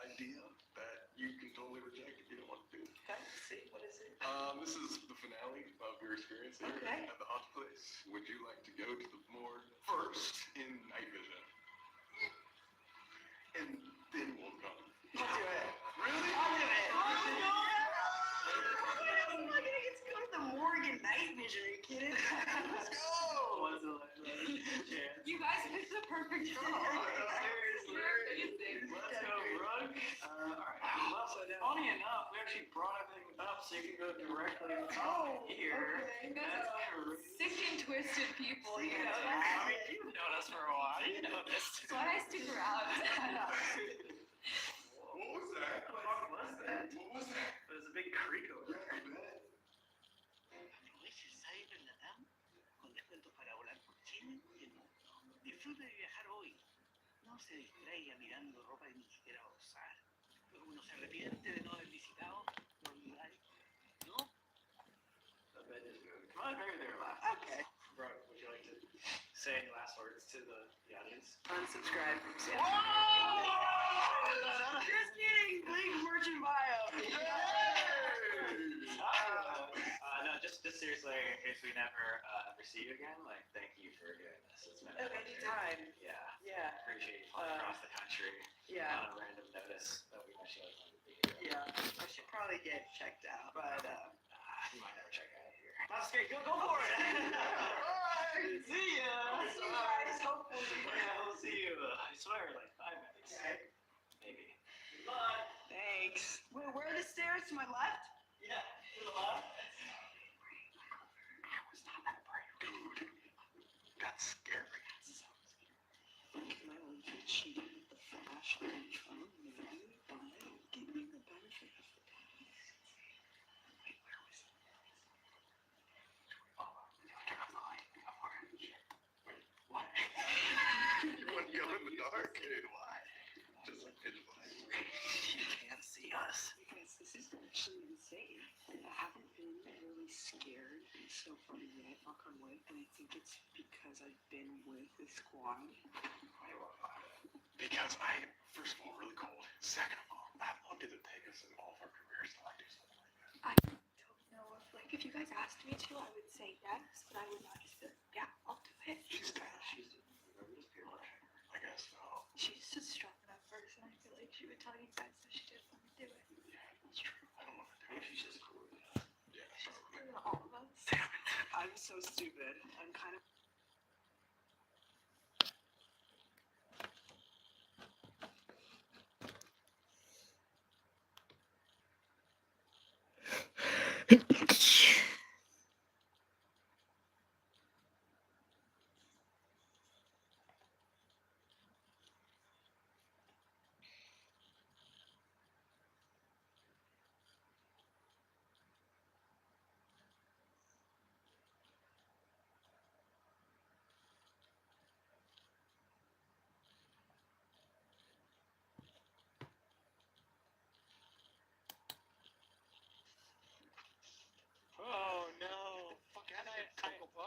idea that you can totally reject if you don't want to do it. let's see, what is it? This is the finale of your experience here Okay. at the haunted place. Would you like to go to the morgue first in night vision? And then we'll come. I'll do it. Really? I'll do it. Oh my god! I'm not gonna get to go to the morgue in night vision. Are you kidding? Let's go! What's the chance? You guys picked the perfect show. Seriously. You're amazing. Let's go, Brooke. Alright, well, funny enough, we actually brought everything up so you can go directly from here. Okay. That's crazy. Sick and twisted people, you know. I mean, you've known us for a while. You know this. That's why I stick around. What was that? What was that? What was that? There's a big creak over there. Aproveche, Cyber Latam con descuentos para volar por Chile y el mundo. Disfrute de viajar hoy. No se distraiga mirando ropa que ni siquiera va a usar. Luego uno se arrepiente de no haber visitado los lugares. ¿No? Come on, maybe they're left. Okay. Brooke, would you like to say any last words to the audience? Unsubscribe from Sam. Whoa! Just kidding. Link merchant bio. No, just seriously, in case we never ever see you again, like, thank you for doing this. It's been a pleasure. Anytime. Yeah. Yeah. Appreciate you flying across the country Yeah. on a random notice that we wish you wanted to be here. Yeah. I should probably get checked out, but You might never check out of here. That's great. Go for it. Alright. See ya. I'll see you guys, hopefully. Yeah, we'll see you. I swear, like 5 minutes. Okay. Maybe. Bye. Thanks. Wait, where are the stairs to my left? Yeah. To the left. Dude, that's scary. My own cheat with the flash on my phone, maybe, but give me the benefit of the doubt. Wait, where was it? Oh, turn off the light. Wait, what? You want to go in the dark? Why? Just like pitch black. You can't see us. Because this is actually insane. I haven't been really scared so far yet, knock on wood, and I think it's because I've been with the squad. Because first of all, really cold. Second of all, how long did it take us in all of our careers to like do something like that? I don't know if you guys asked me to, I would say yes, but I would not just be like, yeah, I'll do it. She's I guess so. She's just a strong enough person. I feel like she would tell you guys if she didn't want to do it. Yeah, that's true. I don't know if I do. She's just cool. Yeah, She's probably. cool to all of us. Damn it. I'm so stupid. I'm kind of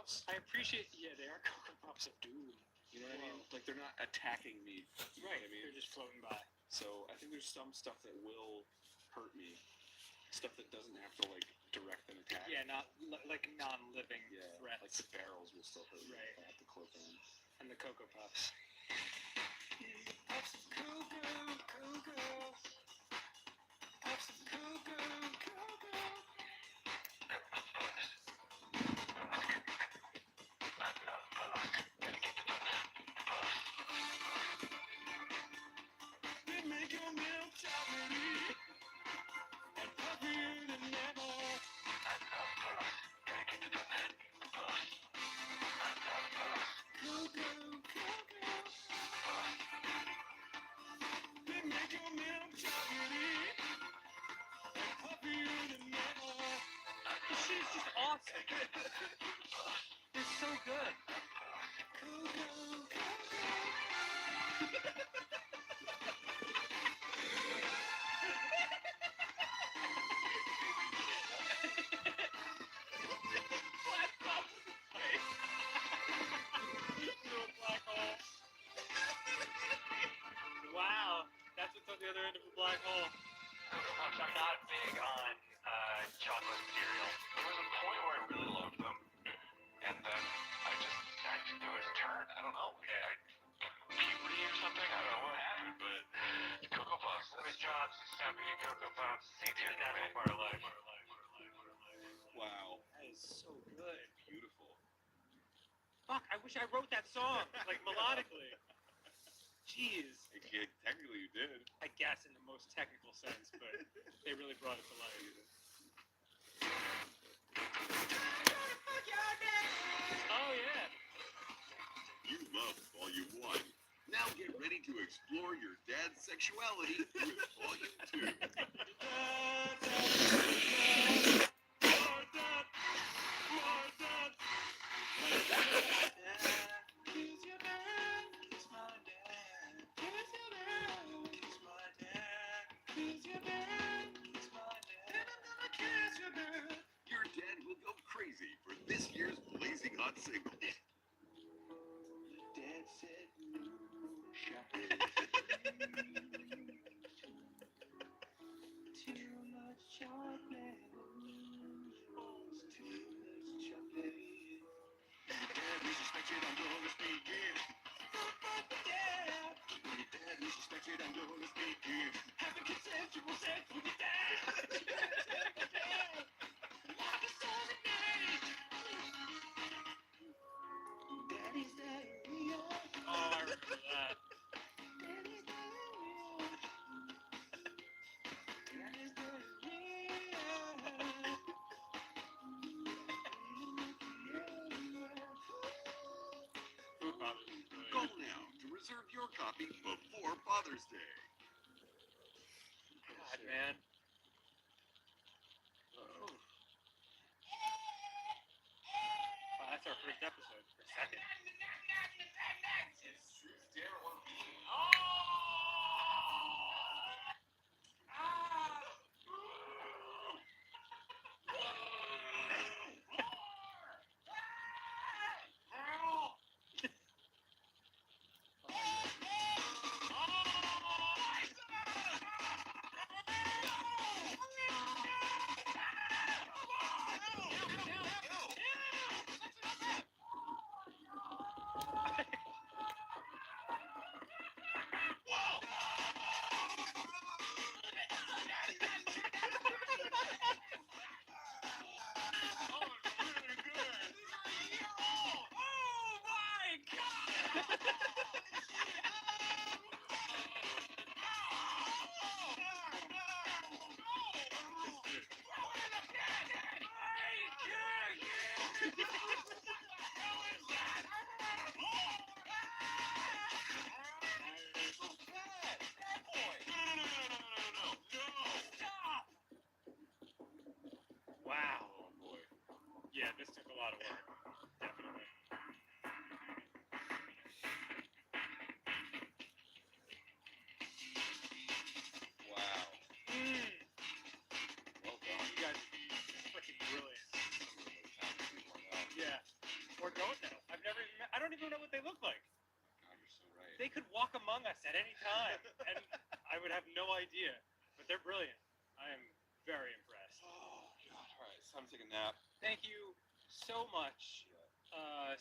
Puffs. I appreciate, they are Cocoa Puffs of doom. You know what I mean? Like, they're not attacking me. You know Right, what I mean? they're just floating by. So I think there's some stuff that will hurt me. Stuff that doesn't have to, like, direct an attack. Yeah, not like non-living threats. Like the barrels will still hurt me Right. if I have to cloak them. And the Cocoa Puffs. Puffs of Goku, Goku. Puffs of Goku, Goku. They make your milk chocolatey and puffier than ever. Goku, Goku. They make your milk chocolatey and puffier than ever. This shit's just awesome. It's so good. Goku, Goku. Black hole. Wow, that's what's on the other end of a black hole. I'm not big on chocolate cereal. There was a point where I really loved them, and then I think there was a turn. I don't know. Puberty or something. I don't know what happened, but Cocoa Puffs. Good job, Snappy and Cocoa Puffs. See you next part of life. Wow. That is so good. Beautiful. Fuck, I wish I wrote that song, like melodically. Jeez. Technically you did. I guess in the most technical sense, but they really brought it to life. Oh yeah. You love Volume 1. Now get ready to explore your dad's sexuality with Volume 2. Your dad will go crazy for this year's Blazing Hot Single. Dad said no shopping. Too much chocolate. Too much chocolate. Dad disrespected, I'm gonna speak it. When your dad disrespected, I'm gonna speak it. Having consensual sex with your dad. Daddy's diarrhea. Oh, I remember that. Daddy's diarrhea. Daddy's diarrhea. Go now to reserve your copy before Father's Day. God, man. Wow, that's our first episode. Or second. Wow. Oh boy. Yeah, this took a lot of work. Definitely. Wow. Well done. You guys are freaking brilliant. Yeah. Or what they look like. God, you're so right. They could walk among us at any time, and I would have no idea. But they're brilliant. I am very impressed. Oh, God. All right, it's time to take a nap. Thank you so much,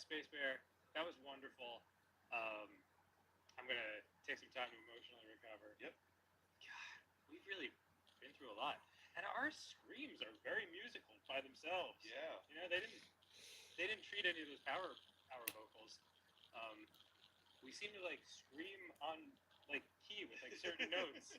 Space Bear. That was wonderful. I'm going to take some time to emotionally recover. Yep. God, we've really been through a lot. And our screams are very musical by themselves. Yeah. You know, they didn't treat any of those power vocals. We seem to like scream on like key with like certain notes.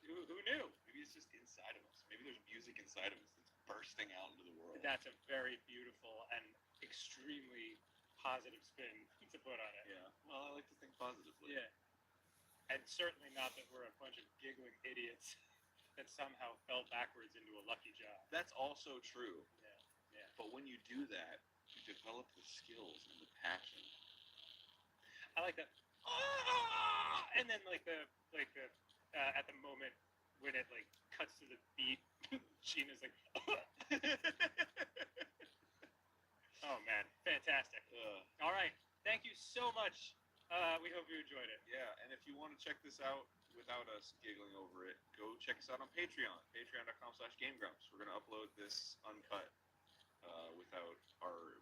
Who knew? Maybe it's just inside of us. Maybe there's music inside of us that's bursting out into the world. That's a very beautiful and extremely positive spin to put on it. Yeah. Well, I like to think positively. Yeah. And certainly not that we're a bunch of giggling idiots that somehow fell backwards into a lucky job. That's also true. Yeah. Yeah. But when you do that, you develop the skills and the passion. I like that. Ah! And then like the at the moment when it like cuts to the beat, Gina's like, oh man, fantastic. All right, thank you so much. We hope you enjoyed it. Yeah, and if you want to check this out without us giggling over it, go check us out on Patreon, patreon.com/GameGrumps. We're going to upload this uncut without our,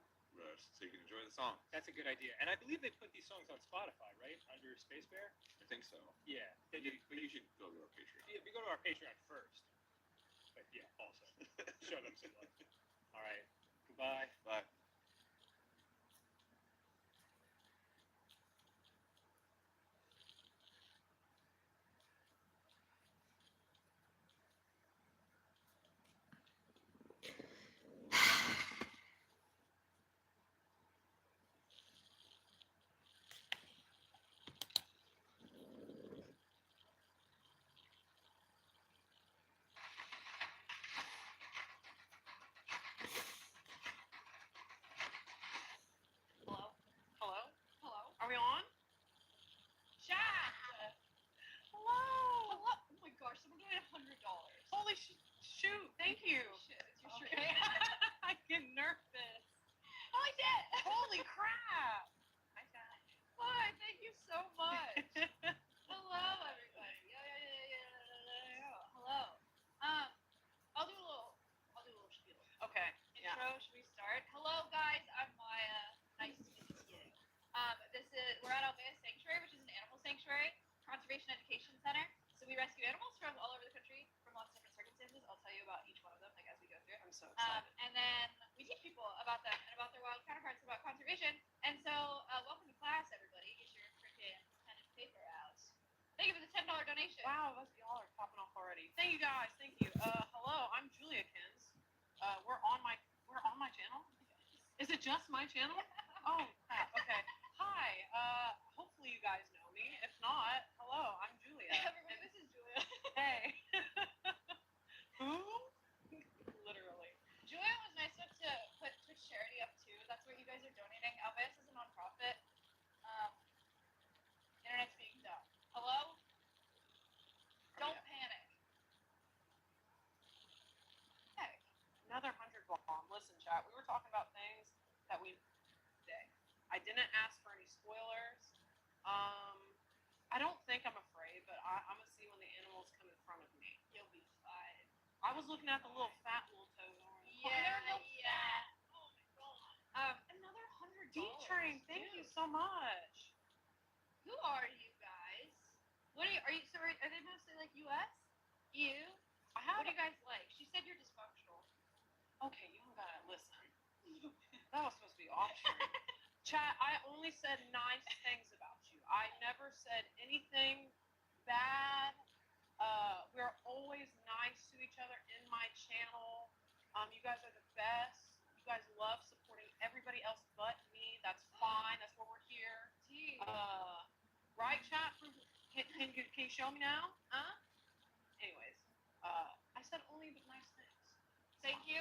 so you can enjoy the song. That's a good idea. And I believe they put these songs on Spotify, right? Under Space Bear? I think so. Yeah. But you should go to our Patreon. Yeah, we go to our Patreon first. But yeah, also. Show them some love. All right. Goodbye. Bye. Are we on? Chat! Hello! Hello! Oh my gosh, someone gave me $100. Holy shoot, thank you. Shit, it's your shirt. I get nervous. Oh, I did! Holy crap! Hi, Chat. Why, thank you so much. Hello, everybody. Yeah. Hello. I'll do a little spiel. Okay. Intro, should we start? Hello, guys. I'm Maya. Nice to meet you. We're at Albea Sanctuary, which is an animal sanctuary, conservation education center. So we rescue animals from all over the country from lots of different circumstances. I'll tell you about each one of them, like as we go through. I'm so excited. And then we teach people about them and about their wild counterparts, about conservation. And so, welcome to class, everybody. Get your freaking pen and paper out. Thank you for the $10 donation. Wow, y'all are popping off already. Thank you guys. Thank you. Hello, I'm Julia Kins. We're on my channel. Is it just my channel? Oh, crap. Okay. Hi. Hopefully you guys know me. If not, hello. I'm Julia. Everybody, this is Julia. Hey. Who? Literally. Julia was nice enough to put Twitch charity up too. That's what you guys are donating. Alveus is a nonprofit. Internet's being dumb. Hello? Don't panic. Hey. Another 100 bomb. Listen, chat. We were talking about things that we today. I didn't ask for any spoilers. I don't think I'm afraid, but I'm gonna see when the animals come in front of me. You'll be fine. I was looking at the little fat little toes. Yeah. Oh my god. Another $100. D-Train, thank you so much. Who are you guys? What are you? Are they mostly like U.S.? You? What do you guys like? She said you're dysfunctional. Okay, you don't gotta listen. That was supposed to be off-stream. Chat, I only said nice things about you. I never said anything bad. We're always nice to each other in my channel. You guys are the best. You guys love supporting everybody else but me. That's fine. That's why we're here. Right, chat? Can you show me now? Huh? Anyways, I said only but nice things. Thank you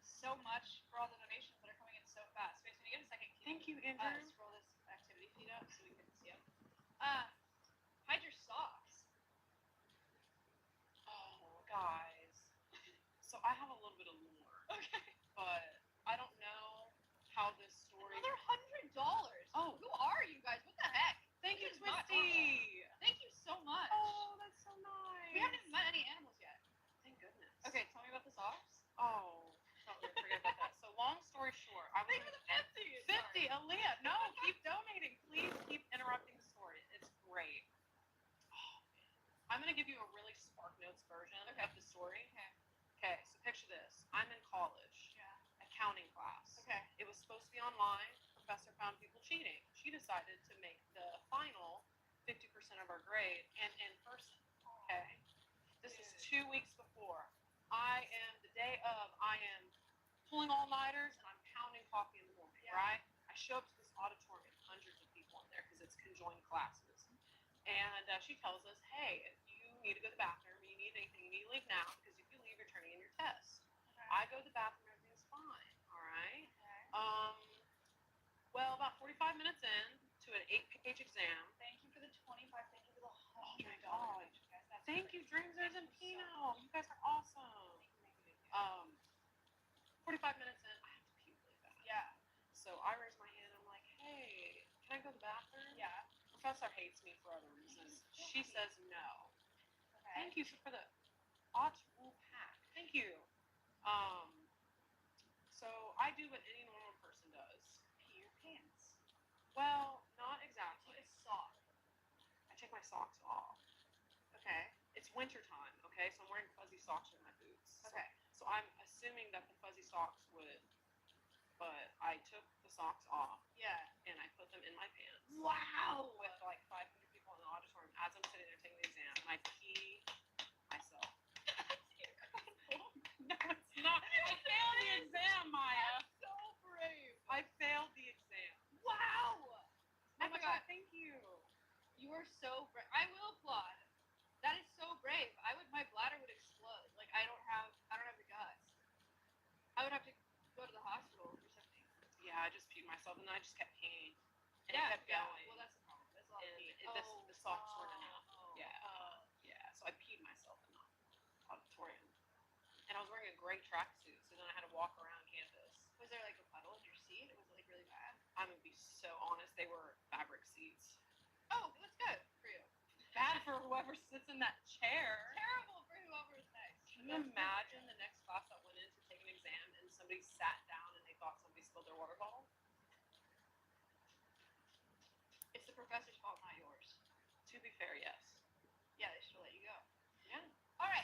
so much for all the donations that are coming in so fast. Space, when you get a second, thank you, Andrew. Scroll this activity feed up so we can see them. Hide your socks. Oh, guys. So I have a little bit of lore. Okay. But I don't know how this story. Another $100. cheating. She decided to make the final 50% of our grade and in person. Okay. This is 2 weeks before. The day of, I am pulling all-nighters and I'm pounding coffee in the morning, right? I show up to this auditorium, hundreds of people in there because it's conjoined classes. And she tells us, hey, if you need to go to the bathroom, you need anything, you need to leave now because if you leave, you're turning in your test. Okay. I go to the bathroom, everything's fine, all right? Okay. Well, about 45 minutes in to an 8-page exam. Thank you for the 25. Thank you for the $100. Oh my God. Thank you, Dreamers and Pino. You guys are awesome. 45 minutes in, I have to pee really bad. Yeah. So I raise my hand. I'm like, hey, can I go to the bathroom? Yeah. Professor hates me for other reasons. She says no. Okay. Thank you for the youu pack. Thank you. So I do what any normal person does. Pee your pants. Well, not exactly. Take a sock. I take my socks off. Okay. It's winter time. Okay. So I'm wearing fuzzy socks with my boots. Okay. So I'm assuming that the fuzzy socks would, but I took the socks off. Yeah. And I put them in my pants. Wow. With like 500 people in the auditorium as I'm sitting there taking the exam, and I pee myself. That's incredible. No, it's not. I failed the exam, Maya. That's so brave. I failed the exam. Wow. Oh my God. Thank you. You are so brave. I will applaud. That is so brave. My bladder would explode. Like I don't have the guts. I would have to go to the hospital or something. Yeah, I just peed myself and then I just kept peeing. And it kept going. Well, that's the problem. That's a lot of pee. The socks weren't enough. Yeah. So I peed myself in the auditorium. And I was wearing a gray tracksuit, so then I had to walk around campus. Was there like a puddle in your seat? Was it like really bad? I'm gonna be so honest, they were fabric seats. Oh, that's good for you. Bad for whoever sits in that chair. Terrible for whoever is next. Can you imagine the next class that went in to take an exam and somebody sat down and they thought somebody spilled their water bottle? It's the professor's fault, not yours. To be fair, yes. Yeah, they should have let you go. Yeah. All right.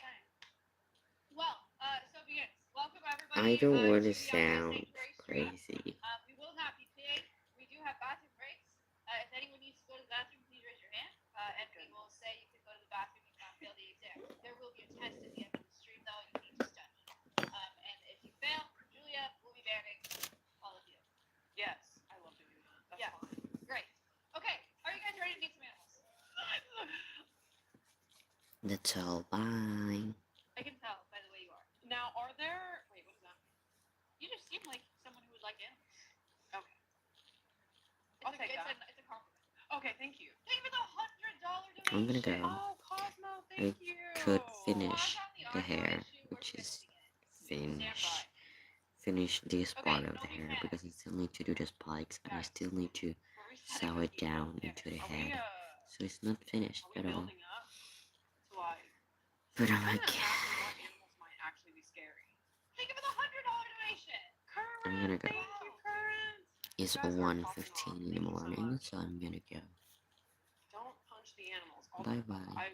Well, so begins. Welcome everybody. I don't want to sound crazy. We will not be paid. We do have bathroom breaks. If anyone needs to go to the bathroom, please raise your hand. And we will say you can go to the bathroom if you can't fail the exam. There will be a test at the end of the stream, though. You need to study. And if you fail, Julia will be banning all of you. Yes, I love doing that. That's fine. Great. Okay, are you guys ready to meet some animals? That's all. Bye. I can tell by the way you are. Now, are there... Wait, what is that? You just seem like someone who would like animals. Okay. I'll take that. It's a compliment. Okay, thank you. Thank you for the $100 donation. I'm gonna go. Oh, Cosmo, thank you. Could finish the hair, which is finish this part of the hair because I still need to do the spikes and I still need to sew it down into the head. So it's not finished at all. But I'm like, I'm gonna go. It's 1:15 in the morning, so I'm gonna go. Don't punch the animals. Bye bye.